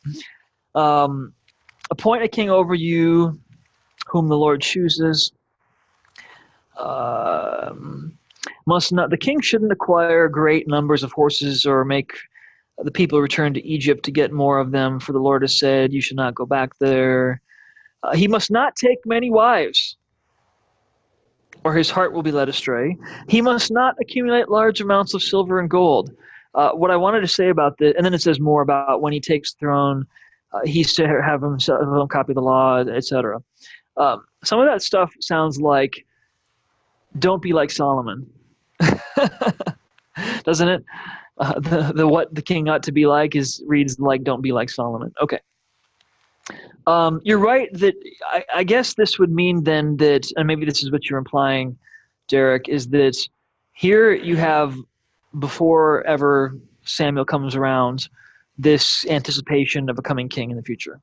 Appoint a king over you, whom the Lord chooses. The king shouldn't acquire great numbers of horses or make the people return to Egypt to get more of them, for the Lord has said, you should not go back there. He must not take many wives, or his heart will be led astray. He must not accumulate large amounts of silver and gold. What I wanted to say about this, and then it says more about when he takes the throne, he's to have himself copy of the law, etc. Some of that stuff sounds like, don't be like Solomon. Doesn't it? The what the king ought to be like reads like, don't be like Solomon. Okay. You're right that I guess this would mean then that, and maybe this is what you're implying, Derek, is that here you have, before ever Samuel comes around, this anticipation of a coming king in the future.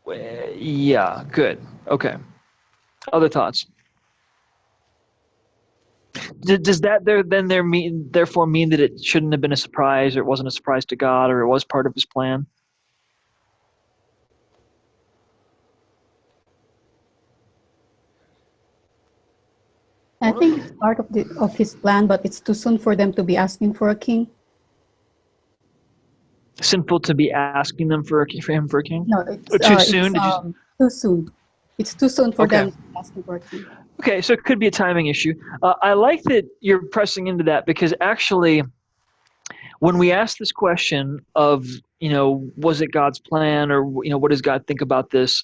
Yeah, good. Okay. Other thoughts? Does that therefore mean that it shouldn't have been a surprise, or it wasn't a surprise to God, or it was part of his plan? I think it's part of his plan, but it's too soon for them to be asking for a king. Sinful to be asking them for him for a king? No, Or too soon? Too soon. It's too soon for Okay. them to be asking for a king. Okay, so it could be a timing issue. I like that you're pressing into that, because actually, when we ask this question of, was it God's plan, or, what does God think about this?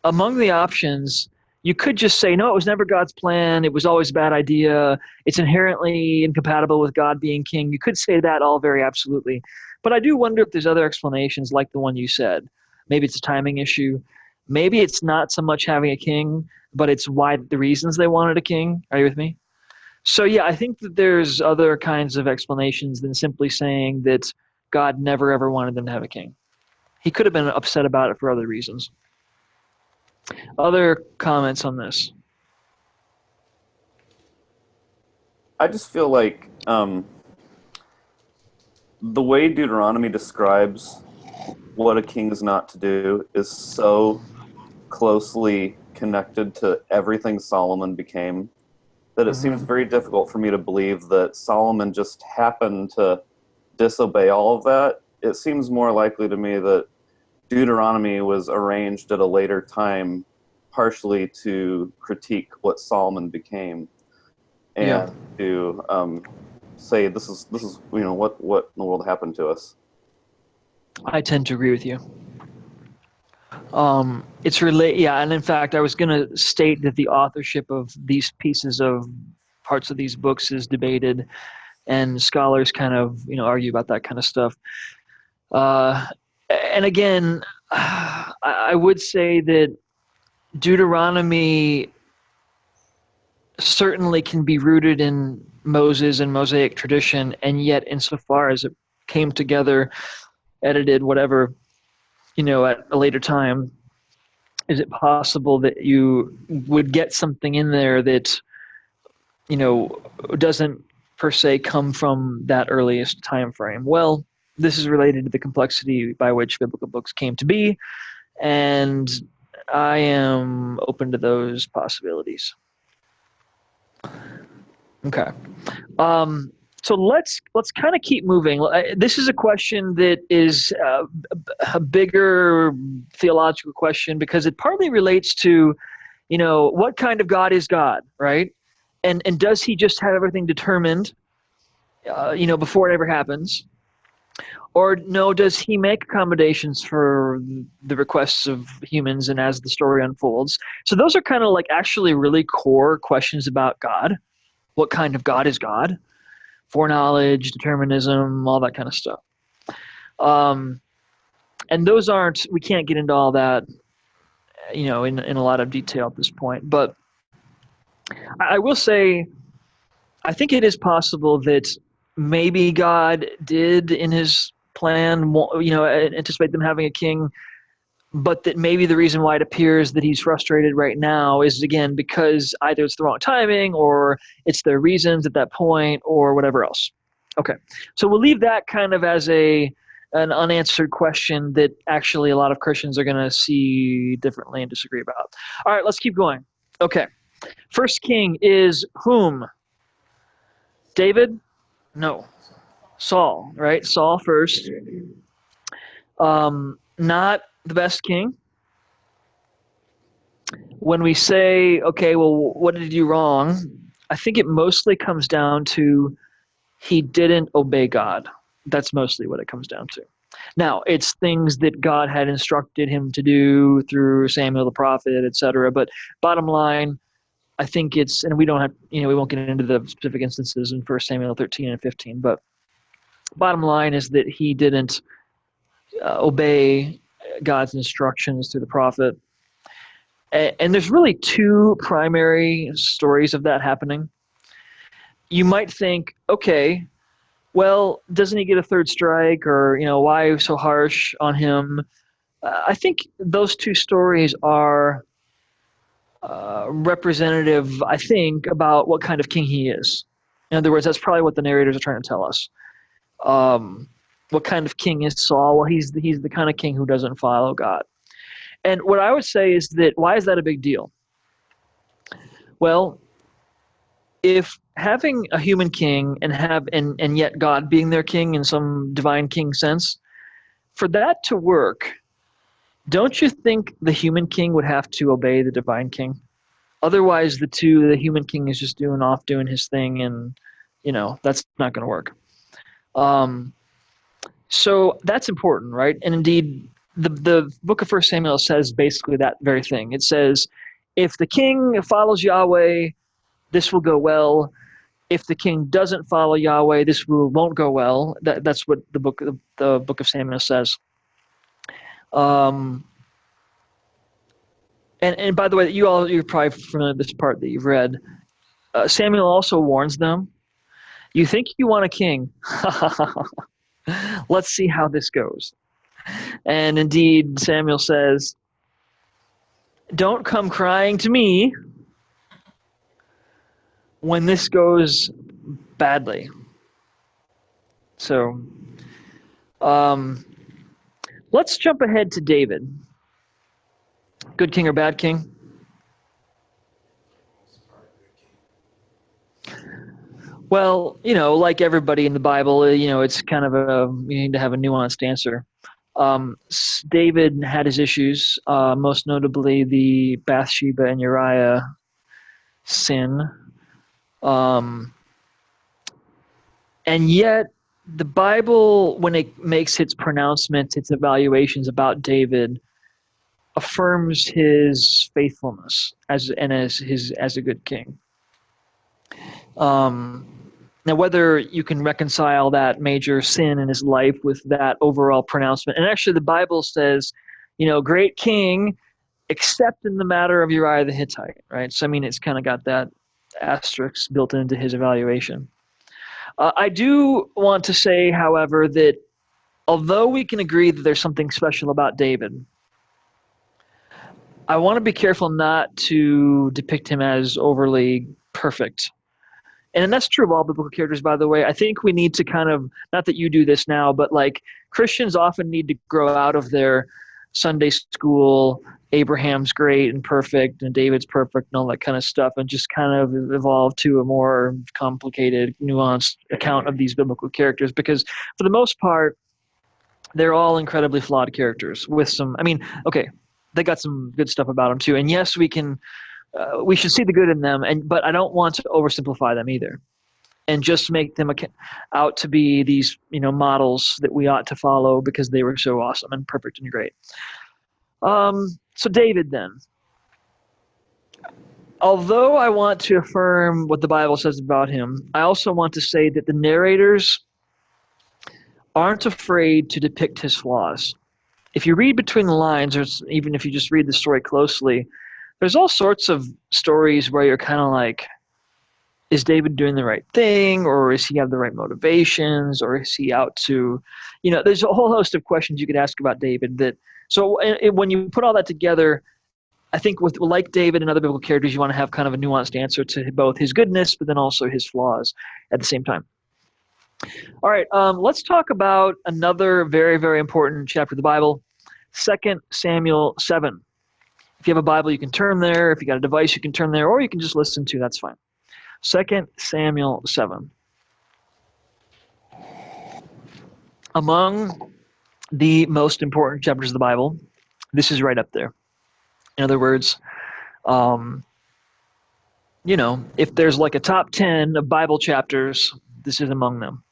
Among the options, you could just say, no, it was never God's plan. It was always a bad idea. It's inherently incompatible with God being king. You could say that all very absolutely. But I do wonder if there's other explanations like the one you said. Maybe it's a timing issue. Maybe it's not so much having a king, but it's why the reasons they wanted a king. Are you with me? So yeah, I think that there's other kinds of explanations than simply saying that God never ever wanted them to have a king. He could have been upset about it for other reasons. Other comments on this? I just feel like the way Deuteronomy describes what a king is not to do is so closely connected to everything Solomon became that it seems very difficult for me to believe that Solomon just happened to disobey all of that. It seems more likely to me that Deuteronomy was arranged at a later time partially to critique what Solomon became and to say this is what in the world happened to us. I tend to agree with you. And in fact, I was going to state that the authorship of these pieces of parts of these books is debated, and scholars kind of argue about that kind of stuff. And again, I would say that Deuteronomy certainly can be rooted in Moses and Mosaic tradition, and yet insofar as it came together, edited, whatever, at a later time, is it possible that you would get something in there that, doesn't per se come from that earliest time frame? Well, this is related to the complexity by which biblical books came to be, and I am open to those possibilities. Okay. So let's kind of keep moving. This is a question that is a bigger theological question, because it partly relates to, what kind of God is God, right? And does he just have everything determined, before it ever happens? Or no, does he make accommodations for the requests of humans and as the story unfolds? So those are kind of like actually really core questions about God. What kind of God is God? Foreknowledge, determinism, all that kind of stuff. And those we can't get into all that, in a lot of detail at this point. But I will say, I think it is possible that maybe God did in his plan, anticipate them having a king, but that maybe the reason why it appears that he's frustrated right now is, again, because either it's the wrong timing or it's their reasons at that point or whatever else. Okay, so we'll leave that kind of as an unanswered question that actually a lot of Christians are going to see differently and disagree about. All right, let's keep going. Okay, first king is whom? David? No. Saul, right? Saul first. Not the best king. When we say, okay, well, what did he do wrong? I think it mostly comes down to he didn't obey God. That's mostly what it comes down to. Now, it's things that God had instructed him to do through Samuel the prophet, etc. But bottom line, I think it's, and we don't have, we won't get into the specific instances in 1 Samuel 13 and 15, but bottom line is that he didn't obey God's instructions through the prophet. And there's really two primary stories of that happening. You might think, okay, well, doesn't he get a third strike, or why so harsh on him? I think those two stories are representative, I think, about what kind of king he is. In other words, that's probably what the narrators are trying to tell us. What kind of king is Saul? Well, he's the kind of king who doesn't follow God. And what I would say is that, why is that a big deal? Well, if having a human king and yet God being their king in some divine king sense, for that to work, don't you think the human king would have to obey the divine king? Otherwise, the human king is just doing his thing, and that's not going to work. So that's important, right? And indeed, the book of 1 Samuel says basically that very thing. It says, if the king follows Yahweh, this will go well. If the king doesn't follow Yahweh, won't go well. That's what the book of Samuel says. And by the way, you're probably familiar with this part that you've read. Samuel also warns them. You think you want a king? Let's see how this goes. And indeed, Samuel says, don't come crying to me when this goes badly. So, let's jump ahead to David. Good king or bad king? Well, like everybody in the Bible, it's kind of you need to have a nuanced answer. David had his issues, most notably the Bathsheba and Uriah sin. And yet, the Bible, when it makes its pronouncements, its evaluations about David, affirms his faithfulness as a good king. Now, whether you can reconcile that major sin in his life with that overall pronouncement, and actually the Bible says, great king, except in the matter of Uriah the Hittite, right? So, it's kind of got that asterisk built into his evaluation. I do want to say, however, that although we can agree that there's something special about David, I want to be careful not to depict him as overly perfect. And that's true of all biblical characters, by the way. I think we need to kind of, not that you do this now, but like Christians often need to grow out of their Sunday school, Abraham's great and perfect and David's perfect and all that kind of stuff, and just kind of evolve to a more complicated, nuanced account of these biblical characters. Because for the most part, they're all incredibly flawed characters with some, okay, they got some good stuff about them too. And yes, we should see the good in them, but I don't want to oversimplify them either, and just make them out to be these models that we ought to follow because they were so awesome and perfect and great. So David, then, although I want to affirm what the Bible says about him, I also want to say that the narrators aren't afraid to depict his flaws. If you read between the lines, or even if you just read the story closely, there's all sorts of stories where you're kind of like, is David doing the right thing, or is he have the right motivations, or is he out to, there's a whole host of questions you could ask about David. So when you put all that together, I think like David and other biblical characters, you want to have kind of a nuanced answer to both his goodness, but then also his flaws at the same time. All right, let's talk about another very, very important chapter of the Bible, 2 Samuel 7. If you have a Bible, you can turn there. If you got a device, you can turn there, or you can just listen to. That's fine. 2 Samuel 7. Among the most important chapters of the Bible, this is right up there. In other words, if there's like a top 10 of Bible chapters, this is among them.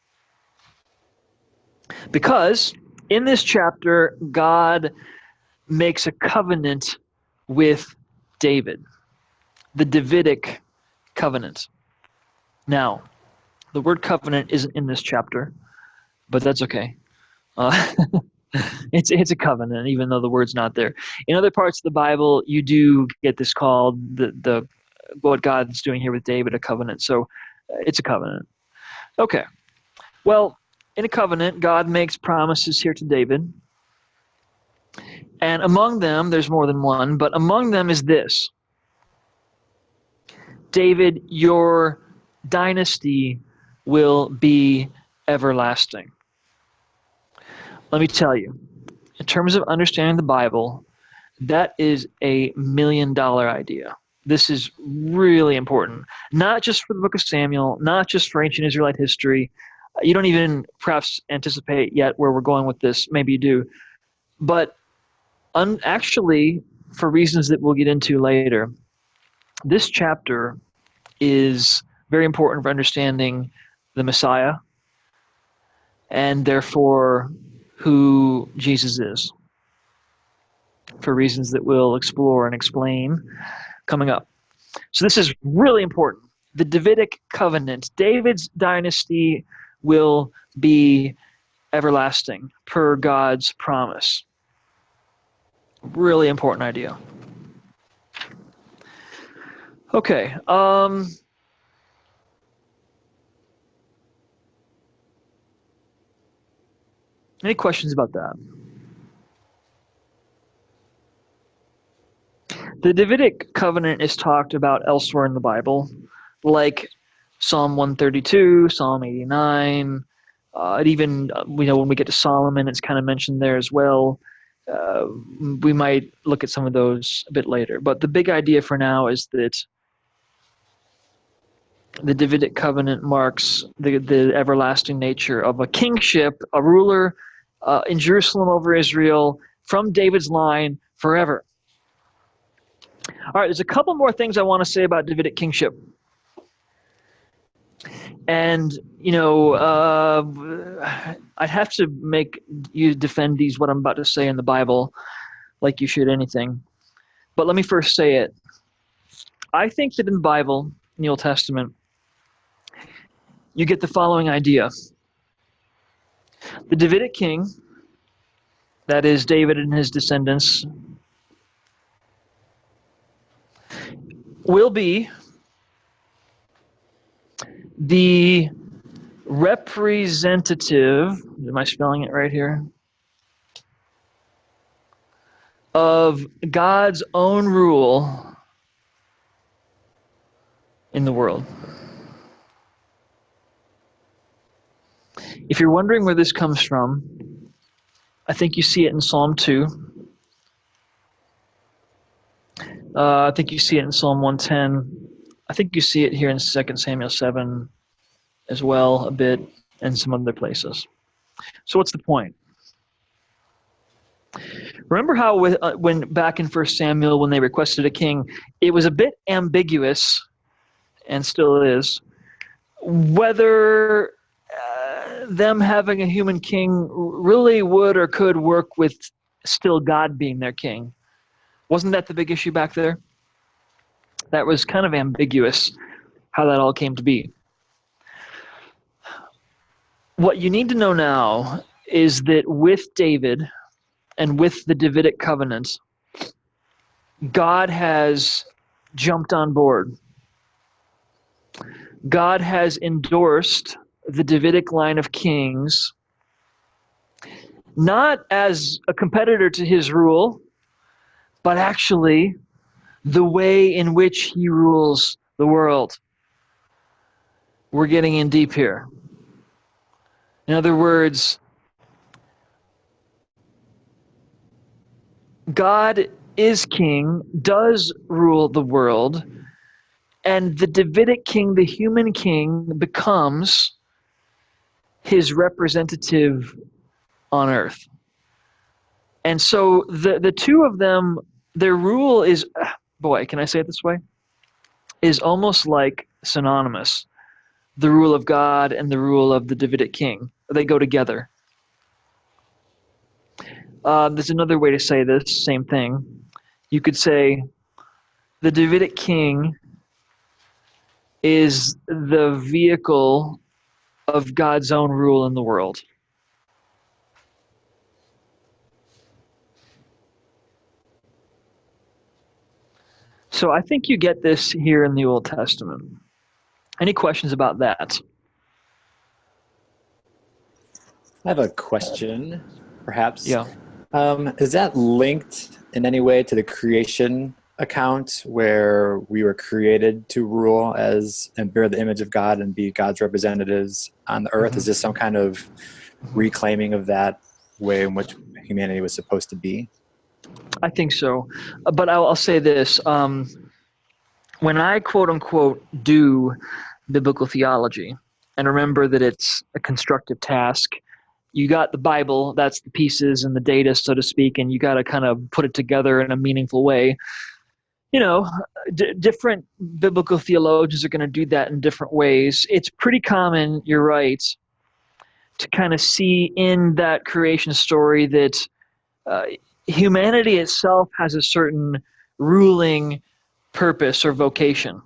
Because in this chapter, God makes a covenant with David, the Davidic covenant. Now, the word covenant isn't in this chapter, but that's okay. It's a covenant, even though the word's not there. In other parts of the Bible, you do get this called the what God's doing here with David, a covenant. So it's a covenant. Okay. Well, in a covenant, God makes promises here to David. And among them, there's more than one, but among them is this. David, your dynasty will be everlasting. Let me tell you, in terms of understanding the Bible, that is a $1 million idea. This is really important, not just for the book of Samuel, not just for ancient Israelite history. You don't even perhaps anticipate yet where we're going with this. Maybe you do. But actually, for reasons that we'll get into later, this chapter is very important for understanding the Messiah and therefore who Jesus is, for reasons that we'll explore and explain coming up. So this is really important. The Davidic covenant. David's dynasty will be everlasting per God's promise. Really important idea. Okay. Any questions about that? The Davidic covenant is talked about elsewhere in the Bible, like Psalm 132, Psalm 89. It even, when we get to Solomon, it's kind of mentioned there as well. We might look at some of those a bit later. But the big idea for now is that the Davidic covenant marks the everlasting nature of a kingship, a ruler in Jerusalem over Israel from David's line forever. All right, there's a couple more things I want to say about Davidic kingship. And, I'd have to make you defend what I'm about to say in the Bible, like you should anything. But let me first say it. I think that in the Bible, in the Old Testament, you get the following idea. The Davidic king, that is David and his descendants, will be the representative, am I spelling it right here, of God's own rule in the world. If you're wondering where this comes from, I think you see it in Psalm 2. I think you see it in Psalm 110. I think you see it here in 2 Samuel 7 as well a bit, and some other places. So what's the point? Remember how when back in 1 Samuel, when they requested a king, it was a bit ambiguous, and still is, whether them having a human king really would or could work with still God being their king. Wasn't that the big issue back there? That was kind of ambiguous, how that all came to be. What you need to know now is that with David and with the Davidic covenant, God has jumped on board. God has endorsed the Davidic line of kings, not as a competitor to his rule, but actually the way in which he rules the world. We're getting in deep here. In other words, God is king, does rule the world, and the Davidic king, the human king, becomes his representative on earth. And so the two of them, their rule is, boy, can I say it this way? Is almost like synonymous. The rule of God and the rule of the Davidic king. They go together. There's another way to say this, same thing. You could say the Davidic king is the vehicle of God's own rule in the world. So I think you get this here in the Old Testament. Any questions about that? I have a question, perhaps. Yeah. Is that linked in any way to the creation account where we were created to rule as and bear the image of God and be God's representatives on the earth? Is this some kind of reclaiming of that way in which humanity was supposed to be? I think so. But I'll say this. when I quote unquote do biblical theology, and remember that it's a constructive task, you got the Bible, that's the pieces and the data, so to speak, and you got to kind of put it together in a meaningful way. You know, different biblical theologians are going to do that in different ways. It's pretty common, you're right, to kind of see in that creation story that humanity itself has a certain ruling purpose or vocation,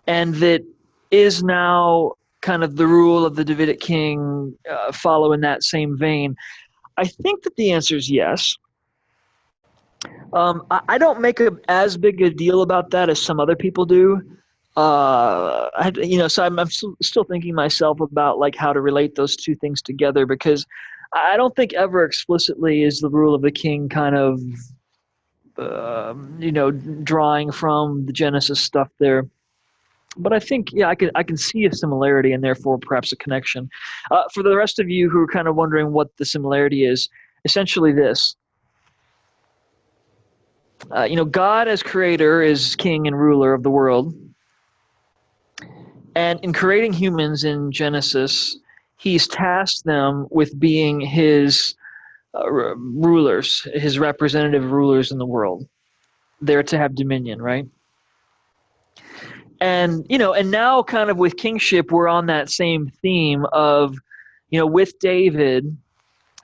and that is now kind of the rule of the Davidic king follow in that same vein. I think that the answer is yes. I don't make as big a deal about that as some other people do. So I'm still thinking myself about like how to relate those two things together, because I don't think ever explicitly is the rule of the king kind of drawing from the Genesis stuff there. But I think, yeah, I can see a similarity and therefore perhaps a connection. For the rest of you who are kind of wondering what the similarity is, essentially this. God as creator is king and ruler of the world. And in creating humans in Genesis, he's tasked them with being his rulers, his representative rulers in the world. They're to have dominion, right? And, and now kind of with kingship, we're on that same theme of, with David,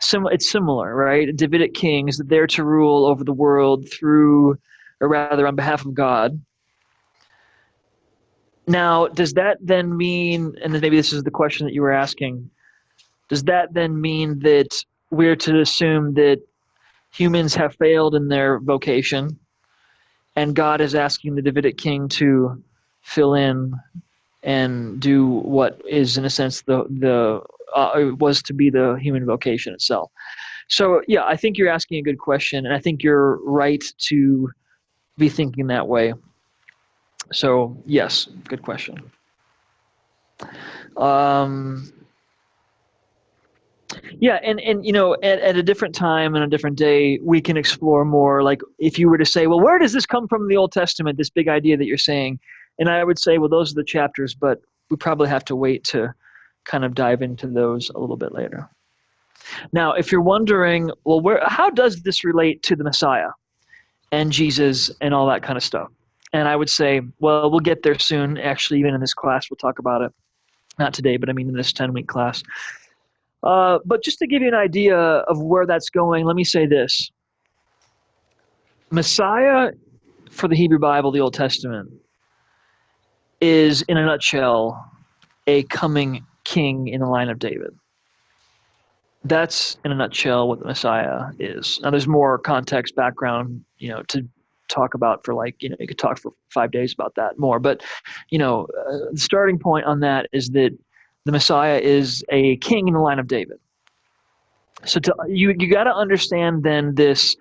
it's similar, right? Davidic kings, they're to rule over the world through, or rather on behalf of God. Now, does that then mean, and maybe this is the question that you were asking, does that then mean that we're to assume that humans have failed in their vocation and God is asking the Davidic king to fill in and do what is, in a sense, was to be the human vocation itself? So, yeah, I think you're asking a good question, and I think you're right to be thinking that way. So, yes, good question. Yeah, and at a different time and a different day, we can explore more. Like, if you were to say, well, where does this come from in the Old Testament, this big idea that you're saying? And I would say, well, those are the chapters, but we probably have to wait to kind of dive into those a little bit later. Now, if you're wondering, well, how does this relate to the Messiah and Jesus and all that kind of stuff? And I would say, well, we'll get there soon. Actually, even in this class, we'll talk about it. Not today, but I mean in this 10-week class. But just to give you an idea of where that's going, let me say this. Messiah for the Hebrew Bible, the Old Testament, is, in a nutshell, a coming king in the line of David. That's, in a nutshell, what the Messiah is. Now, there's more context, background, to talk about for you could talk for 5 days about that more. But, the starting point on that is that the Messiah is a king in the line of David. So you got to understand then this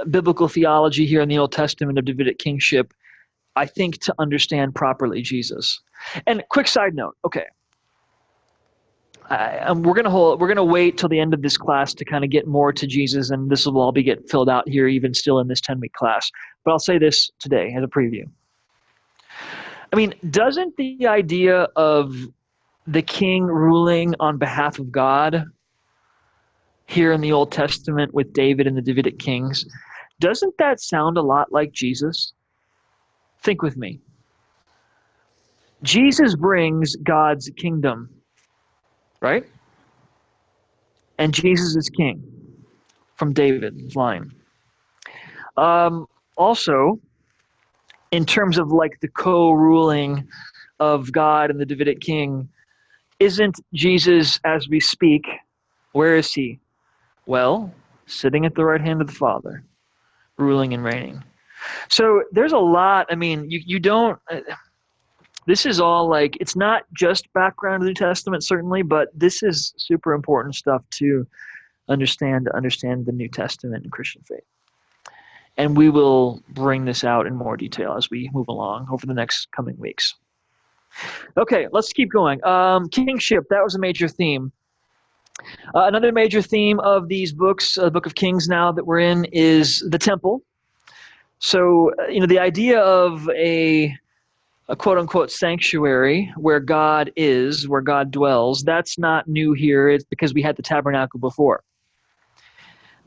biblical theology here in the Old Testament of Davidic kingship, I think, to understand properly Jesus. And quick side note, okay. We're gonna wait till the end of this class to kind of get more to Jesus, and this will all get filled out here, even still in this 10-week class. But I'll say this today as a preview. I mean, doesn't the idea of the king ruling on behalf of God here in the Old Testament with David and the Davidic kings, doesn't that sound a lot like Jesus? Think with me. Jesus brings God's kingdom, right? And Jesus is king from David's line. Also, in terms of like the co-ruling of God and the Davidic king, isn't Jesus, as we speak, where is he? Well, sitting at the right hand of the Father, ruling and reigning. So there's a lot. I mean, you don't. This is all like, it's not just background of the New Testament, certainly, but this is super important stuff to understand the New Testament and Christian faith. And we will bring this out in more detail as we move along over the next coming weeks. Okay, let's keep going. Kingship, that was a major theme. Another major theme of these books, the Book of Kings now that we're in, is the temple. So, the idea of a quote-unquote sanctuary where God is, where God dwells, that's not new here. It's because we had the tabernacle before.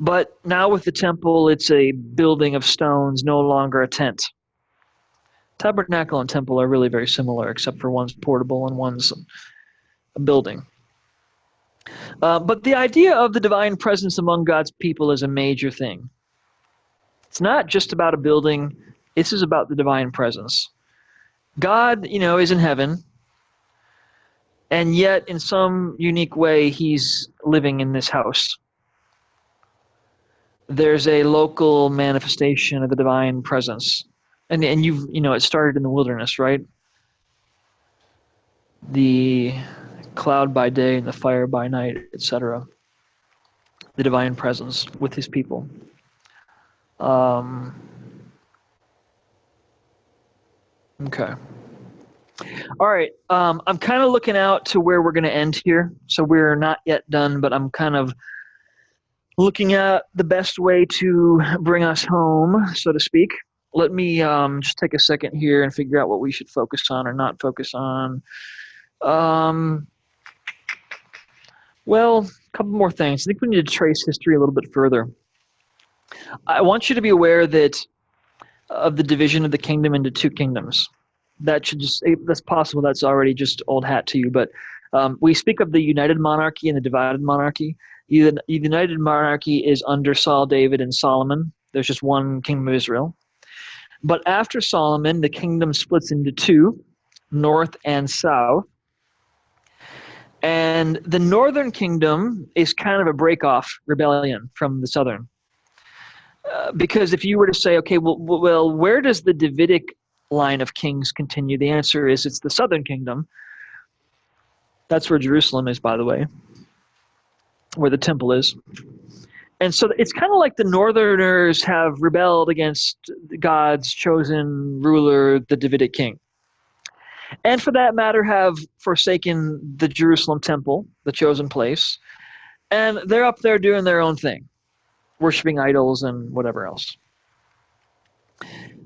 But now with the temple, it's a building of stones, no longer a tent. Tabernacle and temple are really very similar, except for one's portable and one's a building. But the idea of the divine presence among God's people is a major thing. It's not just about a building. This is about the divine presence. God, is in heaven, and yet in some unique way, he's living in this house. There's a local manifestation of the divine presence. And it started in the wilderness, right? The cloud by day and the fire by night, etc. The divine presence with his people. Okay. All right. I'm kind of looking out to where we're going to end here. So we're not yet done, but I'm kind of looking at the best way to bring us home, so to speak. Let me just take a second here and figure out what we should focus on or not focus on. Well, a couple more things. I think we need to trace history a little bit further. I want you to be aware that of the division of the kingdom into two kingdoms. That's possible. That's already just old hat to you. But we speak of the united monarchy and the divided monarchy. The united monarchy is under Saul, David, and Solomon. There's just one kingdom of Israel. But after Solomon, the kingdom splits into two, north and south. And the northern kingdom is kind of a break-off rebellion from the southern. Because if you were to say, okay, well, where does the Davidic line of kings continue? The answer is it's the southern kingdom. That's where Jerusalem is, by the way, where the temple is. And so it's kind of like the northerners have rebelled against God's chosen ruler, the Davidic king. And for that matter, have forsaken the Jerusalem temple, the chosen place. And they're up there doing their own thing, worshiping idols and whatever else.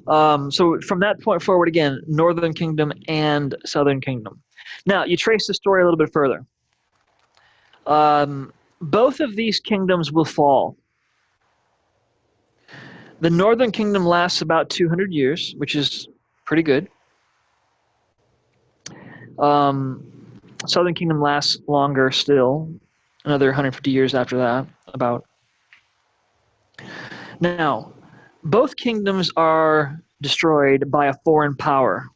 So from that point forward, again, northern kingdom and southern kingdom. Now, you trace the story a little bit further. Both of these kingdoms will fall. The northern kingdom lasts about 200 years, which is pretty good. Southern kingdom lasts longer still, another 150 years after that, about. Now, both kingdoms are destroyed by a foreign power.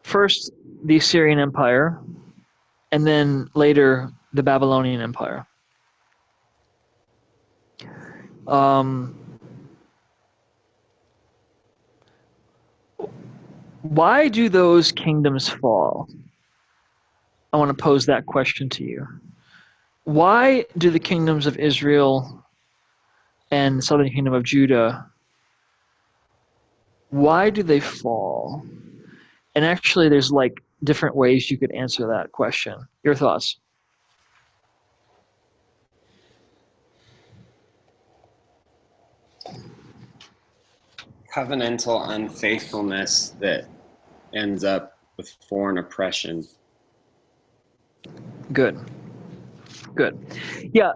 First, the Assyrian Empire, and then later, the Babylonian Empire. Why do those kingdoms fall? I want to pose that question to you. Why do the kingdoms of Israel and the southern kingdom of Judah, why do they fall? And actually, there's different ways you could answer that question. Your thoughts? Covenantal unfaithfulness that ends up with foreign oppression. Good. Yeah,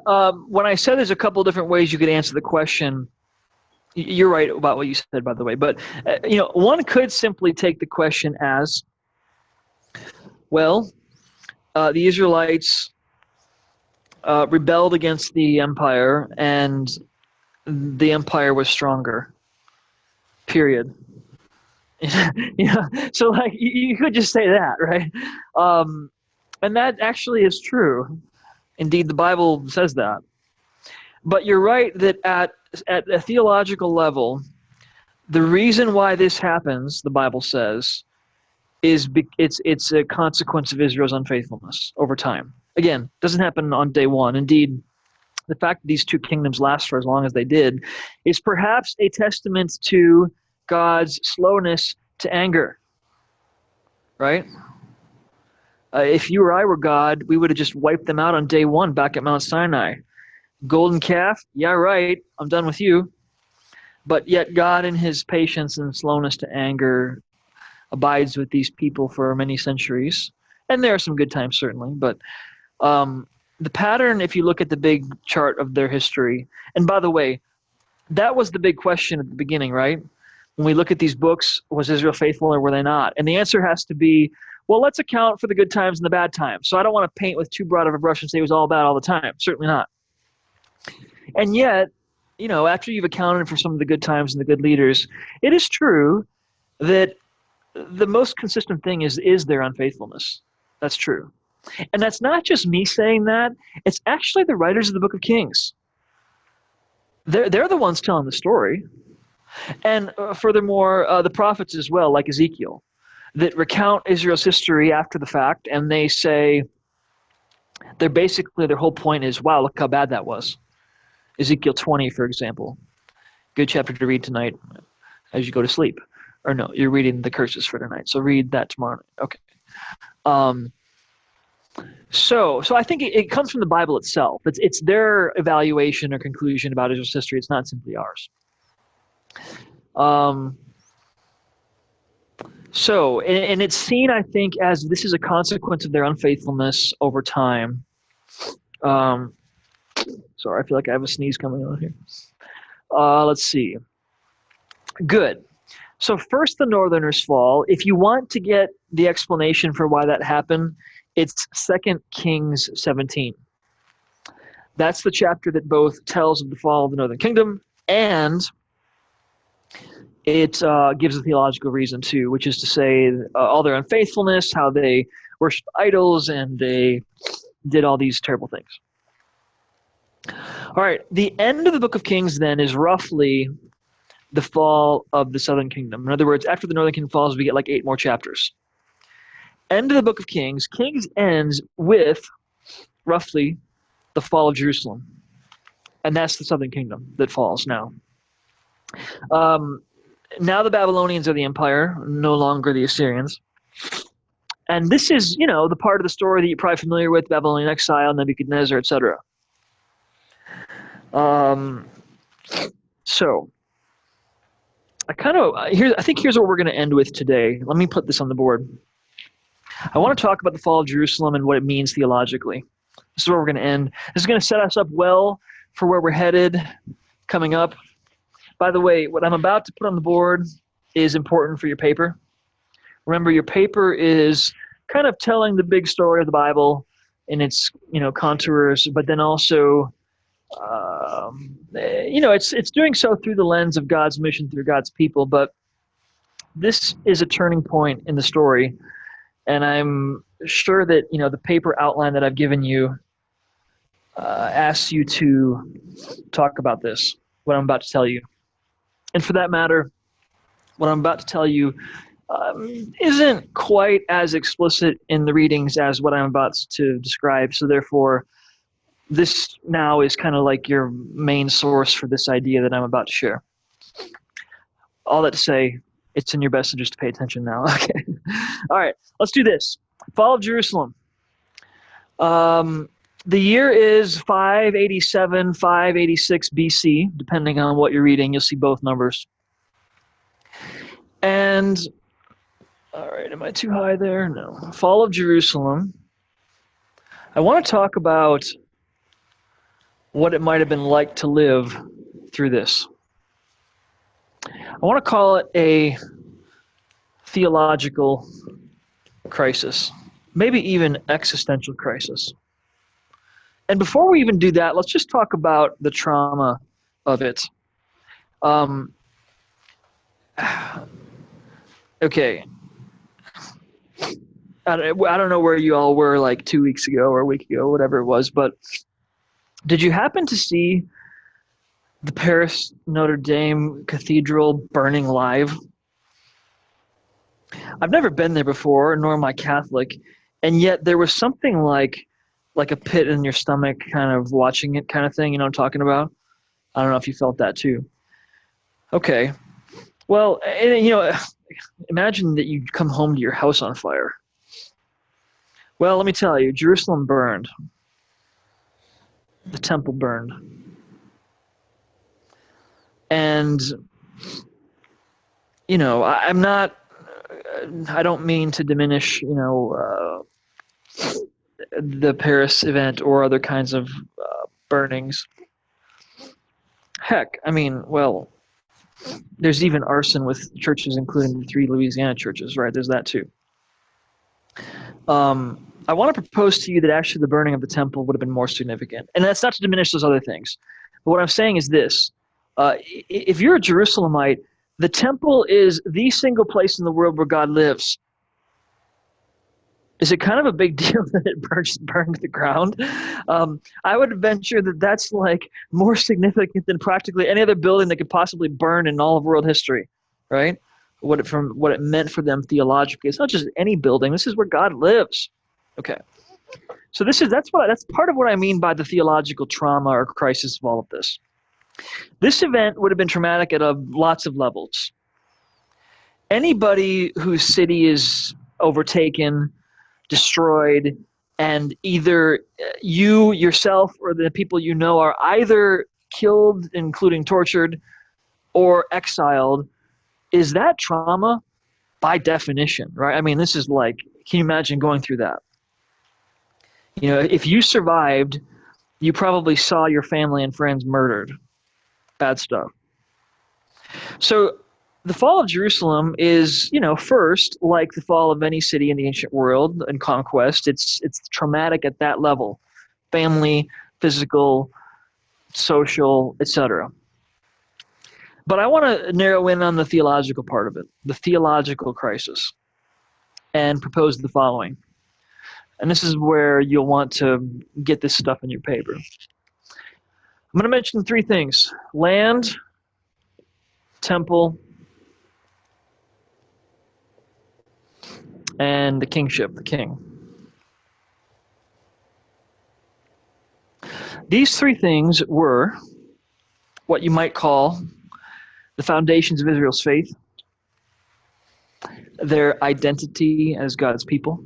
when I said there's a couple different ways you could answer the question, you're right about what you said, by the way. But, one could simply take the question as, well, the Israelites rebelled against the empire, and the empire was stronger. Period. So you could just say that, right? And that actually is true. Indeed, the Bible says that. But you're right that at a theological level, the reason why this happens, the Bible says, is it's a consequence of Israel's unfaithfulness over time. Again, it doesn't happen on day one. Indeed, the fact that these two kingdoms last for as long as they did is perhaps a testament to God's slowness to anger, right? If you or I were God, we would have just wiped them out on day one back at Mount Sinai. Golden calf, yeah, right, I'm done with you. But yet God in his patience and slowness to anger abides with these people for many centuries. And there are some good times, certainly. But the pattern, if you look at the big chart of their history, and by the way, that was the big question at the beginning, right? When we look at these books, was Israel faithful or were they not? And the answer has to be, well, let's account for the good times and the bad times. So I don't want to paint with too broad of a brush and say it was all bad all the time. Certainly not. And yet, after you've accounted for some of the good times and the good leaders, it is true that the most consistent thing is their unfaithfulness. That's true. And that's not just me saying that. It's actually the writers of the Book of Kings. They're the ones telling the story. And furthermore, the prophets as well, like Ezekiel, that recount Israel's history after the fact, and they say, their whole point is, wow, look how bad that was. Ezekiel 20, for example. Good chapter to read tonight as you go to sleep. Or no, you're reading the curses for tonight, so read that tomorrow night. Okay. So I think it comes from the Bible itself. It's their evaluation or conclusion about Israel's history. It's not simply ours. And it's seen, I think, as this is a consequence of their unfaithfulness over time. Sorry, I feel like I have a sneeze coming on here. Let's see. Good. So first the Northerners fall. If you want to get the explanation for why that happened, it's 2 Kings 17. That's the chapter that both tells of the fall of the Northern Kingdom, and it gives a theological reason too, which is to say all their unfaithfulness, how they worshiped idols, and they did all these terrible things. All right, the end of the Book of Kings then is roughly the fall of the Southern Kingdom. In other words, after the Northern Kingdom falls, we get like 8 more chapters. End of the Book of Kings. Kings ends with roughly the fall of Jerusalem. And that's the Southern Kingdom that falls now. Now the Babylonians are the empire, no longer the Assyrians. And this is, the part of the story that you're probably familiar with, Babylonian exile, Nebuchadnezzar, etc. So I think here's what we're going to end with today. Let me put this on the board. I want to talk about the fall of Jerusalem and what it means theologically. This is where we're going to end. This is going to set us up well for where we're headed coming up. By the way, what I'm about to put on the board is important for your paper. Remember, your paper is kind of telling the big story of the Bible in its, contours, but then also, it's doing so through the lens of God's mission through God's people. But this is a turning point in the story, and I'm sure that the paper outline that I've given you asks you to talk about this, what I'm about to tell you. And for that matter, what I'm about to tell you isn't quite as explicit in the readings as what I'm about to describe. So therefore, this now is kind of like your main source for this idea that I'm about to share. All that to say, it's in your best interest to pay attention now. Okay. All right, let's do this. Fall of Jerusalem. The year is 587, 586 BC, depending on what you're reading. You'll see both numbers. And, all right, am I too high there? No. Fall of Jerusalem. I want to talk about what it might have been like to live through this. I want to call it a theological crisis, maybe even existential crisis. And before we even do that, let's just talk about the trauma of it. Okay. I don't know where you all were like 2 weeks ago or a week ago, whatever it was, but did you happen to see the Paris Notre Dame Cathedral burning live? I've never been there before, nor am I Catholic, and yet there was something like a pit in your stomach kind of watching it kind of thing, you know what I'm talking about? I don't know if you felt that too. Okay. Well, imagine that you come home to your house on fire. Well, let me tell you, Jerusalem burned. The temple burned. And I'm not. I don't mean to diminish, the Paris event or other kinds of burnings. Heck, I mean, well, there's even arson with churches, including the 3 Louisiana churches, right? There's that too. I want to propose to you that actually the burning of the temple would have been more significant. And that's not to diminish those other things. But what I'm saying is this. If you're a Jerusalemite, the temple is the single place in the world where God lives. Is it kind of a big deal that it burned to the ground? I would venture that that's like more significant than practically any other building that could possibly burn in all of world history, right? What it meant for them theologically. It's not just any building. This is where God lives. Okay. So that's part of what I mean by the theological trauma or crisis of all of this. This event would have been traumatic at lots of levels. Anybody whose city is overtaken, destroyed, and either you yourself or the people you know are either killed, including tortured, or exiled, is that trauma by definition, right? I mean, this is like, can you imagine going through that? If you survived, you probably saw your family and friends murdered. Bad stuff. So the fall of Jerusalem is, first, like the fall of any city in the ancient world and conquest, it's traumatic at that level. Family, physical, social, etc. But I want to narrow in on the theological part of it, the theological crisis, and propose the following. And this is where you'll want to get this stuff in your paper. I'm going to mention 3 things: land, temple, and the kingship, the king. These 3 things were what you might call the foundations of Israel's faith, their identity as God's people,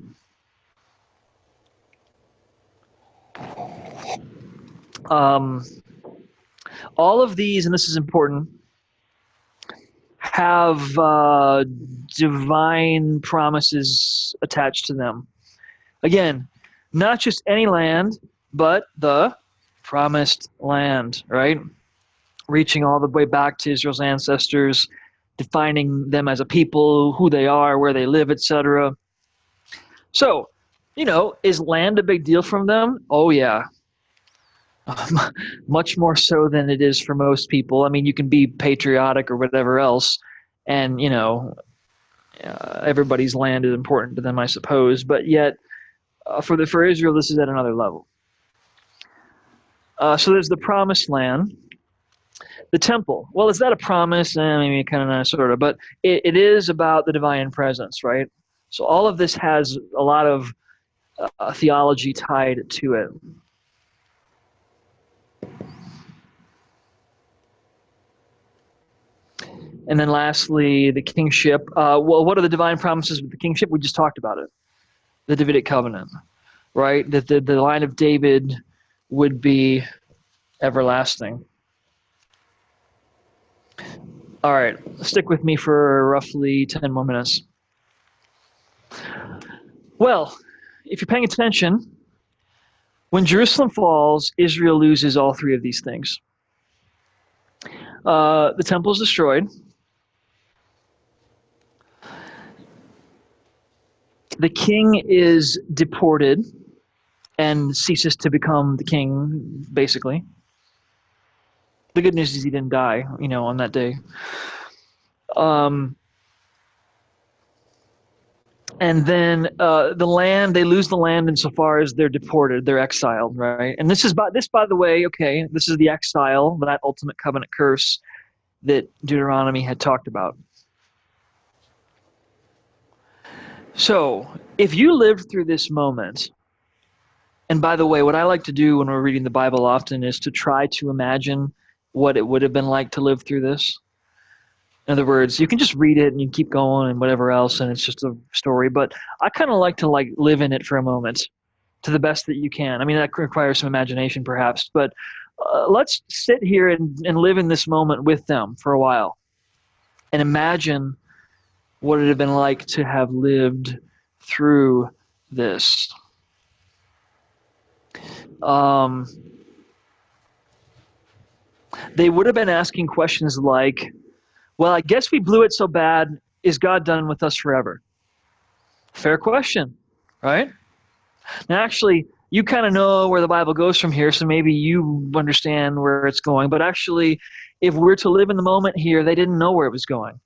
all of these, and this is important, have divine promises attached to them. Again, not just any land, but the promised land, right? Reaching all the way back to Israel's ancestors, defining them as a people, who they are, where they live, etc. So, is land a big deal from them? Oh, yeah. Much more so than it is for most people. I mean, you can be patriotic or whatever else, and, everybody's land is important to them, I suppose. But yet, for Israel, this is at another level. So there's the promised land. The temple. Well, is that a promise? Maybe kind of, sort of. But it is about the divine presence, right? So all of this has a lot of theology tied to it. And then lastly, the kingship. Well, what are the divine promises with the kingship? We just talked about it. The Davidic covenant, right? That the line of David would be everlasting. All right, stick with me for roughly 10 more minutes. Well, if you're paying attention, when Jerusalem falls, Israel loses all 3 of these things. The temple is destroyed. The king is deported and ceases to become the king, basically. The good news is he didn't die, on that day. And then the land, they lose the land insofar as they're deported, they're exiled, right? And this, by the way, okay, this is the exile, that ultimate covenant curse that Deuteronomy had talked about. So, if you lived through this moment, and by the way, what I like to do when we're reading the Bible often is to try to imagine what it would have been like to live through this. In other words, you can just read it and you keep going and whatever else, and it's just a story. But I kind of like to live in it for a moment to the best that you can. I mean, that requires some imagination perhaps, but let's sit here and live in this moment with them for a while. and imagine what it would have been like to have lived through this. They would have been asking questions like, well, I guess we blew it so bad. Is God done with us forever? Fair question, right? Now, actually, you kind of know where the Bible goes from here, so maybe you understand where it's going. But actually, if we're to live in the moment here, they didn't know where it was going.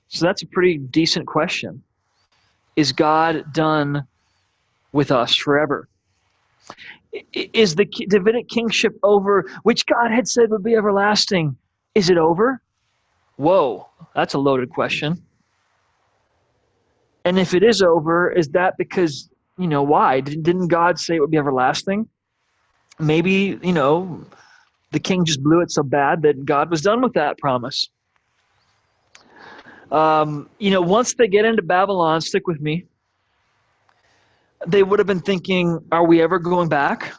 So that's a pretty decent question. Is God done with us forever? Is the Davidic kingship over, which God had said would be everlasting? Is it over? Whoa, that's a loaded question. And if it is over, is that because, why? Didn't God say it would be everlasting? Maybe, the king just blew it so bad that God was done with that promise. Once they get into Babylon, stick with me, they would have been thinking, are we ever going back?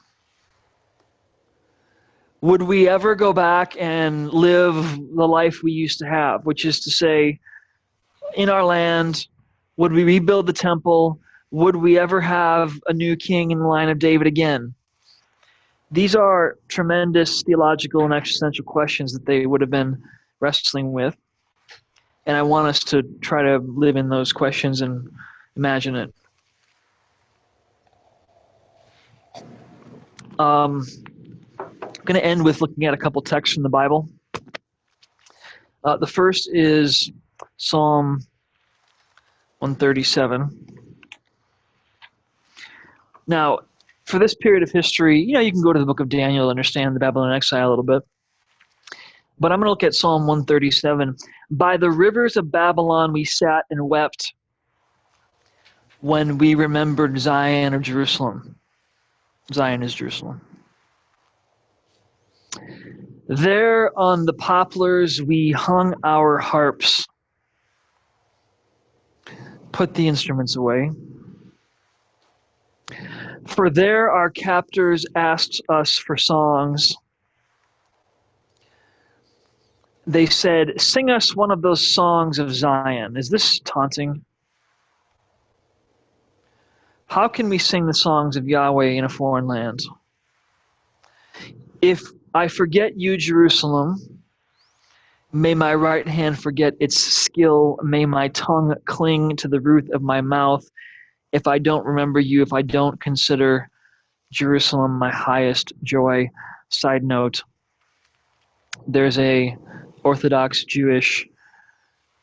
Would we ever go back and live the life we used to have, which is to say, in our land? Would we rebuild the temple? Would we ever have a new king in the line of David again? These are tremendous theological and existential questions that they would have been wrestling with. And I want us to try to live in those questions and imagine it. I'm going to end with looking at a couple texts from the Bible. The first is Psalm 137. Now, for this period of history, you can go to the book of Daniel to understand the Babylonian exile a little bit. But I'm going to look at Psalm 137. By the rivers of Babylon we sat and wept when we remembered Zion or Jerusalem. Zion is Jerusalem. There on the poplars we hung our harps, put the instruments away. For there our captors asked us for songs. They said, sing us one of those songs of Zion. Is this taunting? How can we sing the songs of Yahweh in a foreign land? If I forget you, Jerusalem, may my right hand forget its skill. May my tongue cling to the roof of my mouth. If I don't remember you, if I don't consider Jerusalem my highest joy. Side note, there's a Orthodox Jewish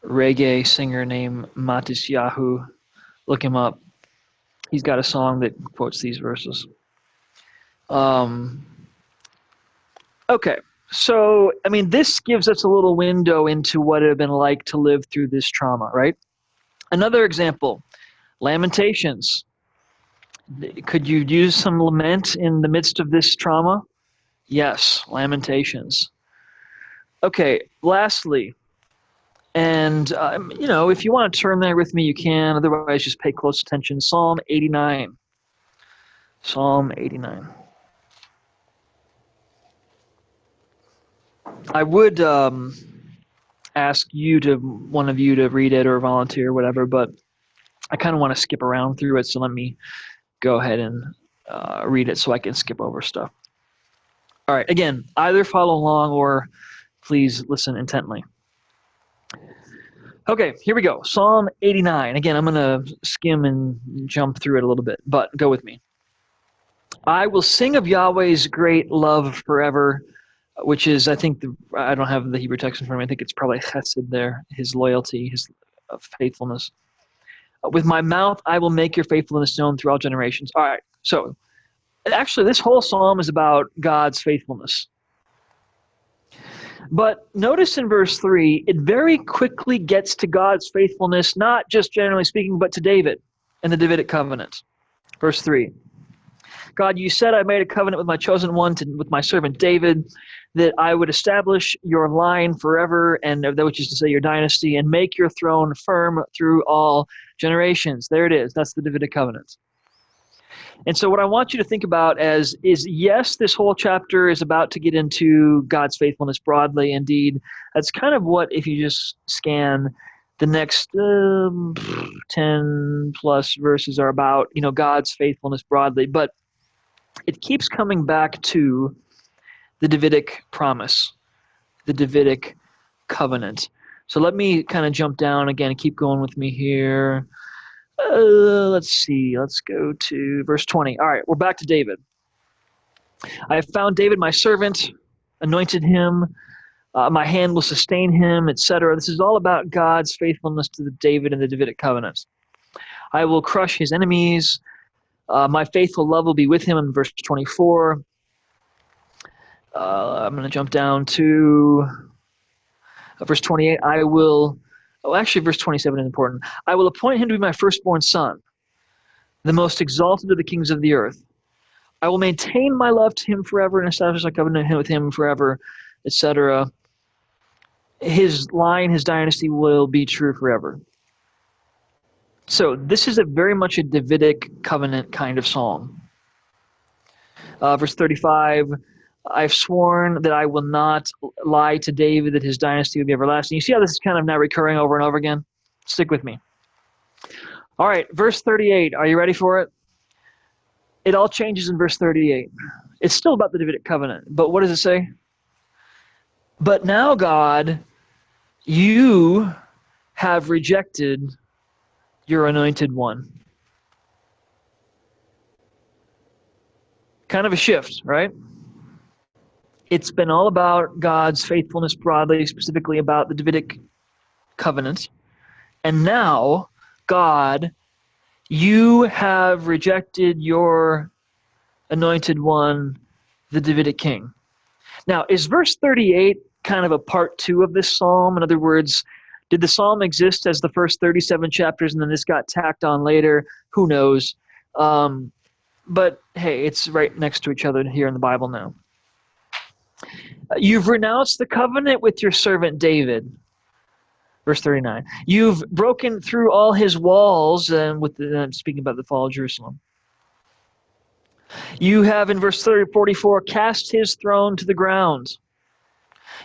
reggae singer named Matisyahu. Look him up. He's got a song that quotes these verses. Okay, so, this gives us a little window into what it would have been like to live through this trauma, right? Another example, Lamentations. Could you use some lament in the midst of this trauma? Yes, Lamentations. Okay, lastly, and, if you want to turn there with me, you can. Otherwise, just pay close attention. Psalm 89. Psalm 89. I would ask one of you to read it or volunteer or whatever, but I kind of want to skip around through it, so let me go ahead and read it so I can skip over stuff. All right, again, either follow along or please listen intently. Okay, here we go. Psalm 89. Again, I'm going to skim and jump through it a little bit, but go with me. I will sing of Yahweh's great love forever, which is, I think, I don't have the Hebrew text in front of me. I think it's probably chesed there, his loyalty, his faithfulness. With my mouth, I will make your faithfulness known through all generations. All right, so actually, this whole psalm is about God's faithfulness. But notice in verse 3, it very quickly gets to God's faithfulness, not just generally speaking, but to David and the Davidic covenant. Verse 3. God, you said I made a covenant with my chosen one, with my servant David, that I would establish your line forever, and which is to say your dynasty, and make your throne firm through all generations. There it is. That's the Davidic covenant. And so what I want you to think about is yes, this whole chapter is about to get into God's faithfulness broadly. Indeed, that's kind of what, if you just scan the next 10 plus verses are about, God's faithfulness broadly. But it keeps coming back to the Davidic promise, the Davidic covenant. So let me kind of jump down again and keep going with me here. Let's see. Let's go to verse 20. All right, we're back to David. I have found David my servant, anointed him. My hand will sustain him, etc. This is all about God's faithfulness to the David and the Davidic covenants. I will crush his enemies. My faithful love will be with him in verse 24. I'm going to jump down to verse 28. Verse 27 is important. I will appoint him to be my firstborn son, the most exalted of the kings of the earth. I will maintain my love to him forever and establish my covenant with him forever, etc. His line, his dynasty will be true forever. So this is very much a Davidic covenant kind of psalm. Verse 35, I've sworn that I will not lie to David, that his dynasty will be everlasting. You see how this is kind of now recurring over and over again? Stick with me. All right, verse 38. Are you ready for it? It all changes in verse 38. It's still about the Davidic covenant, but what does it say? But now, God, you have rejected your anointed one. Kind of a shift, right? It's been all about God's faithfulness broadly, specifically about the Davidic covenant. And now, God, you have rejected your anointed one, the Davidic king. Now, is verse 38 kind of a part 2 of this psalm? In other words, did the psalm exist as the first 37 chapters and then this got tacked on later? Who knows? But hey, it's right next to each other here in the Bible now. You've renounced the covenant with your servant David. Verse 39. You've broken through all his walls, and I'm speaking about the fall of Jerusalem. You have, in verse 44, cast his throne to the ground.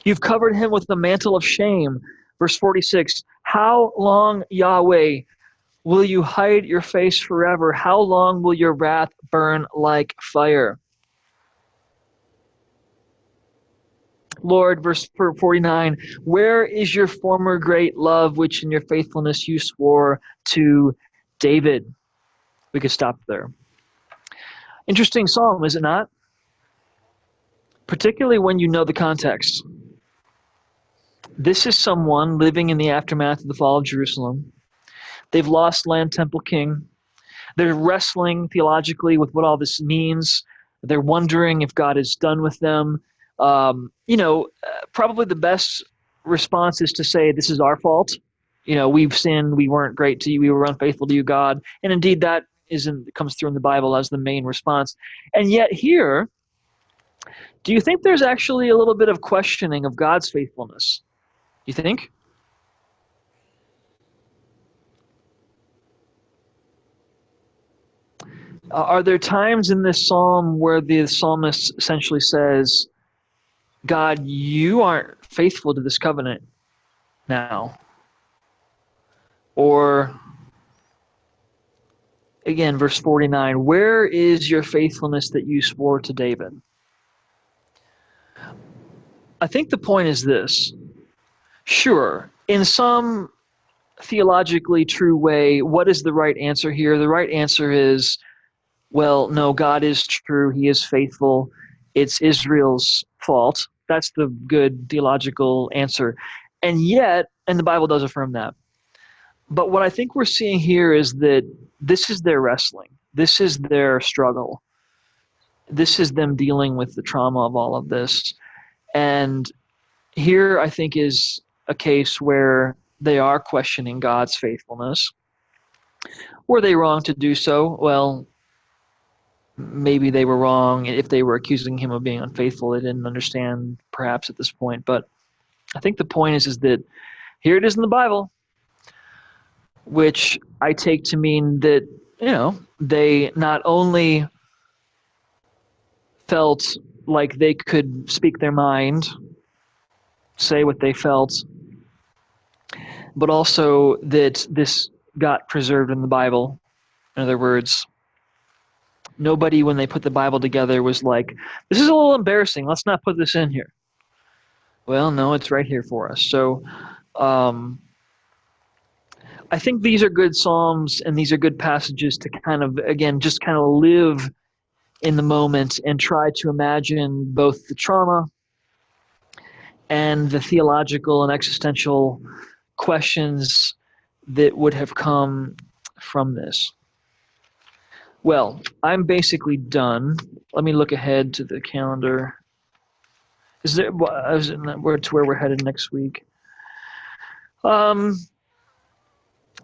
You've covered him with the mantle of shame. Verse 46, how long, Yahweh, will you hide your face forever? How long will your wrath burn like fire? Lord, verse 49, where is your former great love, which in your faithfulness you swore to David? We could stop there. Interesting psalm, is it not? Particularly when you know the context. This is someone living in the aftermath of the fall of Jerusalem. They've lost land, temple, king. They're wrestling theologically with what all this means. They're wondering if God is done with them. Probably the best response is to say, this is our fault. We've sinned. We weren't great to you. We were unfaithful to you, God. And indeed, that comes through in the Bible as the main response. And yet here, do you think there's actually a little bit of questioning of God's faithfulness? You think? Are there times in this psalm where the psalmist essentially says, God, you aren't faithful to this covenant now? Or, again, verse 49, where is your faithfulness that you swore to David? I think the point is this. Sure, in some theologically true way, what is the right answer here? The right answer is, well, no, God is true. He is faithful. It's Israel's fault. That's the good theological answer. And the Bible does affirm that. But what I think we're seeing here is that this is their wrestling. This is their struggle. This is them dealing with the trauma of all of this. And here, I think, is a case where they are questioning God's faithfulness. Were they wrong to do so? Well, maybe they were wrong. If they were accusing him of being unfaithful, they didn't understand perhaps at this point. But I think the point is that here it is in the Bible, which I take to mean that, they not only felt like they could speak their mind, say what they felt, but also that this got preserved in the Bible. In other words, nobody, when they put the Bible together, was like, this is a little embarrassing, let's not put this in here. Well, no, it's right here for us. So I think these are good Psalms, and these are good passages to kind of, again, just kind of live in the moment and try to imagine both the trauma and the theological and existential questions that would have come from this. Well, I'm basically done. Let me look ahead to the calendar. Is there where we're headed next week? We're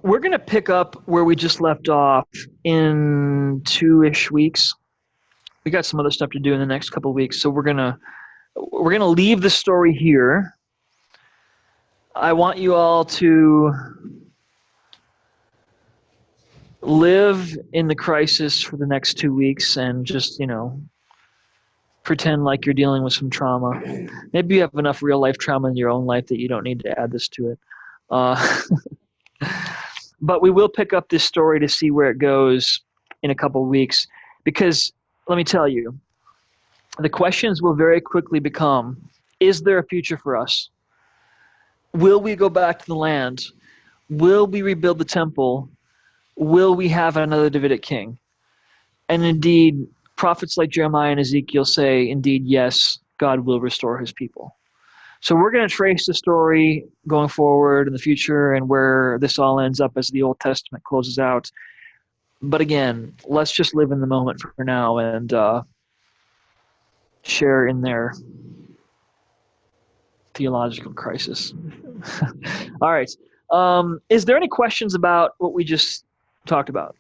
going to pick up where we just left off in 2-ish weeks. We got some other stuff to do in the next couple of weeks, so we're gonna leave the story here. I want you all to live in the crisis for the next 2 weeks and just, pretend like you're dealing with some trauma. Maybe you have enough real life trauma in your own life that you don't need to add this to it. But we will pick up this story to see where it goes in a couple of weeks, because let me tell you, the questions will very quickly become, is there a future for us? Will we go back to the land? Will we rebuild the temple? Will we have another Davidic king? And indeed, prophets like Jeremiah and Ezekiel say, indeed, yes, God will restore his people. So we're going to trace the story going forward in the future and where this all ends up as the Old Testament closes out. But again, let's just live in the moment for now and share in their theological crisis. All right. Is there any questions about what we just talked about?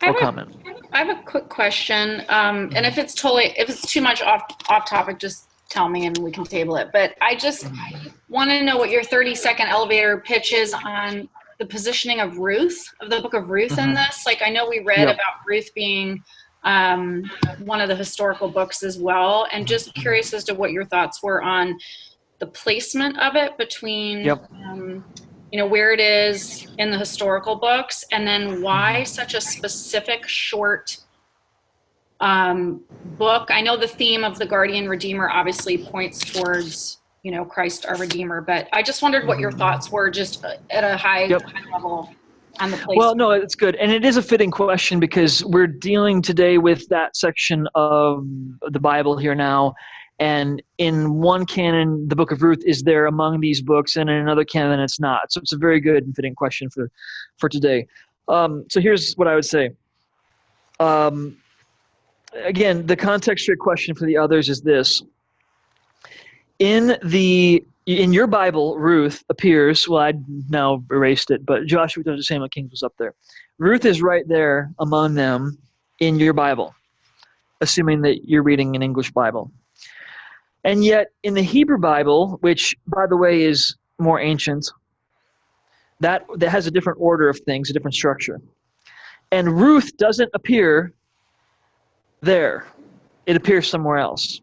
Or comment? I have a quick question, and if it's too much off topic, just tell me and we can table it. But I just want to know what your 30-second elevator pitch is on the positioning of Ruth, of the book of Ruth in this. Like, I know we read about Ruth being one of the historical books as well, and just curious as to what your thoughts were on the placement of it between where it is in the historical books, and then why such a specific short book. I know the theme of the guardian redeemer obviously points towards Christ our Redeemer, but I just wondered what your thoughts were just at a high level on the placement. Well, no, it's good. And it is a fitting question because we're dealing today with that section of the Bible here now. And in one canon, the book of Ruth is there among these books, and in another canon, it's not. So it's a very good and fitting question for today. So here's what I would say. Again, the context for your question for the others is this. In your Bible, Ruth appears, well, I now erased it, but Joshua does the same, Kings was up there. Ruth is right there among them in your Bible, assuming that you're reading an English Bible. And yet, in the Hebrew Bible, which, by the way, is more ancient, that has a different order of things, a different structure. And Ruth doesn't appear there. It appears somewhere else.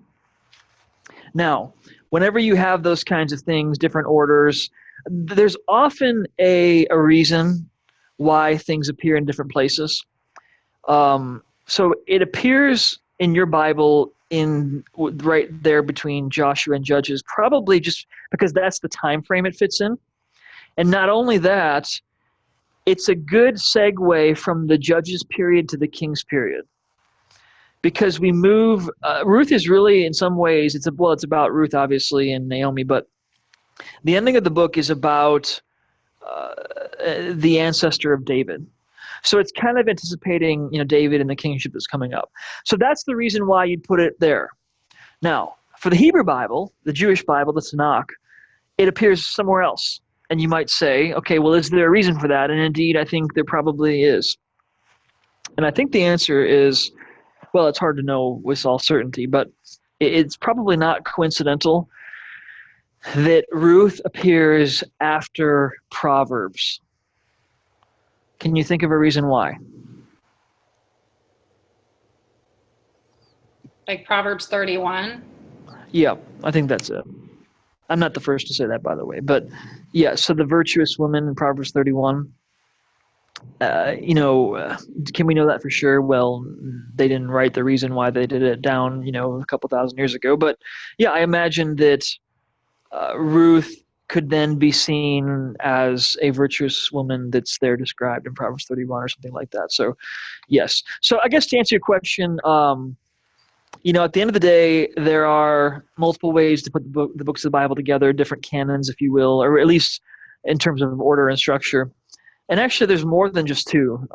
Now, whenever you have those kinds of things, different orders, there's often a reason why things appear in different places. So it appears in your Bible right there between Joshua and Judges, probably just because that's the time frame it fits in. And not only that, it's a good segue from the Judges period to the Kings period. Because we move, Ruth is really, in some ways, it's about Ruth, obviously, and Naomi, but the ending of the book is about the ancestor of David. So it's kind of anticipating, David and the kingship that's coming up. So that's the reason why you'd put it there. Now, for the Hebrew Bible, the Jewish Bible, the Tanakh, it appears somewhere else. And you might say, okay, well, is there a reason for that? And indeed, I think there probably is. And I think the answer is, well, it's hard to know with all certainty, but it's probably not coincidental that Ruth appears after Proverbs. Can you think of a reason why? Like Proverbs 31. Yeah, I think that's it. I'm not the first to say that, by the way. But yeah, so the virtuous woman in Proverbs 31, can we know that for sure? Well, they didn't write the reason why they did it down, a couple thousand years ago. But yeah, I imagine that Ruth could then be seen as a virtuous woman that's there described in Proverbs 31 or something like that. So yes. So I guess to answer your question, at the end of the day, there are multiple ways to put the books of the Bible together, different canons, if you will, or at least in terms of order and structure. And actually, there's more than just two.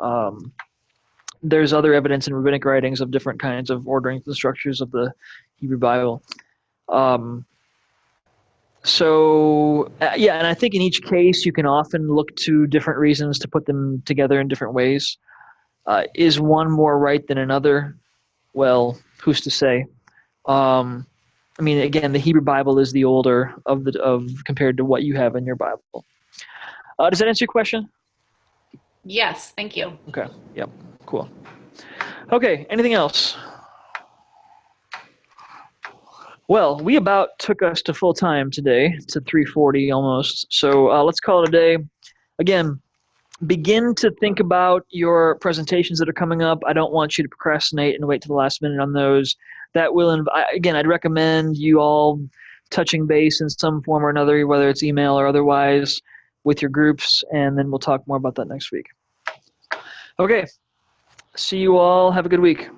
There's other evidence in rabbinic writings of different kinds of orderings and structures of the Hebrew Bible. And I think in each case, you can often look to different reasons to put them together in different ways. Is one more right than another? Well, who's to say? Again, the Hebrew Bible is the older of compared to what you have in your Bible. Does that answer your question? Yes, thank you. Okay. Yep. Cool. Okay. Anything else? Well, we about took us to full time today, to 3:40 almost. So let's call it a day. Again, begin to think about your presentations that are coming up. I don't want you to procrastinate and wait to the last minute on those. That will, again, I'd recommend you all touching base in some form or another, whether it's email or otherwise, with your groups, and then we'll talk more about that next week. Okay. See you all. Have a good week.